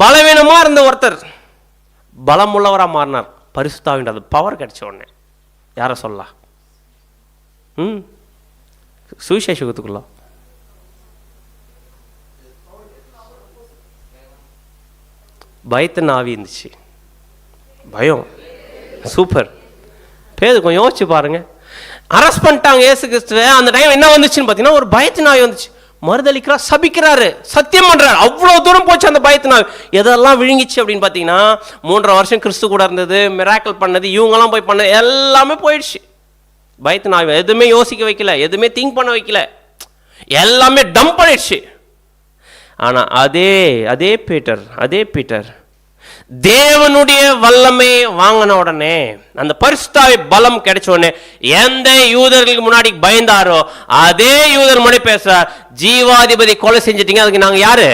பலவீனமா இருந்த ஒருத்தர் பலம் உள்ளவராக மாறினார். பரிசுத்த ஆவியினால அது பவர் கிடைச்ச உடனே யாரை சொல்லலாம்? சுவிசேஷத்துக்குள்ள பயத்தின் ஆவி இருந்துச்சு. பயம் சூப்பர். பேது கொஞ்சம் யோசிச்சு பாருங்க. அரெஸ்ட் பண்ணிட்டாங்க இயேசு கிறிஸ்துவை. அந்த டைம் என்ன வந்துச்சுன்னு பார்த்தீங்கன்னா, ஒரு பயத்தின் ஆவி வந்துச்சு. மறுதளிக்கிறார், சபிக்கிறாரு, சத்தியம் பண்றாரு. அவ்வளோ தூரம் போச்சு அந்த பயத்தின் ஆவி. எதெல்லாம் விழுங்கிச்சு அப்படின்னு பார்த்தீங்கன்னா, 3.5 வருஷம் கிறிஸ்து கூட இருந்தது, மிராக்கிள் பண்ணது, இவங்கெல்லாம் போய் பண்ணது எல்லாமே போயிடுச்சு. பயத்தின் ஆவி எதுவுமே யோசிக்க வைக்கல, எதுவுமே திங்க் பண்ண வைக்கல, எல்லாமே டம்ப் பண்ணிடுச்சு. ஆனால் அதே பீட்டர் தேவனுடைய வல்லமை வாங்கின உடனே, அந்த பரிசுத்தாவி பலம் கிடைச்ச உடனே, எந்த யூதர்களுக்கு முன்னாடி பயந்தாரோ அதே யூதர் முன்னாடி பேசுறார், ஜீவாதிபதி கொலை செஞ்சிட்டீங்க, அதுக்கு நாங்கள் யாரு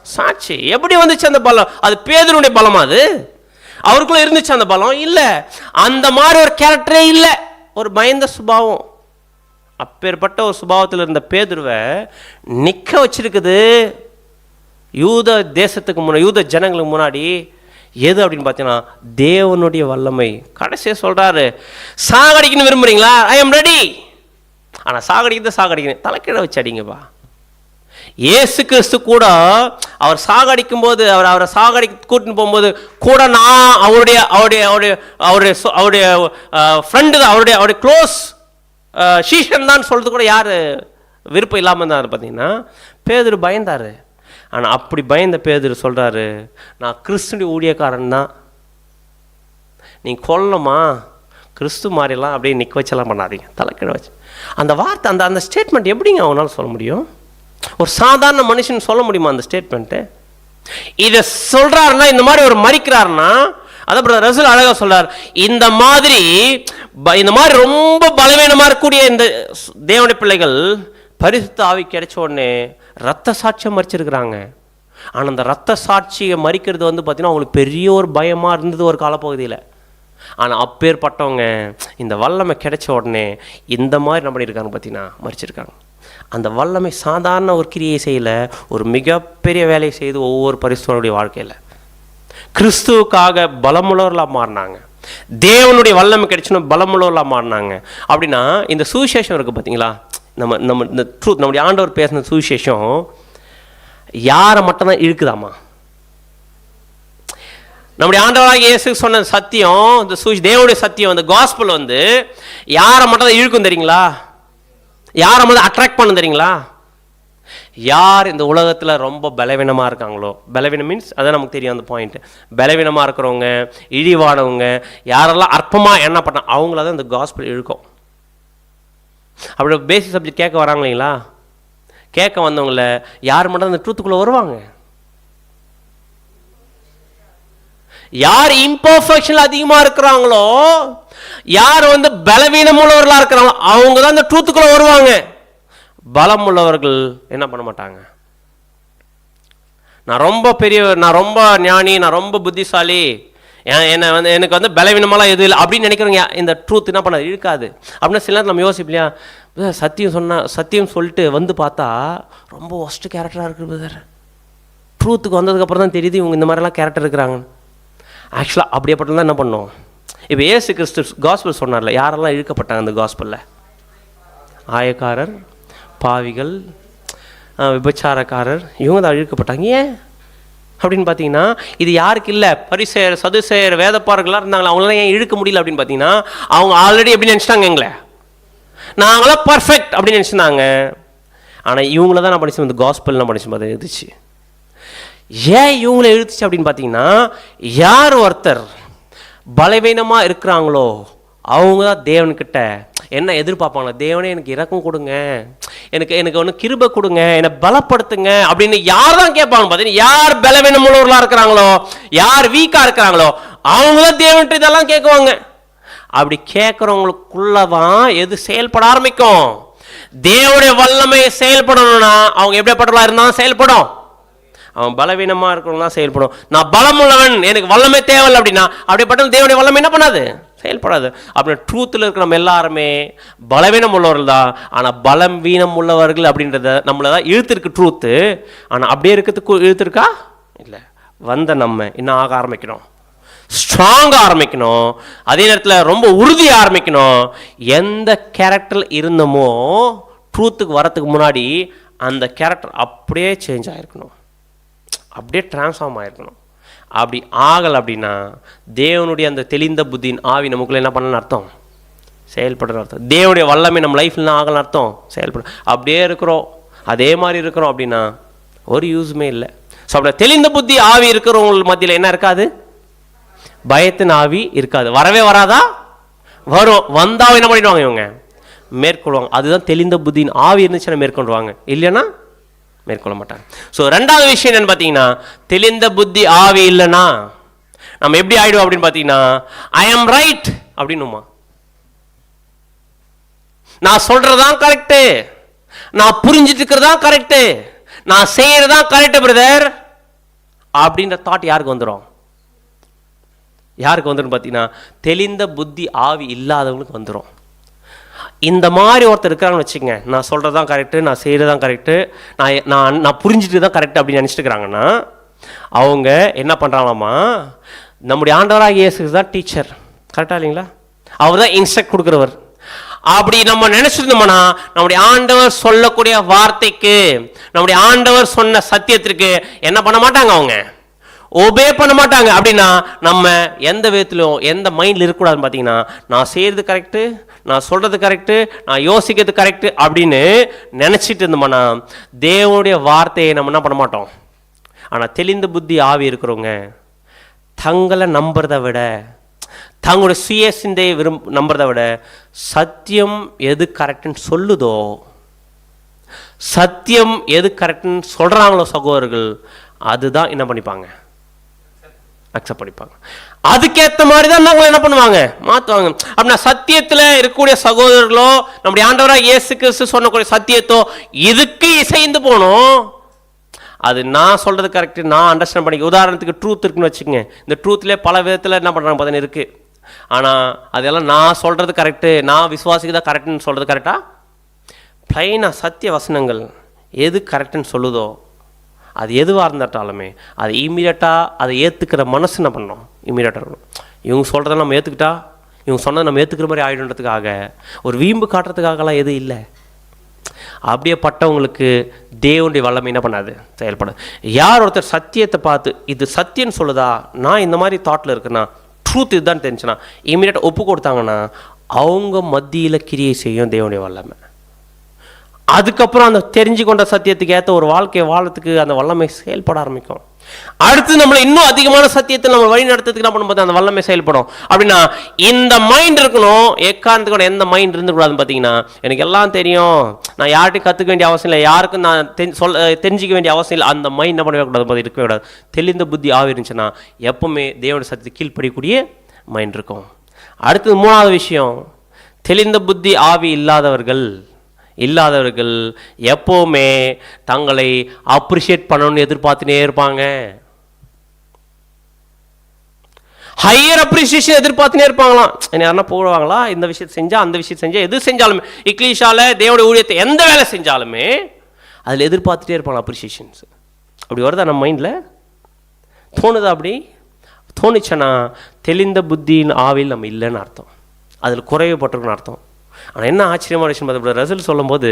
சாட்சி? எப்படி வந்துச்சு அந்த பலம்? அது பேதுருடைய பலமா? அது அவருக்குள்ள இருந்துச்சு அந்த பலம்? இல்லை. அந்த மாதிரி ஒரு கேரக்டரே இல்லை, ஒரு பயந்த சுபாவம். அப்பேற்பட்ட ஒரு சுபாவத்தில் இருந்த பேதுருவை நிற்க வச்சிருக்குது யூத தேசத்துக்கு முன்னாடி, யூத ஜனங்களுக்கு முன்னாடி. எது அப்படின்னு பார்த்தீங்கன்னா, தேவனுடைய வல்லமை. கடைசியாக சொல்றாரு, சாகடிக்கணும் விரும்புறீங்களா? I am ready. ஆனால் சாகடிக்கணும், தலைக்கீழ வச்சு அடிங்கப்பா. இயேசு கிறிஸ்து கூட அவர் சாகடிக்கும் போது, அவரை சாகடிக்க கூட்டின்னு போகும்போது கூட, நான் அவருடைய ஃப்ரெண்டு தான், அவருடைய க்ளோஸ் சீஷன் தான் சொல்றது கூட யார் விருப்பம் இல்லாமல் தான் பார்த்தீங்கன்னா பேதுரு பயந்தார். ஆனால் அப்படி பயந்த பேதுரு சொல்கிறாரு, நான் கிறிஸ்துடைய ஊழியக்காரன் தான், நீ கொல்லமா கிறிஸ்து மாதிரிலாம் அப்படியே நிற்க வச்செல்லாம் பண்ணாதீங்க, தலைக்கீழ வச்சு. அந்த வார்த்தை, அந்த ஸ்டேட்மெண்ட் எப்படிங்க அவனால் சொல்ல முடியும்? ஒரு சாதாரண மனுஷன் சொல்ல முடியுமா அந்த ஸ்டேட்மெண்ட்டு? இதை சொல்கிறாருன்னா, இந்த மாதிரி ஒரு மறிக்கிறாருன்னா, அதான் பிரதர் ரசூல் அழகாக சொல்றார், இந்த மாதிரி ரொம்ப பலவீனமாக இருக்கக்கூடிய இந்த தேவனுடைய பிள்ளைகள் பரிசுத்த ஆவி கிடைச்ச உடனே ரத்த சாட்சியம் மறிச்சிருக்கிறாங்க. ஆனால் அந்த ரத்த சாட்சியை மறிக்கிறது வந்து பார்த்தீங்கன்னா அவங்களுக்கு பெரிய ஒரு பயமாக இருந்தது ஒரு காலப்பகுதியில். ஆனால் அப்பேற்பட்டவங்க இந்த வல்லமை கிடைச்ச உடனே இந்த மாதிரி என்ன பண்ணியிருக்காங்க பார்த்தீங்கன்னா மறிச்சிருக்காங்க. அந்த வல்லமை சாதாரண ஒரு கிரியை செய்யல, ஒரு மிகப்பெரிய வேலையை செய்து ஒவ்வொரு பரிசுத்தனுடைய வாழ்க்கையில் கிறிஸ்துவுக்காக பலமுள்ளவர்களாக மாறினாங்க. தேவனுடைய வல்லமை கிடைச்சணும் பலமுள்ளவர்களாக மாறினாங்க. அப்படின்னா இந்த சுவிசேஷம் இருக்குது பார்த்தீங்களா, நம்ம இந்த ட்ரூத், நம்முடைய ஆண்டவர் பேசின சுவிசேஷம் யாரை மட்டும்தான் இழுக்குதாமா? நம்முடைய ஆண்டவராக இயேசு சொன்ன சத்தியம், இந்த தேவனுடைய சத்தியம், இந்த காஸ்பல் வந்து யாரை மட்டும் தான் இழுக்கும் தெரியுங்களா? யாரை மட்டும் அட்ராக்ட் பண்ண தெரியுங்களா? யார் இந்த உலகத்தில் ரொம்ப பலவீனமாக இருக்காங்களோ, பலவீனம் மீன்ஸ் அதான் நமக்கு தெரியும் அந்த பாயிண்ட். பலவீனமாக இருக்கிறவங்க, இழிவானவங்க, யாரெல்லாம் அற்பமாக என்ன பண்ண அவங்கள தான் இந்த காஸ்பல் இழுக்கும். அப்படி பேசிக் சப்ஜெக்ட் கேட்க வராங்க இல்லைங்களா, கேட்க வந்தவங்கள யார் மட்டும் அந்த ட்ரூத்துக்குள்ளே வருவாங்க? யார் இம்பர்ஃபெக்ஷன் அதிகமாக இருக்கிறாங்களோ, யார் பலவீனம் உள்ளவர்களாக இருக்கிறாங்களோ அவங்க தான் இந்த ட்ரூத்துக்குள்ள வருவாங்க. பலம் உள்ளவர்கள் என்ன பண்ண மாட்டாங்க. நான் ரொம்ப ஞானி, நான் ரொம்ப புத்திசாலி, என்னை எனக்கு பலவீனமெல்லாம் எதுவும் இல்லை அப்படின்னு நினைக்கிறவங்க இந்த ட்ரூத் என்ன பண்ண இருக்காது. அப்படின்னா சில நேரம் நம்ம யோசிப்பலையா, சத்தியம் சொல்லிட்டு பார்த்தா ரொம்ப ஒஸ்ட் கேரக்டராக இருக்குது பிரதர். ட்ரூத்துக்கு வந்ததுக்கப்புறம் தான் தெரியுது இவங்க இந்த மாதிரிலாம் கேரக்டர் இருக்கிறாங்க. ஆக்சுவலாக அப்படியேப்பட்டதான் என்ன பண்ணோம். இப்போ ஏசு கிறிஸ்து காஸ்பல் சொன்னார்ல, யாரெல்லாம் இழுக்கப்பட்டாங்க அந்த காஸ்பலில்? ஆயக்காரர், பாவிகள், விபச்சாரக்காரர், இவங்க தான் இழுக்கப்பட்டாங்க. ஏன் அப்படின்னு பார்த்தீங்கன்னா இது யாருக்கு இல்லை? பரிசேயர், சதுசேயர், வேதப்பாரர்களாக இருந்தாங்களா, அவங்களாம் ஏன் இழுக்க முடியல அப்படின்னு பார்த்தீங்கன்னா அவங்க ஆல்ரெடி எப்படி நினச்சிட்டாங்க, எங்களை நாங்களாம் பர்ஃபெக்ட் அப்படின்னு நினச்சிருந்தாங்க. ஆனால் இவங்கள தான் நான் படிச்சு இந்த காஸ்பல் நான் படிச்சு பார்த்து எழுதிச்சு. ஏன் இவங்களை எழுத்துச்சு அப்படின்னு பார்த்தீங்கன்னா, யார் ஒருத்தர் பலவீனமாக இருக்கிறாங்களோ அவங்க தான் தேவன்கிட்ட என்ன எதிர்பார்ப்பாங்களா, தேவனே எனக்கு இரக்கம் கொடுங்க, எனக்கு கிருபை கொடுங்க, என்னை பலப்படுத்துங்க அப்படின்னு யார் தான் கேட்பாங்க பார்த்தீங்கன்னா, யார் பலவீனம் உள்ளவர்களாக இருக்கிறாங்களோ, யார் வீக்காக இருக்கிறாங்களோ அவங்க தான் தேவன்கிட்ட இதெல்லாம் கேட்குவாங்க. அப்படி கேட்குறவங்களுக்குள்ளதான் எது செயல்பட ஆரம்பிக்கும். தேவனுடைய வல்லமை செயல்படணும்னா அவங்க எப்படிப்பட்டவர்களாக இருந்தாலும் செயல்படும். அவன் பலவீனமாக இருக்கிறவங்க தான் செயல்படும். நான் பலம் உள்ளவன், எனக்கு வல்லமை தேவையில்லை அப்படின்னா அப்படிப்பட்ட தேவனுடைய வல்லமை என்ன பண்ணாது, செயல்படாது. அப்படின்னா ட்ரூத்தில் இருக்கிற நம்ம எல்லாருமே பலவீனம் உள்ளவர்கள் தான். ஆனால் பலம் வீனம் உள்ளவர்கள் அப்படின்றத நம்மளை தான் இழுத்துருக்கு ட்ரூத்து. ஆனால் அப்படியே இருக்கிறதுக்கு இழுத்துருக்கா இல்லை. நம்ம இன்னும் ஆக ஆரம்பிக்கணும், ஸ்ட்ராங்காக ஆரம்பிக்கணும், அதே நேரத்தில் ரொம்ப உறுதியாக ஆரம்பிக்கணும். எந்த கேரக்டரில் இருந்தோமோ ட்ரூத்துக்கு வரத்துக்கு முன்னாடி அந்த கேரக்டர் அப்படியே சேஞ்ச் ஆகிருக்கணும், அப்படியே டிரான்ஸ்ஃபார்ம் ஆகிருக்கணும். அப்படி ஆகலை அப்படின்னா தேவனுடைய அந்த தெளிந்த புத்தியின் ஆவி நமக்குள்ள என்ன பண்ணணும்னு அர்த்தம், செயல்படுற அர்த்தம். தேவனுடைய வல்லமை நம்ம லைஃப்ல ஆகலன்னு அர்த்தம், செயல்படும். அப்படியே இருக்கிறோம், அதே மாதிரி இருக்கிறோம் அப்படின்னா ஒரு யூஸுமே இல்லை. ஸோ அப்படி தெளிந்த புத்தி ஆவி இருக்கிறவங்க மத்தியில் என்ன இருக்காது, பயத்தின் ஆவி இருக்காது. வரவே வராதா, வரும். வந்தா என்ன பண்ணிடுவாங்க, இவங்க மேற்கொள்வாங்க. அதுதான் தெளிந்த புத்தியின் ஆவி இருந்துச்சுன்னா மேற்கொள்வாங்க, இல்லைன்னா மேற்கொள்ள மாட்டாங்க. ஸோ ரெண்டாவது விஷயம் என்னன்னு பார்த்தீங்கன்னா, தெளிந்த புத்தி ஆவி இல்லைன்னா நம்ம எப்படி ஆயிடுவோம் அப்படின்னு பார்த்தீங்கன்னா, ஐ ஆம் ரைட் அப்படின்னுமா, நான் சொல்றதுதான் கரெக்டு, நான் புரிஞ்சிட்டு இருக்கிறதான் கரெக்டு, நான் செய்யறதான் கரெக்டு பிரதர் அப்படின்ற தாட் யாருக்கு வந்துடும்? யாருக்கு வந்துடும் பார்த்தீங்கன்னா, தெளிந்த புத்தி ஆவி இல்லாதவங்களுக்கு வந்துடும். இந்த மாதிரி ஒருத்தர் இருக்கிறாங்கன்னு வச்சுக்கங்க, நான் சொல்கிறது தான் கரெக்டு, நான் செய்கிறது தான் கரெக்டு, நான் புரிஞ்சுட்டு தான் கரெக்டு அப்படின்னு நினச்சிட்டு இருக்கிறாங்கன்னா அவங்க என்ன பண்ணுறாங்களாமா, நம்முடைய ஆண்டவராக இயேசு தான் டீச்சர், கரெக்டாக இல்லைங்களா? அவர் தான் இன்ஸ்ட்ரக்ட் கொடுக்குறவர். அப்படி நம்ம நினச்சிருந்தோம்னா நம்முடைய ஆண்டவர் சொல்லக்கூடிய வார்த்தைக்கு, நம்முடைய ஆண்டவர் சொன்ன சத்தியத்திற்கு என்ன பண்ண மாட்டாங்க, அவங்க ஒபே பண்ண மாட்டாங்க. அப்படின்னா நம்ம எந்த விதத்திலும் எந்த மைண்டில் இருக்கக்கூடாதுன்னு பார்த்தீங்கன்னா, நான் செய்கிறது கரெக்டு, நான் சொல்கிறது கரெக்டு, நான் யோசிக்கிறது கரெக்டு அப்படின்னு நினச்சிட்டு இருந்தோம்னா தேவனுடைய வார்த்தையை நம்ம என்ன பண்ண மாட்டோம். ஆனால் தெளிந்த புத்தி ஆவி இருக்கிறவங்க தங்களை நம்புறதை விட, தங்களுடைய சுய சிந்தையை நம்புறதை விட சத்தியம் எது கரெக்டுன்னு சொல்லுதோ, சத்தியம் எது கரெக்டுன்னு சொல்கிறாங்களோ சகோதரர்கள், அதுதான் என்ன பண்ணிப்பாங்க, அக்செப்ட் பண்ணிப்பாங்க. அதுக்கேற்ற மாதிரி தான் நாங்கள் என்ன பண்ணுவாங்க, மாற்றுவாங்க. அப்படின்னா சத்தியத்தில் இருக்கக்கூடிய சகோதரர்களோ, நம்முடைய ஆண்டவராக இயேசு கிறிஸ்து சொன்னக்கூடிய சத்தியத்தோ இதுக்கு இசைந்து போகணும். அது நான் சொல்கிறது கரெக்டு, நான் அண்டர்ஸ்டாண்ட் பண்ணிக்க. உதாரணத்துக்கு ட்ரூத் இருக்குன்னு வச்சுக்கோங்க. இந்த ட்ரூத்லேயே பல விதத்தில் என்ன பண்ணுறாங்க பார்த்தீங்கன்னா இருக்குது. ஆனால் அதெல்லாம் நான் சொல்கிறது கரெக்டு, நான் விசுவாசிக்கு கரெக்டுன்னு சொல்கிறது கரெக்டாக? பிளைனாக சத்திய வசனங்கள் எது கரெக்டுன்னு சொல்லுதோ அது எதுவாக இருந்தாட்டாலுமே அது இம்மீடியட்டாக அதை ஏற்றுக்கிற மனசு என்ன பண்ணணும், இம்மீடியட்டாக இருக்கணும். இவங்க சொல்கிறத நம்ம ஏற்றுக்கிட்டா, இவங்க சொன்னதை நம்ம ஏற்றுக்கிற மாதிரி ஆகிடுன்றதுக்காக, ஒரு வீம்பு காட்டுறதுக்காகலாம் எதுவும் இல்லை. அப்படியே பட்டவங்களுக்கு தேவனுடைய வல்லமை என்ன பண்ணாது, செயல்படாது. யார் ஒருத்தர் சத்தியத்தை பார்த்து இது சத்தியம்னு சொல்லுதா, நான் இந்த மாதிரி தாட்டில் இருக்குன்னா, ட்ரூத் இதுதான் தெரிஞ்சுன்னா இம்மீடியட்டாக ஒப்பு கொடுத்தாங்கன்னா அவங்க மத்தியில் கிரியை செய்யும் தேவனுடைய வல்லமை. அதுக்கப்புறம் அந்த தெரிஞ்சு கொண்ட சத்தியத்துக்கு ஏற்ற ஒரு வாழ்க்கையை வாழறதுக்கு அந்த வல்லமை செயல்பட ஆரம்பிக்கும். அடுத்து நம்மளை இன்னும் அதிகமான சத்தியத்தை நம்ம வழி நடத்துறதுக்கு என்ன பண்ணும்போது அந்த வல்லமை செயல்படும். அப்படின்னா இந்த மைண்ட் இருக்கணும். எக்காரணத்துக்கு எந்த மைண்ட் இருந்துக்கூடாதுன்னு பார்த்தீங்கன்னா, எனக்கு எல்லாம் தெரியும், நான் யார்கிட்டையும் கற்றுக்க வேண்டிய அவசியம் இல்லை, யாருக்கும் நான் தெரிஞ்சிக்க வேண்டிய அவசியம் இல்லை, அந்த மைண்ட் என்ன பண்ணவே கூடாது, போது இருக்கவே கூடாது. தெளிந்த புத்தி ஆவி இருந்துச்சுன்னா எப்பவுமே தேவனுடைய சத்தியத்தை கீழ்ப்படிக்கூடிய மைண்ட் இருக்கும். அடுத்தது மூணாவது விஷயம், தெளிந்த புத்தி ஆவி இல்லாதவர்கள் எப்போவுமே தங்களை அப்ரிஷியேட் பண்ணணும்னு எதிர்பார்த்துனே இருப்பாங்க. ஹையர் அப்ரிசியேஷன் எதிர்பார்த்துனே இருப்பாங்களாம். என்ன யாருன்னா போடுவாங்களா, இந்த விஷயத்தை செஞ்சா அந்த விஷயத்தை செஞ்சா, எது செஞ்சாலுமே இக்லீஷால தேவனுடைய ஊழியத்தை எந்த வேலை செஞ்சாலுமே அதில் எதிர்பார்த்துட்டே இருப்பாங்க அப்ரிசியேஷன்ஸ். அப்படி வருதா நம்ம மைண்டில்? தோணுதா? அப்படி தோணுச்சுன்னா தெளிந்த புத்தியின் ஆவியில் நம்ம இல்லைன்னு அர்த்தம், அதில் குறைவுபட்டிருக்குன்னு அர்த்தம். ஆனால் என்ன ஆச்சரியமான விஷயம் பார்த்து ரசல் சொல்லும் போது,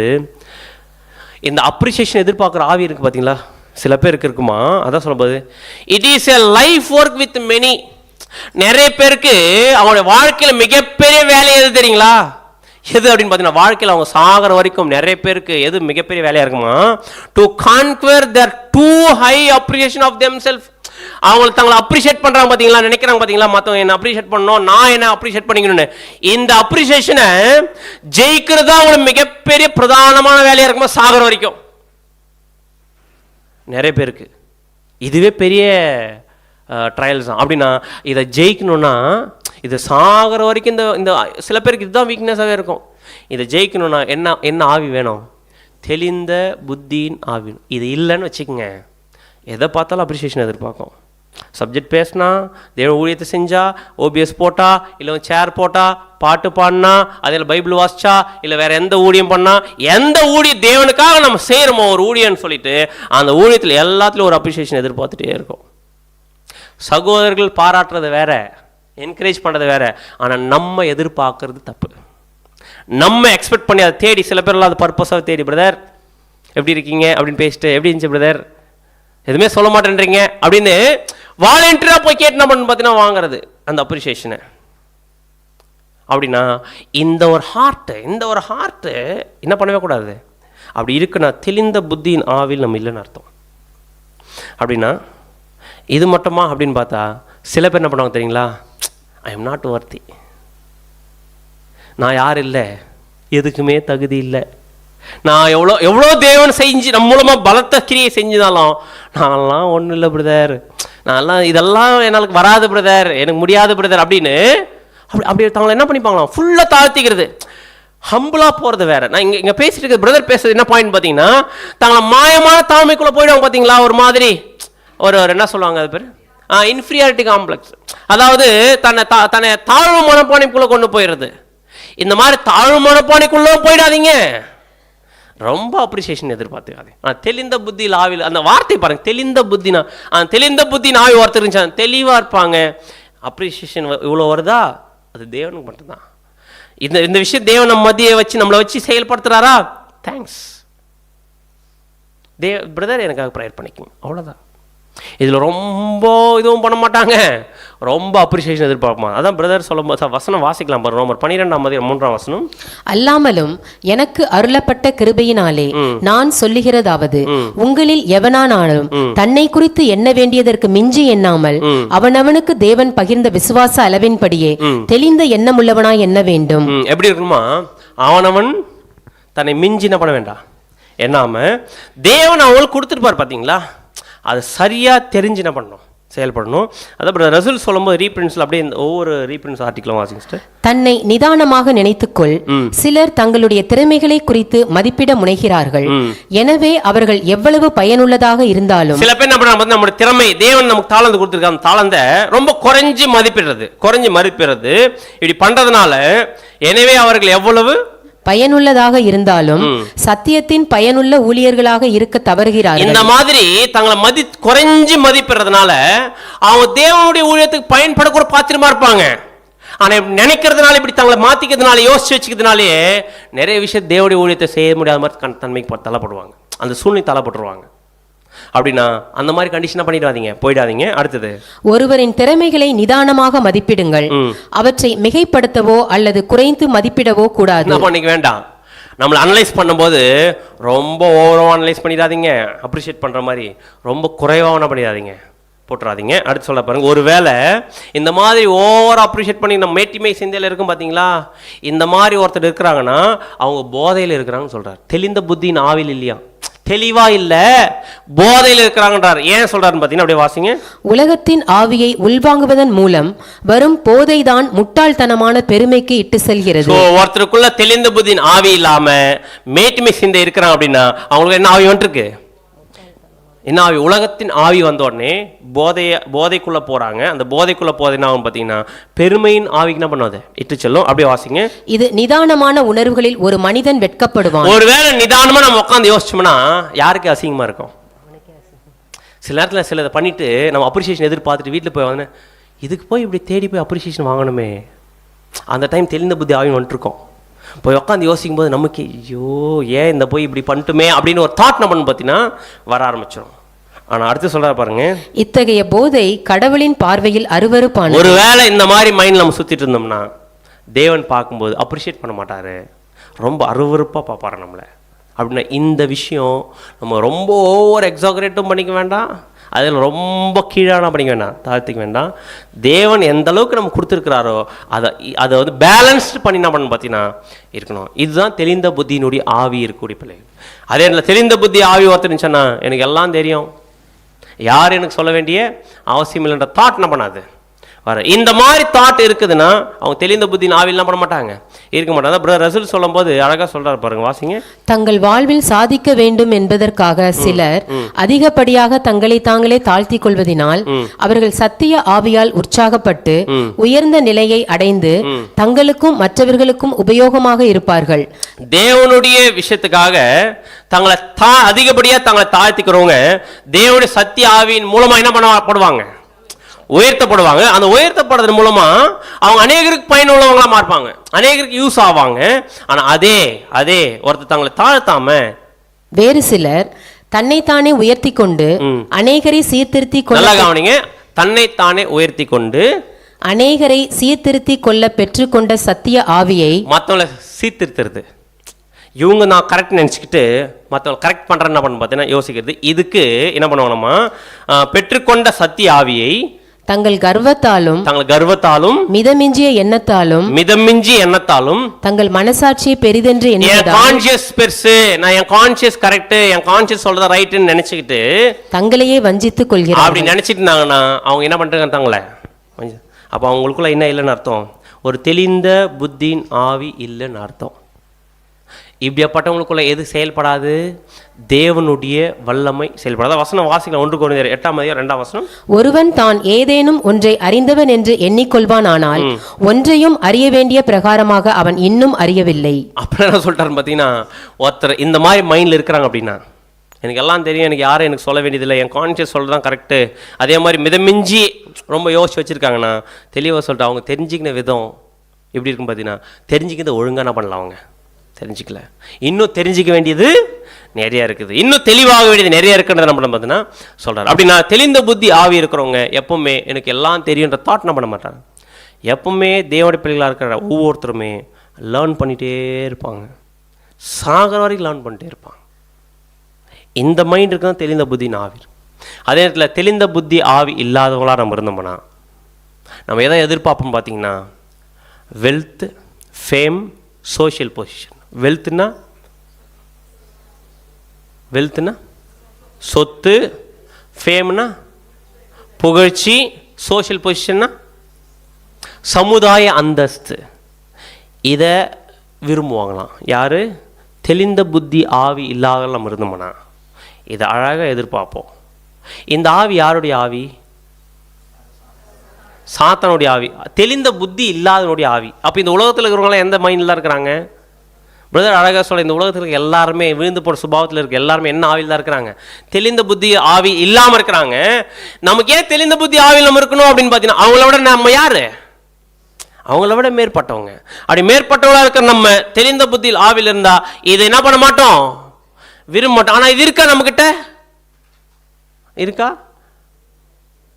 இந்த அப்ரிசியேஷன் எதிர்பார்க்குற ஆவி இருக்குது பார்த்தீங்களா, சில பேருக்கு இருக்குமா, அதான் சொல்லும்போது it is a life work with many. நிறைய பேருக்கு அவங்களுடைய வாழ்க்கையில் மிகப்பெரிய வேலை எது தெரியுங்களா? எது அப்படின்னு பார்த்தீங்கன்னா, வாழ்க்கையில் அவங்க சாகிற வரைக்கும் நிறைய பேருக்கு எது மிகப்பெரிய வேலையாக இருக்குமா, to கான்க்வர் their too high appreciation of themselves. அவங்க தங்களை அப்ரிஷியேட் பண்ணுறாங்க பார்த்தீங்களா, நினைக்கிறாங்க பார்த்தீங்களா, மற்றவங்க என்ன அப்ரிஷியேட் பண்ணணும், நான் என்ன அப்ரிஷியேட் பண்ணிக்கணும்னு. இந்த அப்ரிஷியேஷனை ஜெயிக்கிறது தான் அவங்களுக்கு மிகப்பெரிய பிரதானமான வேலையாக இருக்குமா சாகிற வரைக்கும். நிறைய பேருக்கு இதுவே பெரிய ட்ரையல்ஸ் தான். அப்படின்னா இதை ஜெயிக்கணும்னா, இது சாகிற வரைக்கும் இந்த சில பேருக்கு இதுதான் வீக்னஸாகவே இருக்கும். இதை ஜெயிக்கணும்னா என்ன ஆவி வேணும்? தெளிந்த புத்தியின் ஆவி. இது இல்லைன்னு வச்சுக்கோங்க, எதை பார்த்தாலும் அப்ரிசியேஷன் எதிர்பார்க்கும். சப்ஜெக்ட் பேசினா, தேவ ஊழியத்தை செஞ்சா, ஓபிஎஸ் போட்டா, இல்லை சேர் போட்டா, பாட்டு பாடினா, அதில் பைபிள் வாசிச்சா, இல்லை வேற எந்த ஊழியம் பண்ணா, எந்த ஊழியம் தேவனுக்காக நம்ம செய்கிறோமோ ஒரு ஊழியன்னு சொல்லிட்டு அந்த ஊழியத்தில் எல்லாத்துலேயும் ஒரு அப்ரிசியேஷன் எதிர்பார்த்துட்டே இருக்கும். சகோதரர்கள் பாராட்டுறது வேற, என்கரேஜ் பண்ணுறது வேற, ஆனால் நம்ம எதிர்பார்க்கறது தப்பு. நம்ம எக்ஸ்பெக்ட் பண்ணி அதை தேடி, சில பேர்லாம் அது பர்பஸாக தேடி, பிரதர் எப்படி இருக்கீங்க அப்படின்னு பேசிட்டு, எப்படி இருந்துச்சு பிரதர், எதுவுமே சொல்ல மாட்டேன்றீங்க அப்படின்னு வாலண்டியராக போய் கேட்டு என்ன பண்ணு பார்த்தீங்கன்னா வாங்குறது அந்த அப்ரிசியேஷனை. அப்படின்னா இந்த ஒரு ஹார்ட்டு என்ன பண்ணவே கூடாது. அப்படி இருக்குன்னா தெளிந்த புத்தியின் ஆவில் நம்ம இல்லைன்னு அர்த்தம். அப்படின்னா இது மட்டுமா அப்படின்னு பார்த்தா, சில பேர் என்ன பண்ணுவாங்க தெரியுங்களா, ஐ எம் நாட் வர்த்தி, நான் யார் இல்லை, எதுக்குமே தகுதி இல்லை, நான் எவ்வளோ தேவன் செஞ்சு நம்ம மூலமாக பலத்த கிரியை செஞ்சுதாலும் நான்லாம் ஒன்றும் இல்லை பிரதர், நான்லாம் இதெல்லாம் என்னாலுக்கு வராது பிரதர், எனக்கு முடியாது பிரதர் அப்படின்னு அப்படி தங்களை என்ன பண்ணிப்பாங்களாம், ஃபுல்லாக தாழ்த்திக்கிறது, ஹம்பிளாக போகிறது வேற. நான் இங்கே பேசிட்டு இருக்கிற பிரதர் பேசுறது என்ன பாயிண்ட் பார்த்தீங்கன்னா, தங்களை மாயமான தாழ்மைக்குள்ளே போயிடுவாங்க பார்த்தீங்களா, ஒரு மாதிரி ஒரு என்ன சொல்லுவாங்க அது பேர் இன்ஃபீரியாரிட்டி காம்ப்ளெக்ஸ். அதாவது தன்னை தாழ்வு மனப்பானைக்குள்ளே கொண்டு போயிடுறது. இந்த மாதிரி தாழ்வு மனப்பானைக்குள்ளே போயிடாதீங்க, ரொம்ப அப்ரிசியேஷன் எதிர்பார்த்துக்காது. தெளிந்த புத்தியில் ஆவில், அந்த வார்த்தை பாருங்க, தெளிந்த புத்தினா, தெளிந்த புத்தின் ஆவி வார்த்தை இருந்துச்சு, தெளிவாக இருப்பாங்க. அப்ரிசியேஷன் இவ்வளோ வருதா, அது தேவனுக்கு மட்டும்தான். இந்த விஷயம் தேவன் நம்ம மத்தியை வச்சு நம்மளை வச்சு செயல்படுத்துறாரா, தேங்க்ஸ் பிரதர், எனக்காக ப்ரேயர் பண்ணிக்கோங்க, அவ்வளோதான். இதில் ரொம்ப இதுவும் பண்ண மாட்டாங்க, ரொம்ப அப்ரிசியேஷன் எதிர்பார்ப்பாங்க. அதான் பிரதர் சொல்லும் வசனம் வாசிக்கலாம் பாரு, ரோமர் 12:3 அல்லாமலும் எனக்கு அருளப்பட்ட கிருபையினாலே நான் சொல்லுகிறதாவது, உங்களில் எவனானாலும் தன்னை குறித்து எண்ண வேண்டியதற்கு மிஞ்சி எண்ணாமல் அவனவனுக்கு தேவன் பகிர்ந்த விசுவாச அளவின்படியே தெளிந்த எண்ணமுள்ளவனாய் எண்ண வேண்டும். எப்படி இருக்குமா, அவனவன் தன்னை மிஞ்சி என்ன பண்ண வேண்டாம், எண்ணாம தேவன் அவங்களுக்கு கொடுத்துருப்பார் பார்த்தீங்களா, அது சரியாக தெரிஞ்சு என்ன பண்ணணும், செயல்படணும். அதான் ரசூல் சொல்லும்போது ரீபிரின்ஸ்ல அப்படியே ஒவ்வொரு ரீபிரின்ஸ் ஆர்டிக்கலும் வாசிங்க. தன்னை நிதானமாக நினைத்துக்கொள், சிலர் தங்களுடைய திறமைகளை குறித்து மதிப்பிட முனைகிறார்கள், எனவே அவர்கள் எவ்வளவு பயனுள்ளதாக இருந்தாலும். சில பேர் என்ன பண்றாங்க, நம்முடைய திறமை, தேவன் நமக்கு தாளந்து கொடுத்துருக்காங்க, தாளந்த ரொம்ப குறைஞ்சி மதிப்பிடுறது. இப்படி பண்றதுனால எனவே அவர்கள் எவ்வளவு பயனுள்ளதாக இருந்தாலும் சத்தியத்தின் பயனுள்ள ஊழியர்களாக இருக்க தவறுகிறார்கள். இந்த மாதிரி தங்களை குறைஞ்சி மதிப்பிடுறதுனால அவங்க தேவனுடைய ஊழியத்துக்கு பயன்படக்கூட பாத்திரமா இருப்பாங்க. ஆனா நினைக்கிறதுனால, இப்படி தங்களை மாத்திக்கிறதுனால, யோசிச்சு வச்சுக்கிறதுனாலே நிறைய விஷயம் தேவனுடைய ஊழியத்தை செய்ய முடியாத மாதிரி தன்மைக்கு தள்ளப்படுவாங்க, அந்த சூழ்நிலை தள்ளப்பட்டுருவாங்க. அப்படின்னா அந்த மாதிரி கண்டிஷனா பண்ணிடாதீங்க, போயிடாதீங்க. அடுத்தது, ஒருவரின் திறமைகளை நிதானமாக மதிப்பிடுங்கள், அவற்றை மிகைப்படுத்தவோ அல்லது குறைந்து மதிப்பிடவோ கூடாது. என்ன பண்ணிக்க வேண்டாம், நம்மளை அனலைஸ் பண்ணும்போது ரொம்ப ஓவராக அனலைஸ் பண்ணிடாதீங்க, அப்ரிஷியேட் பண்ணுற மாதிரி ரொம்ப குறைவாக பண்ணிடாதீங்க, போட்டுறாதீங்க. அடுத்து சொல்ல பாருங்க, ஒருவேளை இந்த மாதிரி ஓவர் அப்ரிஷியேட் பண்ணி நம்ம மேட்டிமை சிந்தையில் இருக்கும் பார்த்தீங்களா, இந்த மாதிரி ஒருத்தர் இருக்கிறாங்கன்னா அவங்க போதையில் இருக்கிறாங்கன்னு சொல்கிறார். தெளிந்த புத்தியின் ஆவில் இல்லையா, தெளிவா இல்ல, போதையில் இருக்கிறாங்கன்றார். ஏன் சொல்றாருன்னு பார்த்தீங்கன்னா அப்படியே வாசிங்க. உலகத்தின் ஆவியை உள்வாங்குவதன் மூலம் வரும் போதைதான் முட்டாள்தனமான பெருமைக்கு இட்டு செல்கிறது. ஒருத்தருக்குள்ள தெளிந்த புத்தியின் ஆவி இல்லாம மேட்டிமை சிந்தை இருக்கிறாங்க அப்படின்னா அவங்களுக்கு என்ன ஆவி வந்துருக்கு, என்ன ஆவி, உலகத்தின் ஆவி வந்த உடனே போதைக்குள்ள போறாங்க. அந்த போதைக்குள்ள போதை என்ன ஆகும் பார்த்தீங்கன்னா பெருமையின் ஆவிக்கு என்ன பண்ணுவது, இட்டு செல்லும். அப்படியே வாசிங்க. இது நிதானமான உணர்வுகளில் ஒரு மனிதன் வெட்கப்படுவான். ஒருவேளை நிதானமா நம்ம உட்காந்து யோசிச்சோம்னா யாருக்கு அசிங்கமா இருக்கும்? சில நேரத்தில் சில இதை பண்ணிட்டு நம்ம அப்ரிசியேஷன் எதிர்பார்த்துட்டு வீட்டில் போய் வந்து இதுக்கு போய் இப்படி தேடி போய் அப்ரிசியேஷன் வாங்கணுமே, அந்த டைம் தெளிந்த புத்தி ஆவி வந்துட்டுருக்கோம். போய் உட்காந்து யோசிக்கும் போது நமக்கு ஐயோ ஏன் இந்த போய் இப்படி பண்ணிட்டுமே அப்படின்னு ஒரு தாட் நம்ம பார்த்தீங்கன்னா வர ஆரம்பிச்சிடும். ஆனால் அடுத்து சொல்றாரு பாருங்க, இத்தகைய போதை கடவுளின் பார்வையில் அருவருப்பான. ஒருவேளை இந்த மாதிரி மைண்ட் நம்ம சுத்திட்டு இருந்தோம்னா தேவன் பார்க்கும்போது அப்ரிஷியேட் பண்ண மாட்டாரு, ரொம்ப அருவருப்பாக பார்ப்பாரு நம்மளை. அப்படின்னா இந்த விஷயம் நம்ம ரொம்ப ஓவர் எக்ஸாகரேட்டும் பண்ணிக்க வேண்டாம், அதில் ரொம்ப கீழான பண்ணிக்க வேண்டாம், தாழ்த்திக்க வேண்டாம். தேவன் எந்த அளவுக்கு நம்ம கொடுத்துருக்கிறாரோ அதை வந்து பேலன்ஸ்டு பண்ணி என்ன பண்ணணும் பார்த்தீங்கன்னா இருக்கணும். இதுதான் தெளிந்த புத்தியினுடைய ஆவி இருக்கக்கூடிய பிள்ளைகள். அதே நேரத்தில் தெளிந்த புத்தி ஆவி ஒருத்தர் சொன்னா எனக்கு எல்லாம் தெரியும், யார் எனக்கு சொல்ல வேண்டிய அவசியம் இல்லைன்ற தாட் என்ன பண்ணாது வர. இந்த மாதிரி தாட் இருக்குதுன்னா அவங்க தெளிந்த புத்தியின் ஆவியில் என்ன பண்ண மாட்டாங்க, இருக்க மாட்டாங்க. பிரதர் ரசூல் சொல்லும் போது அழகா சொல்றாரு பாருங்க, வாசிங்க. தங்கள் வாழ்வில் சாதிக்க வேண்டும் என்பதற்காக சிலர் அதிகப்படியாக தங்களை தாங்களே தாழ்த்தி கொள்வதினால் அவர்கள் சத்திய ஆவியால் உற்சாகப்பட்டு உயர்ந்த நிலையை அடைந்து தங்களுக்கும் மற்றவர்களுக்கும் உபயோகமாக இருப்பார்கள். தேவனுடைய விஷயத்துக்காக தங்களை அதிகப்படியா தங்களை தாழ்த்திக்கிறவங்க தேவனுடைய சத்திய ஆவியின் மூலமா என்ன பண்ணப்படுவாங்க, உயர்த்தப்படுவாங்க. அந்த உயர்த்தப்படுறது மூலமா அவங்க அநேகருக்கு பயனுள்ளவங்களா மாறுப்பாங்க, அநேகருக்கு யூஸ் ஆவாங்க. ஆனா அதே ஒருத்தர் தங்களை தாழ்த்தாம வேறு சிலர் தன்னைத்தானே உயர்த்தி கொண்டு அநேகரை சீர்திருத்தி நல்லா கவனிங்க, தன்னைத்தானே உயர்த்தி கொண்டு அநேகரை சீர்திருத்தி கொள்ள பெற்றுக்கொண்ட சத்திய ஆவியை மற்றவங்களை சீர்திருத்துறது. இவங்க நான் கரெக்ட் நினச்சிக்கிட்டு மற்றவங்க கரெக்ட் பண்ணுறேன்னு என்ன பண்ண பார்த்தீங்கன்னா யோசிக்கிறது. இதுக்கு என்ன பண்ணுவாங்கம்மா, பெற்றுக்கொண்ட சத்திய ஆவியை தங்கள் கர்வத்தாலும் மிதமிஞ்சிய எண்ணத்தாலும் தங்கள் மனசாட்சியை பெரிதென்று கான்ஷியஸ் பெருசு, நான் என் கான்ஷியஸ் கரெக்ட், என் கான்ஷியஸ் சொல்றத ரைட்னு நினைச்சுக்கிட்டு தங்களையே வஞ்சித்துக் கொள்கிறார்கள். அப்படி நினைச்சிட்டு இருந்தாங்கன்னா அவங்க என்ன பண்றாங்க தங்களை. அப்போ அவங்களுக்குள்ள என்ன இல்லைன்னு அர்த்தம், ஒரு தெளிந்த புத்தியின் ஆவி இல்லைன்னு அர்த்தம். இப்படியாப்பட்டவங்களுக்குள்ள எது செயல்படாது, தேவனுடைய வல்லமை செயல்படாத. வசனம் வாசிக்கலாம், 1 கொரிந்தியர் 8:2 ஒருவன் தான் ஏதேனும் ஒன்றை அறிந்தவன் என்று எண்ணிக்கொள்வானால் ஒன்றையும் அறிய வேண்டிய பிரகாரமாக அவன் இன்னும் அறியவில்லை. அப்படி என்ன சொல்லிட்டாரு பார்த்தீங்கன்னா, ஒருத்தர் இந்த மாதிரி மைண்ட்ல இருக்கிறாங்க அப்படின்னா எனக்கு எல்லாம் தெரியும், எனக்கு யாரும் எனக்கு சொல்ல வேண்டியதில்லை, என் கான்ஷியஸ் சொல்றதான் கரெக்டு, அதே மாதிரி மிதமிஞ்சி ரொம்ப யோசிச்சு வச்சிருக்காங்கன்னா தெளிவாக சொல்லிட்டு அவங்க தெரிஞ்சுக்கின விதம் எப்படி இருக்கும் பார்த்தீங்கன்னா, தெரிஞ்சுக்கிறத ஒழுங்கான பண்ணலாம், அவங்க தெரிஞ்சுக்கல, இன்னும் தெரிஞ்சிக்க வேண்டியது நிறைய இருக்குது, இன்னும் தெளிவாக வேண்டியது நிறைய இருக்குன்றத நம்ம பார்த்தீங்கன்னா சொல்றாரு. அப்படின்னா தெளிந்த புத்தி ஆவி இருக்கிறவங்க எப்பவுமே எனக்கு எல்லாம் தெரியுன்ற தாட் என்ன பண்ண மாட்டாங்க. எப்பவுமே தேவனுடைய பிள்ளைகளாக இருக்கிற ஒவ்வொருத்தருமே லேர்ன் பண்ணிகிட்டே இருப்பாங்க, சாகர வரைக்கும் லேர்ன் பண்ணிட்டே இருப்பாங்க. இந்த மைண்ட் இருக்கு தான் தெளிந்த புத்தின்னு ஆவி. அதே நேரத்தில் தெளிந்த புத்தி ஆவி இல்லாதவங்களாக நம்ம இருந்தோம்னா நம்ம எதை எதிர்பார்ப்போம் பார்த்தீங்கன்னா, வெல்த், ஃபேம், சோஷியல் பொசிஷன். வெல்த்னா சொத்து, ஃபேம்னா புகழ்ச்சி, சோஷியல் பொசிஷன்னா சமுதாய அந்தஸ்து. இதை விரும்புவாங்களாம் யாரு, தெளிந்த புத்தி ஆவி இல்லாத நம்ம இருந்தோம்னா இதை அழகாக எதிர்பார்ப்போம். இந்த ஆவி யாருடைய ஆவி? சாத்தானுடைய ஆவி, தெளிந்த புத்தி இல்லாதனுடைய ஆவி. அப்போ இந்த உலகத்தில் இருக்கிறவங்களாம் எந்த மைண்டில் தான் இருக்கிறாங்க? பிரதர் அழகாக சொல்ல, இந்த உலகத்தில் இருக்க எல்லாருமே விழுந்து போகிற சுபாவத்தில் இருக்க எல்லாருமே என்ன ஆவியில் தான் இருக்கிறாங்க? தெளிந்த புத்தி ஆவி இல்லாமல் இருக்கிறாங்க. நமக்கு ஏன் தெளிந்த புத்தி ஆவியில் நம்ம இருக்கணும் அப்படின்னு பார்த்தீங்கன்னா, அவங்கள விட நம்ம யாரு? அவங்கள விட மேற்பட்டவங்க. அப்படி மேற்பட்டவங்களா இருக்கிற நம்ம தெளிந்த புத்தியில் ஆவியில் இருந்தா இதை என்ன பண்ண மாட்டோம், விரும்ப மாட்டோம். ஆனால் இது இருக்கா நம்மக்கிட்ட? இருக்கா?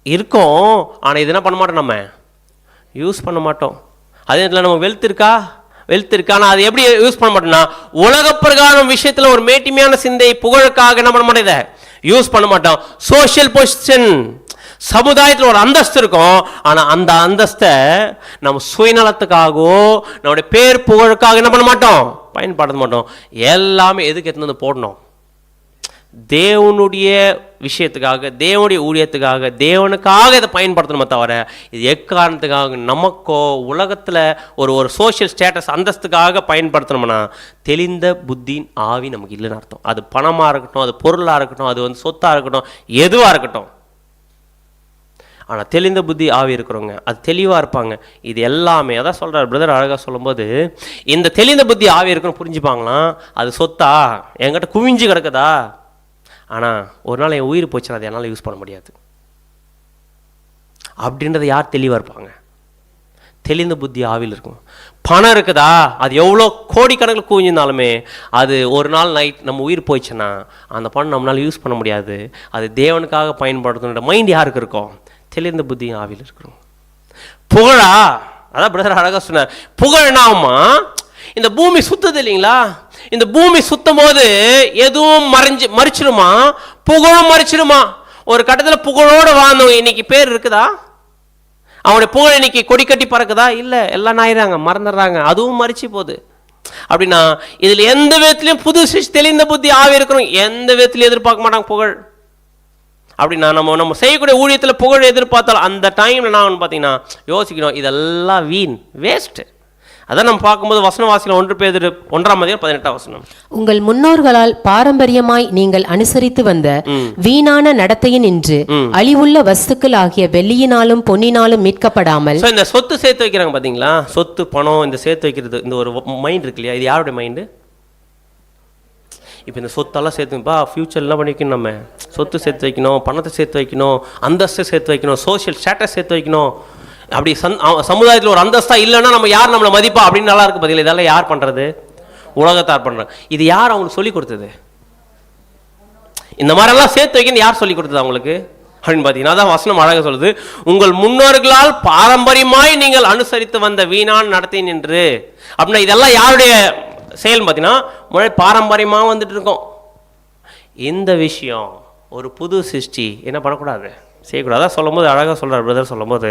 இருக்கும். ஆனால் இது என்ன பண்ண மாட்டோம், நம்ம யூஸ் பண்ண மாட்டோம். அதே நேரத்தில் நம்ம வெல்த் இருக்கா? வெல்த் இருக்கு. ஆனால் அது எப்படி யூஸ் பண்ண மாட்டோம்னா, உலக பிரகாரம் விஷயத்தில் ஒரு மேட்டிமையான சிந்தை புகழுக்காக என்ன பண்ண மாட்டேன், யூஸ் பண்ண மாட்டோம். சோஷியல் பொசிஷன், சமுதாயத்தில் ஒரு அந்தஸ்து இருக்கும். ஆனால் அந்த அந்தஸ்தை நம்ம சுயநலத்துக்காகவோ நம்முடைய பேர் புகழுக்காக என்ன பண்ண மாட்டோம், பயன்படுத்த மாட்டோம். எல்லாமே எதுக்கு எடுத்து வந்து போடணும், தேவனுடைய விஷயத்துக்காக, தேவனுடைய ஊழியத்துக்காக, தேவனுக்காக இதை பயன்படுத்தணுமே தவிர இது எக்காரணத்துக்காக நமக்கோ உலகத்தில் ஒரு சோஷியல் ஸ்டேட்டஸ் அந்தஸ்துக்காக பயன்படுத்தணும்னா தெளிந்த புத்தியின் ஆவி நமக்கு இல்லைன்னு அர்த்தம். அது பணமாக இருக்கட்டும், அது பொருளாக இருக்கட்டும், அது வந்து சொத்தாக இருக்கட்டும், எதுவாக இருக்கட்டும். ஆனால் தெளிந்த புத்தி ஆவி இருக்கிறவங்க அது தெளிவாக இருப்பாங்க. இது எல்லாமே அதான் சொல்கிறார் பிரதர் அழகாக சொல்லும்போது, இந்த தெளிந்த புத்தி ஆவி இருக்குன்னு புரிஞ்சுப்பாங்களாம். அது சொத்தா என்கிட்ட குவிஞ்சு கிடக்குதா, ஆனால் ஒரு நாள் என் உயிர் போச்சுன்னா அதை என்னால் யூஸ் பண்ண முடியாது அப்படின்றத யார் தெளிவாக இருப்பாங்க, தெளிந்த புத்தி ஆவியில் இருக்கும். பணம் இருக்குதா, அது எவ்வளோ கோடிக்கணக்கில் குவிஞ்சிருந்தாலுமே அது ஒரு நாள் நைட் நம்ம உயிர் போயிடுச்சுன்னா அந்த பணம் நம்மளால் யூஸ் பண்ண முடியாது. அது தேவனுக்காக பயன்படுத்தணுன்ற மைண்ட் யாருக்கு இருக்கும், தெளிந்த புத்தி ஆவியில் இருக்கிறோம். புகழா, அதான் பிரதர் அழகாக சொன்னார். புகழ்னாமா, இந்த பூமி சுத்தது இல்லைங்களா, இந்த பூமி சுத்தும் போது எதுவும் மறிச்சிருமா, புகழும் மறிச்சிருமா. ஒரு கட்டத்தில் புகழோடு வாழ்ந்தவங்க இன்னைக்கு பேர் இருக்குதா, அவனுடைய புகழ் இன்னைக்கு கொடி கட்டி பறக்குதா, இல்லை, எல்லாம் ஆயிடுறாங்க, மறந்துடுறாங்க, அதுவும் மறிச்சு போகுது. அப்படின்னா இதில் எந்த விதத்திலையும் புது தெளிந்த புத்தி ஆவி இருக்கிறோம், எந்த விதத்திலையும் எதிர்பார்க்க மாட்டாங்க புகழ். அப்படின்னா நம்ம செய்யக்கூடிய ஊழியத்தில் புகழ் எதிர்பார்த்தாலும் அந்த டைமில் நான் பார்த்தீங்கன்னா யோசிக்கணும், இதெல்லாம் வீண், வேஸ்ட்டு. அதான் நம்ம பார்க்கும்போது வசனம் வாசிக்கலாம். 1 Péதர் 1:18. உங்கள் முன்னோர்களால் பாரம்பரியமாய் நீங்கள் அனுசரித்து வந்த வீணான நடத்தையின் இன்று அழிவுள்ள வஸ்துக்கள் ஆகிய வெள்ளியினாலும் பொன்னினாலும் மீட்கப்படாமல். இந்த சொத்து சேர்த்து வைக்கிறாங்க பார்த்தீங்களா, சொத்து பணம் இந்த சேர்த்து வைக்கிறது, இந்த ஒரு மைண்ட் இருக்கு இல்லையா, இது யாருடைய மைண்டு? இப்போ இந்த சொத்தெல்லாம் சேர்த்துப்பா ஃப்யூச்சர் என்ன பண்ணி வைக்கணும், நம்ம சொத்து சேர்த்து வைக்கணும், பணத்தை சேர்த்து வைக்கணும், அந்தஸ்தை சேர்த்து வைக்கணும், சோஷியல் ஸ்டேட்டஸ் சேர்த்து வைக்கணும். அப்படி சமுதாயத்தில் ஒரு அந்தஸ்தா இல்லைன்னா நம்ம யார் நம்மளை மதிப்பா அப்படின்னு நல்லா இருக்கு பார்த்தீங்களா. இதெல்லாம் யார் பண்ணுறது, உலகத்தார் பண்ணுறாங்க. இது யார் அவங்களுக்கு சொல்லி கொடுத்தது, இந்த மாதிரிலாம் சேர்த்து வைக்கணும் யார் சொல்லி கொடுத்தது அவங்களுக்கு அப்படின்னு பார்த்தீங்கன்னா, அதான் வசனம் அழகாக சொல்லுது, உங்கள் முன்னோர்களால் பாரம்பரியமாய் நீங்கள் அனுசரித்து வந்த வீணான் நடத்தை நின்று. அப்படின்னா இதெல்லாம் யாருடைய செயல் பார்த்தீங்கன்னா, முறை பாரம்பரியமாக வந்துட்டு இருக்கோம். இந்த விஷயம் ஒரு புது சிருஷ்டி என்ன பண்ணக்கூடாது, செய்யக்கூடாது. சொல்லும் போது அழகாக சொல்றார் பிரதர், சொல்லும் போது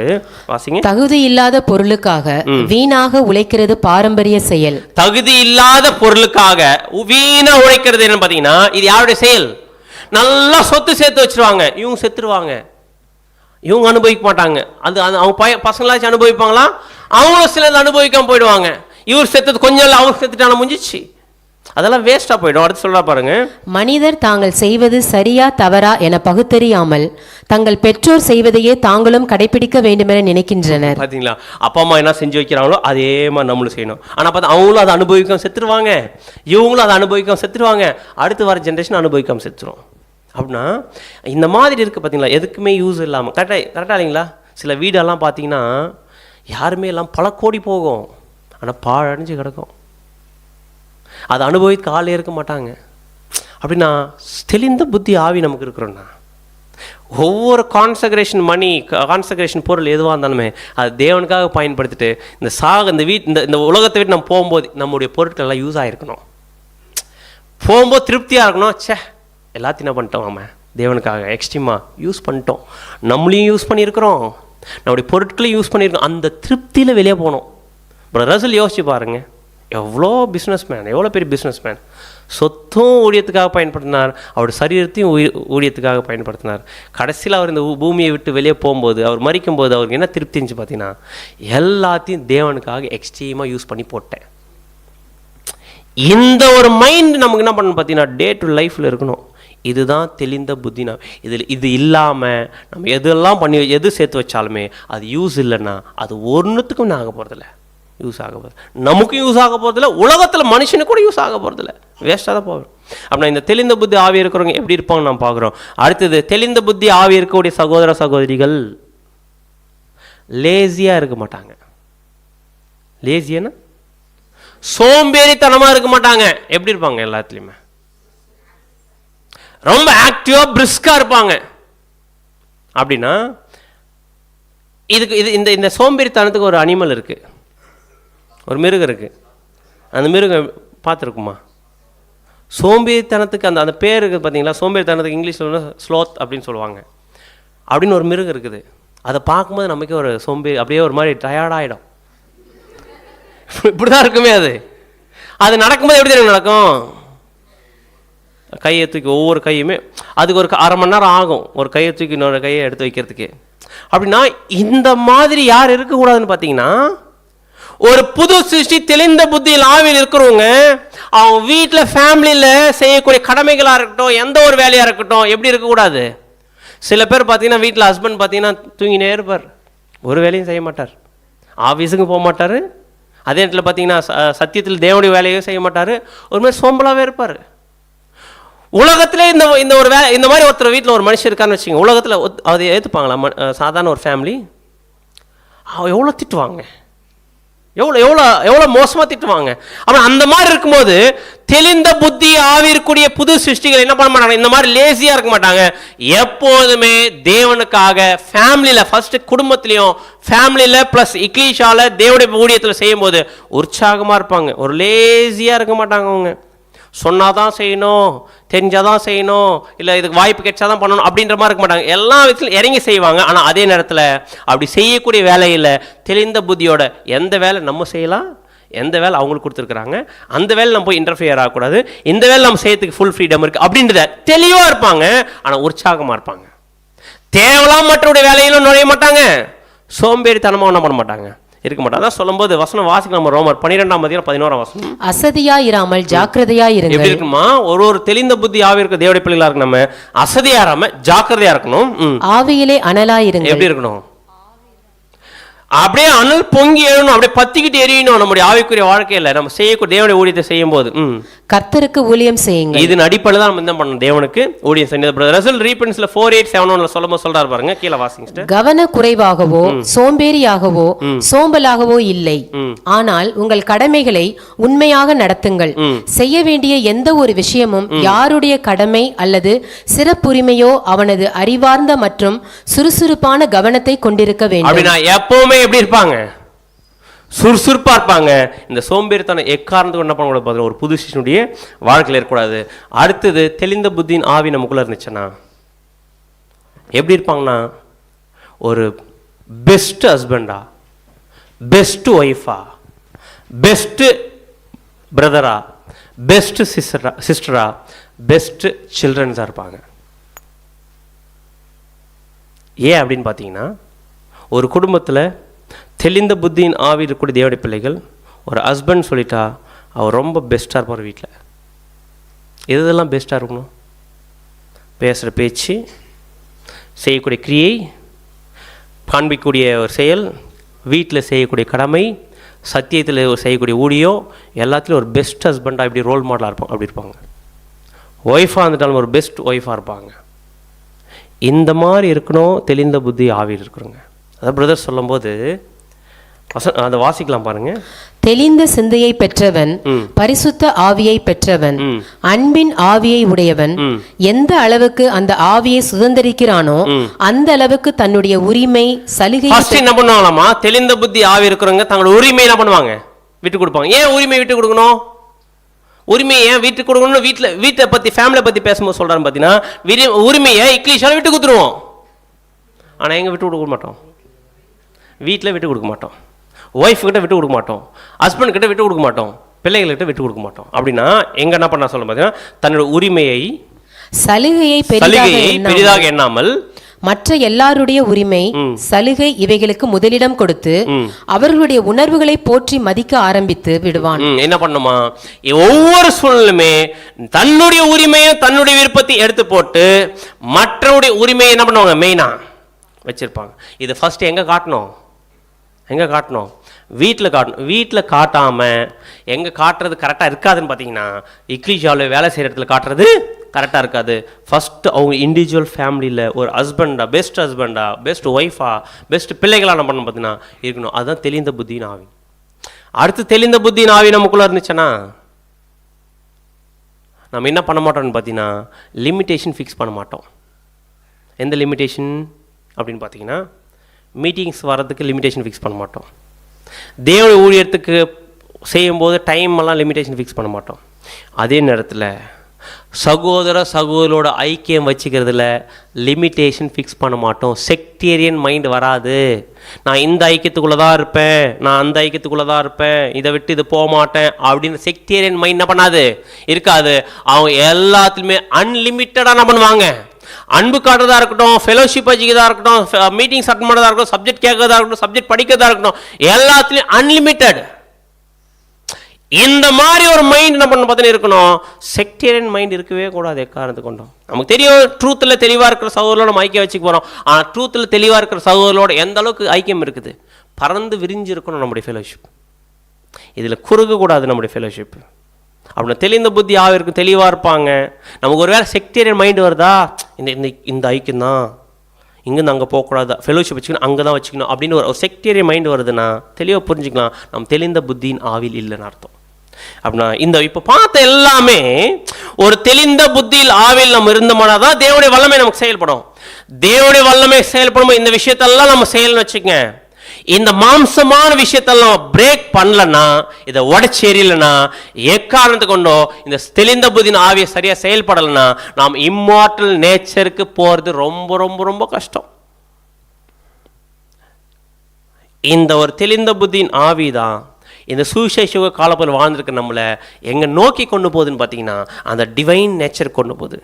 வாசிங்க. தகுதி இல்லாத பொருளுக்காக வீணாக உழைக்கிறது பாரம்பரிய செயல். தகுதி இல்லாத பொருளுக்காக வீணா உழைக்கிறது என்ன பார்த்தீங்கன்னா, இது யாருடைய செயல்? நல்லா சொத்து சேர்த்து வச்சிருவாங்க, இவங்க செத்துருவாங்க, இவங்க அனுபவிக்க மாட்டாங்க. அது அவங்க பசங்களாச்சும் அனுபவிப்பாங்களா, அவங்களும் சிலது அனுபவிக்காம போயிடுவாங்க. இவர் செத்தது கொஞ்சம் இல்லை, அவங்க செத்துட்டான முடிஞ்சிச்சு, அதெல்லாம் வேஸ்டா போயிடும். அடுத்து சொல்றா பாருங்க, மனிதர் தாங்கள் செய்வது சரியா தவறா என பகுத்தறியாமல் தங்கள் பெற்றோர் செய்வதையே தாங்களும் கடைபிடிக்க வேண்டும் என நினைக்கின்றனர். பாத்தீங்களா, அப்பா அம்மா என்ன செஞ்சு வைக்கிறாங்களோ அதே மாதிரி நம்மளும் செய்யணும். ஆனா பார்த்தா அவங்களும் அதை அனுபவிக்காம செத்துருவாங்க, இவங்களும் அதை அனுபவிக்காம செத்துருவாங்க, அடுத்து வர ஜென்ரேஷன் அனுபவிக்காம செத்துரும். அப்படின்னா இந்த மாதிரி இருக்கு பார்த்தீங்களா, எதுக்குமே யூஸ் இல்லாமல். கரெக்டா இல்லைங்களா? சில வீடெல்லாம் பார்த்தீங்கன்னா யாருமே எல்லாம் பல கோடி போகும், ஆனால் பாழடைஞ்சு கிடக்கும், அதை அனுபவிக்க ஆளே இருக்க மாட்டாங்க. அப்படின்னா தெளிந்த புத்தி ஆவி நமக்கு இருக்கிறோன்னா ஒவ்வொரு கான்சக்ரேஷன் மணி, கான்சக்ரேஷன் பொருள் எதுவாக இருந்தாலுமே அது தேவனுக்காக பயன்படுத்திட்டு இந்த உலகத்தை விட்டு நம்ம போகும்போது நம்முடைய பொருட்கள் எல்லாம் யூஸ் ஆகிருக்கணும். போகும்போது திருப்தியாக இருக்கணும். எல்லாத்தையும் என்ன பண்ணிட்டோம், ஆமாம் தேவனுக்காக எக்ஸ்ட்ரீமாக யூஸ் பண்ணிட்டோம், நம்மளையும் யூஸ் பண்ணியிருக்கிறோம், நம்முடைய பொருட்களையும் யூஸ் பண்ணியிருக்கோம், அந்த திருப்தியில் வெளியே போகணும். பிரதர்ஸில் யோசிச்சு பாருங்கள், எவ்வளோ பிஸ்னஸ்மேன், எவ்வளோ பெரிய பிஸ்னஸ்மேன், சொத்தும் ஊழியத்துக்காக பயன்படுத்தினார், அவருடைய சரீரத்தையும் ஊழியத்துக்காக பயன்படுத்தினார். கடைசியில் அவர் இந்த பூமியை விட்டு வெளியே போகும்போது, அவர் மறிக்கும்போது அவருக்கு என்ன திருப்தி இருந்துச்சு பார்த்தீங்கன்னா, எல்லாத்தையும் தேவனுக்காக எக்ஸ்ட்ரீமாக யூஸ் பண்ணி போட்டேன். இந்த ஒரு மைண்ட் நமக்கு என்ன பண்ணணும் பார்த்தீங்கன்னா, டே டு லைஃப்பில் இருக்கணும். இதுதான் தெளிந்த புத்தினா. இது இல்லாமல் நம்ம எதெல்லாம் பண்ணி எது சேர்த்து வச்சாலுமே அது யூஸ் இல்லைன்னா அது ஒன்றுத்துக்கும் ஆக போகிறதில்ல, யூஸ் ஆக போகிறது, நமக்கும் யூஸ் ஆக போகிறதில்ல, உலகத்தில் மனுஷனுக்கு கூட யூஸ் ஆக போகிறதில்ல, வேஸ்ட்டாக தான் போகிறோம். அப்படின்னா இந்த தெளிந்த புத்தி ஆவி இருக்கிறவங்க எப்படி இருப்பாங்க நம்ம பார்க்குறோம். அடுத்தது, தெளிந்த புத்தி ஆவி இருக்கக்கூடிய சகோதர சகோதரிகள் லேசியாக இருக்க மாட்டாங்க. லேசியானா சோம்பேறித்தனமாக இருக்க மாட்டாங்க. எப்படி இருப்பாங்க, எல்லாத்துலேயுமே ரொம்ப ஆக்டிவாக பிரிஸ்காக இருப்பாங்க. அப்படின்னா இதுக்கு இந்த சோம்பேறித்தனத்துக்கு ஒரு அனிமல் இருக்குது, ஒரு மிருகம் இருக்குது, அந்த மிருகம் பார்த்துருக்குமா? சோம்பேறித்தனத்துக்கு அந்த பேர் இருக்குது பார்த்தீங்களா? சோம்பேறித்தனத்துக்கு இங்கிலீஷில் ஸ்லோத் அப்படின்னு சொல்லுவாங்க. அப்படின்னு ஒரு மிருகம் இருக்குது. அதை பார்க்கும்போது நமக்கு ஒரு சோம்பேறி அப்படியே ஒரு மாதிரி டயர்டாகிடும். இப்படி தான் இருக்குமே அது நடக்கும்போது எப்படி தெரியும் நடக்கும்? கையை தூக்கி ஒவ்வொரு கையுமே அதுக்கு ஒரு அரை மணி நேரம் ஆகும் ஒரு கையை தூக்கி இன்னொரு கையை எடுத்து வைக்கிறதுக்கு. அப்படின்னா இந்த மாதிரி யார் இருக்கக்கூடாதுன்னு பார்த்தீங்கன்னா, ஒரு புது சிருஷ்டி தெளிந்த புத்தியில் ஆவியில் இருக்கிறவங்க அவங்க வீட்டில் ஃபேமிலியில் செய்யக்கூடிய கடமைகளாக இருக்கட்டும், எந்த ஒரு வேலையாக இருக்கட்டும், எப்படி இருக்கக்கூடாது? சில பேர் பார்த்தீங்கன்னா வீட்டில் ஹஸ்பண்ட் பார்த்தீங்கன்னா தூங்கினே இருப்பார், ஒரு வேலையும் செய்ய மாட்டார், ஆஃபீஸுக்கு போக மாட்டார், அதே இடத்துல பார்த்தீங்கன்னா சத்தியத்தில் தேவனுடைய வேலையும் செய்ய மாட்டார், ஒரு மாதிரி சோம்பலாகவே இருப்பார். உலகத்திலே இந்த ஒரு இந்த மாதிரி ஒருத்தர் வீட்டில் ஒரு மனுஷன் இருக்கான்னு வச்சுங்க, உலகத்தில் அதை ஏற்றுப்பாங்களா? சாதாரண ஒரு ஃபேமிலி எவ்வளோ திட்டுவாங்க, எவ்வளோ எவ்வளோ எவ்வளோ மோசமாக திட்டுவாங்க. ஆனால் அந்த மாதிரி இருக்கும்போது தெளிந்த புத்தி ஆவி இருக்கக்கூடிய புது சிருஷ்டிகள் என்ன பண்ண மாட்டாங்க? இந்த மாதிரி லேசியாக இருக்க மாட்டாங்க. எப்போதுமே தேவனுக்காக ஃபேமிலியில் ஃபர்ஸ்ட் குடும்பத்திலையும் ஃபேமிலியில் ப்ளஸ் இக்லீஷாவில் தேவனுடைய ஊழியத்தில் செய்யும் போது உற்சாகமாக இருப்பாங்க. ஒரு லேசியாக இருக்க மாட்டாங்க. அவங்க சொன்னாதான் செய்யணும், தெரிஞ்சாதான் செய்யணும், இல்லை இதுக்கு வாய்ப்பு கிடைச்சாதான் பண்ணணும் அப்படின்ற மாதிரி இருக்க மாட்டாங்க. எல்லா விதத்திலும் இறங்கி செய்வாங்க. ஆனால் அதே நேரத்தில் அப்படி செய்யக்கூடிய வேலையில் தெளிந்த புத்தியோட எந்த வேலை நம்ம செய்யலாம், எந்த வேலை அவங்களுக்கு கொடுத்துருக்குறாங்க, அந்த வேலை நம்ம போய் இன்டர்ஃபியர் ஆகக்கூடாது, இந்த வேலை நம்ம செய்யறதுக்கு ஃபுல் ஃப்ரீடம் இருக்குது அப்படின்றத தெளிவாக இருப்பாங்க. ஆனால் உற்சாகமாக இருப்பாங்க. தேவலாம் மற்றவருடைய வேலையிலும் நுழைய மாட்டாங்க, சோம்பேறித்தனமாக ஒன்றும் பண்ண மாட்டாங்க, இருக்க மாட்டாங்க. அதான் சொல்லும்போது வசனம் வாசிக்கலாம். ரோமர் 12:11 வசனம், அசதியாயிராமல் ஜாக்கிரதையாயிருங்கள். எப்படி இருக்குமா? ஒரு தெளிந்த புத்தி ஆவி இருக்க தேவனுடைய பிள்ளைகளா இருக்கு. நம்ம அசதியாராம ஜாக்கிரதையா இருக்கணும். ஆவியிலே அனலாயிருங்கள். எப்படி இருக்கணும்? அப்படியே அனல் பொங்கி எழணும், அப்படியே பத்திக்கிட்டு எரியணும். நம்முடைய ஆவிக்குரிய வாழ்க்கையில நம்ம செய்யக்கூடிய தேவனுடைய ஊழியத்தை செய்யும் போது கர்த்தருக்கு ஊழியம் செய்யுங்க. இதன் அடிப்படையில் தான் நம்ம என்ன பண்ணணும்? தேவனுக்கு ஊழியம் செய்யணும். ரசல் ரீபென்ஸ்ல 4:8-7 சொல்லும்போது சொல்றாரு பாருங்க, கீழே வாசிங்க. கவன குறைவாகவோ சோம்பேறியாகவோ சோம்பலாகவோ இல்லை, ஆனால் உங்கள் கடமைகளை உண்மையாக நடத்துங்கள். செய்ய வேண்டிய எந்த ஒரு விஷயமும் யாருடைய கடமை அல்லது சிறப்புரிமையோ அவனது அறிவார்ந்த மற்றும் சுறுசுறுப்பான கவனத்தை கொண்டிருக்க வேண்டும். அப்படின்னா எப்பவுமே எப்படி இருப்பாங்க? சுறுசுறுப்பா இருப்பாங்க. இந்த சோம்பேறித்தனம் எக்காரணத்துக்கு என்ன பண்ணக்கூடாது? ஒரு புது சிஷ்யனுடைய வாழ்க்கையில் இருக்கக்கூடாது. அடுத்தது தெளிந்த புத்தியின் ஆவி நமக்குள்ள இருந்துச்சுன்னா எப்படி இருப்பாங்கன்னா, ஒரு பெஸ்ட் ஹஸ்பண்டா, பெஸ்ட் ஒய்ஃபா, பெஸ்ட் பிரதரா, பெஸ்ட் சிஸ்டரா, பெஸ்ட் சில்ட்ரன்ஸா இருப்பாங்க. ஏன் அப்படின்னு பார்த்தீங்கன்னா, ஒரு குடும்பத்தில் தெளிந்த புத்தியின் ஆவி இருக்கக்கூடிய தேவனுடைய பிள்ளைகள், ஒரு ஹஸ்பண்ட் சொல்லிட்டா அவர் ரொம்ப பெஸ்ட்டாக இருப்பார். வீட்டில் எதெல்லாம் பெஸ்ட்டாக இருக்கணும்? பேசுகிற பேச்சு, செய்யக்கூடிய கிரியை, காண்பிக்கக்கூடிய ஒரு செயல், வீட்டில் செய்யக்கூடிய கடமை, சத்தியத்தில் செய்யக்கூடிய ஊழியம், எல்லாத்துலேயும் ஒரு பெஸ்ட் ஹஸ்பண்டாக இப்படி ரோல் மாடலாக இருப்போம். அப்படி இருப்பாங்க. ஒய்ஃபாக இருந்துட்டாலும் ஒரு பெஸ்ட் ஒய்ஃபாக இருப்பாங்க. இந்த மாதிரி இருக்கணும் தெளிந்த புத்தி ஆவியில் இருக்கிறோங்க. அதான் பிரதர் சொல்லும்போது அதை வாசிக்கலாம் பாருங்க. தெளிந்த சிந்தையை பெற்றவன், பரிசுத்த ஆவியை பெற்றவன், அன்பின் ஆவியை உடையவன், எந்த அளவுக்கு அந்த ஆவியை சுதந்திரிக்கிறானோ அந்த அளவுக்கு தன்னுடைய உரிமை சலுகை என்ன பண்ணுவாங்களாமா? தெளிந்த புத்தி ஆவி இருக்கிறவங்க தங்களோட உரிமை என்ன பண்ணுவாங்க? விட்டு கொடுப்பாங்க. ஏன் உரிமை விட்டு கொடுக்கணும்? உரிமையை ஏன் வீட்டு கொடுக்கணும்? வீட்டை பற்றி ஃபேமிலியை பற்றி பேசும்போது சொல்கிறான்னு பார்த்தீங்கன்னா, உரிமையை இங்கிலீஷால் விட்டு கொடுத்துருவோம். ஆனால் எங்கே விட்டு கொடுக்க மாட்டோம்? வீட்டில் விட்டு கொடுக்க மாட்டோம், ஒய்ஃப் கிட்ட விட்டு கொடுக்க மாட்டோம், ஹஸ்பண்ட் கிட்ட விட்டு கொடுக்க மாட்டோம், பிள்ளைகள்கிட்ட விட்டு கொடுக்க மாட்டோம். அப்படின்னா எங்க என்ன பண்ண சொல்ல பார்த்தீங்கன்னா, தன்னோட உரிமையை சலுகையை பெரிதாக எண்ணாமல் மற்ற எல்லாருடைய உரிமை சலுகை இவைகளுக்கு முதலிடம் கொடுத்து அவர்களுடைய உணர்வுகளை போற்றி மதிக்க ஆரம்பித்து விடுவான். என்ன பண்ணுமா? ஒவ்வொரு சூழ்நிலையுமே தன்னுடைய உரிமையை தன்னுடைய விருப்பத்தை எடுத்து போட்டு மற்றவருடைய உரிமையை என்ன பண்ணுவாங்க? மெயினா வச்சிருப்பாங்க. இது ஃபர்ஸ்ட் எங்க காட்டணும்? வீட்டில் காட்டணும். வீட்டில் காட்டாமல் எங்கே காட்டுறது கரெக்டாக இருக்காதுன்னு பார்த்தீங்கன்னா, இக்லிஷாவில் வேலை செய்கிற இடத்துல காட்டுறது கரெக்டாக இருக்காது. ஃபஸ்ட்டு அவங்க இண்டிவிஜுவல் ஃபேமிலியில் ஒரு ஹஸ்பண்டா, பெஸ்ட் ஒய்ஃபா, பெஸ்ட் பிள்ளைகளாக என்ன பண்ணணும் பார்த்தீங்கன்னா இருக்கணும். அதுதான் தெளிந்த புத்தியின் ஆவி. அடுத்து தெளிந்த புத்தியின் ஆவி நமக்குள்ளே இருந்துச்சுன்னா நம்ம என்ன பண்ண மாட்டோம்னு பார்த்தீங்கன்னா, லிமிட்டேஷன் ஃபிக்ஸ் பண்ண மாட்டோம். எந்த லிமிட்டேஷன் அப்படின்னு பார்த்தீங்கன்னா, மீட்டிங்ஸ் வர்றதுக்கு லிமிட்டேஷன் ஃபிக்ஸ் பண்ண மாட்டோம். தேவனுடைய ஊழியத்துக்கு செய்யும்போது டைம் எல்லாம் லிமிட்டேஷன் ஃபிக்ஸ் பண்ண மாட்டோம். அதே நேரத்தில் சகோதரோட ஐக்கியம் வச்சுக்கிறதுல லிமிட்டேஷன் ஃபிக்ஸ் பண்ண மாட்டோம். செக்டேரியன் மைண்ட் வராது. நான் இந்த ஐக்கியத்துக்குள்ளே தான் இருப்பேன், நான் அந்த ஐக்கியத்துக்குள்ளே தான் இருப்பேன், இதை விட்டு இது போக மாட்டேன் அப்படின்னு செக்டேரியன் மைண்ட் என்ன பண்ணாது, இருக்காது. அவங்க எல்லாத்துலேயுமே அன்லிமிட்டடாக என்ன பண்ணுவாங்க, அன்பு காட்டுறதா இருக்கட்டும், ஃபெலோஷிப் வச்சுக்கிறதா இருக்கட்டும், மீட்டிங்ஸ் அட்டன் பண்ணுறதா இருக்கட்டும், சப்ஜெக்ட் கேட்கறதா இருக்கட்டும், சப்ஜெக்ட் படிக்கிறதா இருக்கட்டும், எல்லாத்துலேயும் அன்லிமிட்டட். இந்த மாதிரி ஒரு மைண்ட் என்ன பண்ண பார்த்தீங்கன்னா இருக்கணும். செக்டேரியன் மைண்ட் இருக்கவே கூடாது எக்காரணத்து கொண்டோம். நமக்கு தெரியும் ட்ரூத்தில் தெளிவாக இருக்கிற சகோதரோட நம்ம ஐக்கியம் வச்சுக்க போகிறோம். ஆனால் ட்ரூத்தில் தெளிவாக இருக்கிற சகோதரோட எந்த அளவுக்கு ஐக்கியம் இருக்குது, பறந்து விரிஞ்சு இருக்கணும் நம்முடைய ஃபெலோஷிப். இதில் குறுகக்கூடாது நம்முடைய ஃபெலோஷிப். அப்படின்னா தெளிந்த புத்தி ஆவிருக்கும், தெளிவாக இருப்பாங்க. நமக்கு ஒரு வேளை செக்டேரியன் மைண்டு வருதா, இந்த ஐக்கியம் தான் இங்கேருந்து அங்கே போகக்கூடாது, ஃபெலோஷிப் வச்சுக்கணும் அங்கே தான் வச்சுக்கணும் அப்படின்னு ஒரு செக்டேரியன் மைண்டு வருதுன்னா தெளிவாக புரிஞ்சுக்கலாம், நம்ம தெளிந்த புத்தியின் ஆவில் இல்லைன்னு அர்த்தம். அப்படின்னா இந்த இப்போ பார்த்த எல்லாமே ஒரு தெளிந்த புத்தியில் ஆவில் நம்ம இருந்தோம்னா தான் தேவனுடைய வல்லமை நமக்கு செயல்படும். தேவனுடைய வல்லமை செயல்படும் இந்த விஷயத்தெல்லாம் நம்ம செயல்னு வச்சுக்கங்க. இந்த மாம்சமான விஷயத்தெல்லாம் பிரேக் பண்ணலன்னா, இதை உடச்சி எறியலைன்னா, எக்காரணத்து கொண்டோ இந்த தெளிந்த புத்தியின் ஆவியை சரியாக செயல்படலைன்னா நாம் இம்மார்டல் நேச்சருக்கு போகிறது ரொம்ப ரொம்ப ரொம்ப கஷ்டம். இந்த ஒரு தெளிந்த புத்தியின் ஆவி தான் இந்த சுவிசேஷ காலப்போல் வாழ்ந்திருக்க நம்மளை எங்கே நோக்கி கொண்டு போகுதுன்னு பார்த்தீங்கன்னா அந்த டிவைன் நேச்சர் கொண்டு போகுது.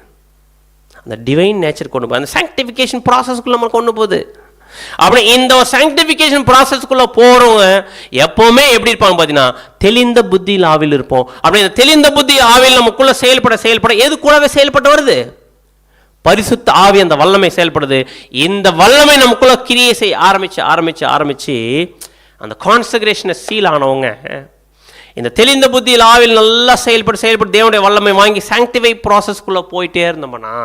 அந்த டிவைன் நேச்சர் கொண்டு போகுது, அந்த சாங்டிஃபிகேஷன் ப்ராசஸ்க்குள்ளே நம்ம கொண்டு போகுது. அப்படி இந்த சாங்டிஃபிகேஷன் ப்ராசஸ்க்குள்ளே போகிறவங்க எப்போவுமே எப்படி இருப்பாங்க பார்த்தீங்கன்னா தெளிந்த புத்தியில் ஆவில் இருப்போம். அப்படி இந்த தெளிந்த புத்தி ஆவில் நமக்குள்ளே செயல்பட எது கூடவே செயல்பட்டு வருது, பரிசுத்த ஆவி அந்த வல்லமை செயல்படுது. இந்த வல்லமை நமக்குள்ள கிரியை செய்ய ஆரம்பிச்சு அந்த கான்சக்ரேஷனை சீல் ஆனவங்க இந்த தெளிந்த புத்தியில் ஆவில் நல்லா செயல்பட்டு தேவனுடைய வல்லமை வாங்கி சாங்டிஃபை ப்ராசஸ்க்குள்ளே போயிட்டே இருந்தோம்னா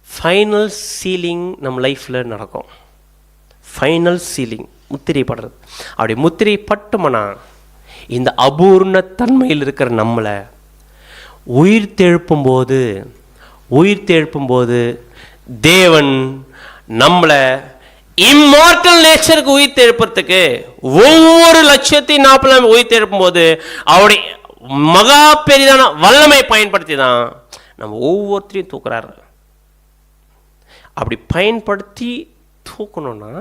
ஃபைனல் சீலிங் நம்ம லைஃப்பில் நடக்கும். ஃபைனல் சீலிங் முத்திரை படுறது. அப்படி முத்திரை பட்டுமனா இந்த அபூர்ண தன்மையில் இருக்கிற நம்மளை உயிர் தெழுப்பும் போது தேவன் நம்மளை இம்மார்டல் நேச்சருக்கு உயிர் தெழுப்பறதுக்கு ஒவ்வொரு 1,40,000 உயிர் தெழுப்பும் போது அவருடைய மகா பெரிதான வல்லமை பயன்படுத்தி தான் நம்ம ஒவ்வொருத்தரையும் தூக்குறாரு. அப்படி பயன்படுத்தி தூக்கணும்னா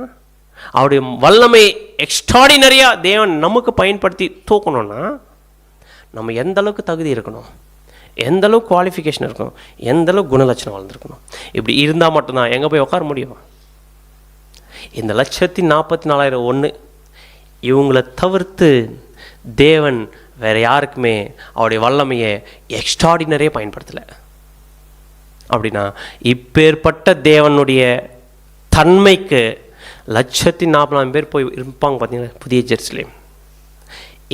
அவருடைய வல்லமை எக்ஸ்ட்ராடினரியாக தேவன் நமக்கு பயன்படுத்தி தூக்கணும்னா நம்ம எந்த அளவுக்கு தகுதி இருக்கணும், எந்த அளவுக்கு குவாலிஃபிகேஷன் இருக்கணும், எந்த அளவுக்கு குணலட்சணம் வளர்ந்துருக்கணும். இப்படி இருந்தால் மட்டும்தான் எங்கே போய் உட்கார முடியும். இந்த 1,44,001 இவங்களை தவிர்த்து தேவன் வேற யாருக்குமே அவருடைய வல்லமையை எக்ஸ்ட்ராடினரியாக பயன்படுத்தலை. அப்படின்னா இப்பேற்பட்ட தேவனுடைய தன்மைக்கு 1,40,000 பேர் போய் இருப்பாங்க பார்த்தீங்கன்னா புதிய ஜெருசலேம்.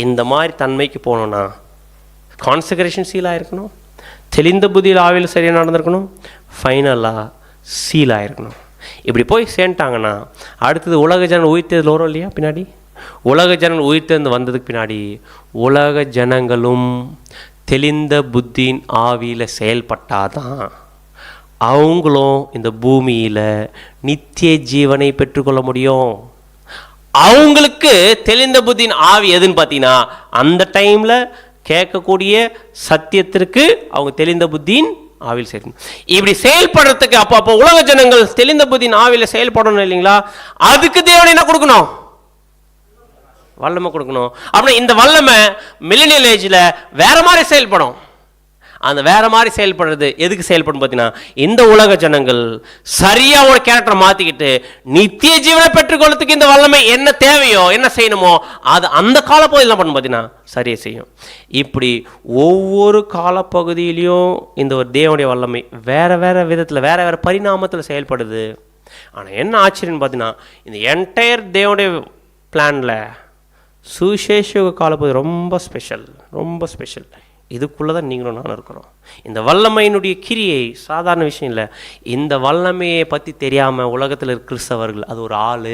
இந்த மாதிரி தன்மைக்கு போனோன்னா கான்சக்ரேஷன் சீலாக இருக்கணும், தெளிந்த புத்தியில் ஆவியில் சரியாக நடந்திருக்கணும், ஃபைனலாக சீலாக இருக்கணும். இப்படி போய் சேர்ந்துட்டாங்கன்னா அடுத்தது உலக ஜனங்கள் உயிர்த்தேர்தல் வரும் இல்லையா. பின்னாடி உலக ஜனங்கள் உயிர்த்தேர்ந்து வந்ததுக்கு பின்னாடி உலக ஜனங்களும் தெளிந்த புத்தியின் ஆவியில் செயல்பட்டாதான் அவங்களும் இந்த பூமியில் நித்திய ஜீவனை பெற்றுக்கொள்ள முடியும். அவங்களுக்கு தெளிந்த புத்தியின் ஆவி எதுன்னு பார்த்தீங்கன்னா அந்த டைமில் கேட்கக்கூடிய சத்தியத்திற்கு அவங்க தெளிந்த புத்தியின் ஆவியில் சேர்க்கணும். இப்படி செயல்படுறதுக்கு அப்போ உலக ஜனங்கள் தெளிந்த புத்தியின் ஆவியில் செயல்படணும் இல்லைங்களா. அதுக்கு தேவன் என்ன கொடுக்கணும், வல்லமை கொடுக்கணும். அப்படின்னா இந்த வல்லமை மில்லினியல் ஏஜில் வேற மாதிரி செயல்படும். அந்த வேற மாதிரி செயல்படுறது எதுக்கு செயல்படும் பார்த்தீங்கன்னா இந்த உலக ஜனங்கள் சரியாக ஒரு கேரக்டரை மாற்றிக்கிட்டு நித்திய ஜீவனை பெற்றுக்கொள்ளத்துக்கு இந்த வல்லமை என்ன தேவையோ என்ன செய்யணுமோ அது அந்த காலப்பகுதியில் என்ன பண்ணும் பார்த்தீங்கன்னா சரியாக செய்யும். இப்படி ஒவ்வொரு காலப்பகுதியிலையும் இந்த ஒரு தேவனுடைய வல்லமை வேற வேற விதத்தில் வேற வேற பரிணாமத்தில் செயல்படுது. ஆனால் என்ன ஆச்சரியன்னு பார்த்தீங்கன்னா இந்த என்டையர் தேவனுடைய பிளானில் சுவிசேஷ காலப்பகுதி ரொம்ப ஸ்பெஷல். இதுக்குள்ளே தான் நீங்களும் நானும் இருக்கிறோம். இந்த வல்லமையினுடைய கிரியை சாதாரண விஷயம் இல்லை. இந்த வல்லமையை பற்றி தெரியாமல் உலகத்தில் இருக்கிற கிறிஸ்தவர்கள் அது ஒரு ஆள்,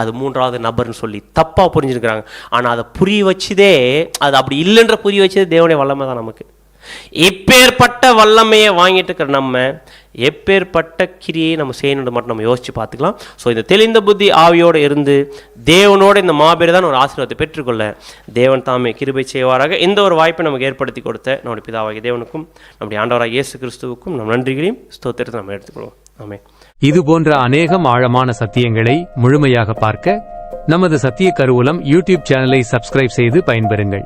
அது 3வது நபர்னு சொல்லி தப்பாக புரிஞ்சுருக்கிறாங்க. ஆனால் அதை புரிய வச்சதே அது அப்படி இல்லைன்ற புரிய வச்சதே தேவனுடைய வல்லமை தான் நமக்கு. இப்பேற்பட்ட வல்லமையை வாங்கிட்டு இருக்கிற நம்ம எப்பேற்பட்ட கிரியை நம்ம செய்யணும் மட்டும் நம்ம யோசிச்சு பார்த்துக்கலாம். ஸோ இந்த தெளிந்த புத்தி ஆவியோடு இருந்து தேவனோட இந்த மாபெரிதான ஒரு ஆசீர்வாதத்தை பெற்றுக்கொள்ள தேவன் தாமே கிருபை செய்வாராக. இந்த ஒரு வாய்ப்பை நமக்கு ஏற்படுத்தி கொடுத்த நம்முடைய பிதாவாகிய தேவனுக்கும் நம்முடைய ஆண்டவராக இயேசு கிறிஸ்துவுக்கும் நம் நன்றிகளையும் ஸ்தோத்திரத்தை நம்ம எடுத்துக்கொள்வோம். ஆமென். இது போன்ற அநேகம் ஆழமான சத்தியங்களை முழுமையாக பார்க்க நமது சத்திய கருவூலம் யூடியூப் சேனலை சப்ஸ்கிரைப் செய்து பயன்பெறுங்கள்.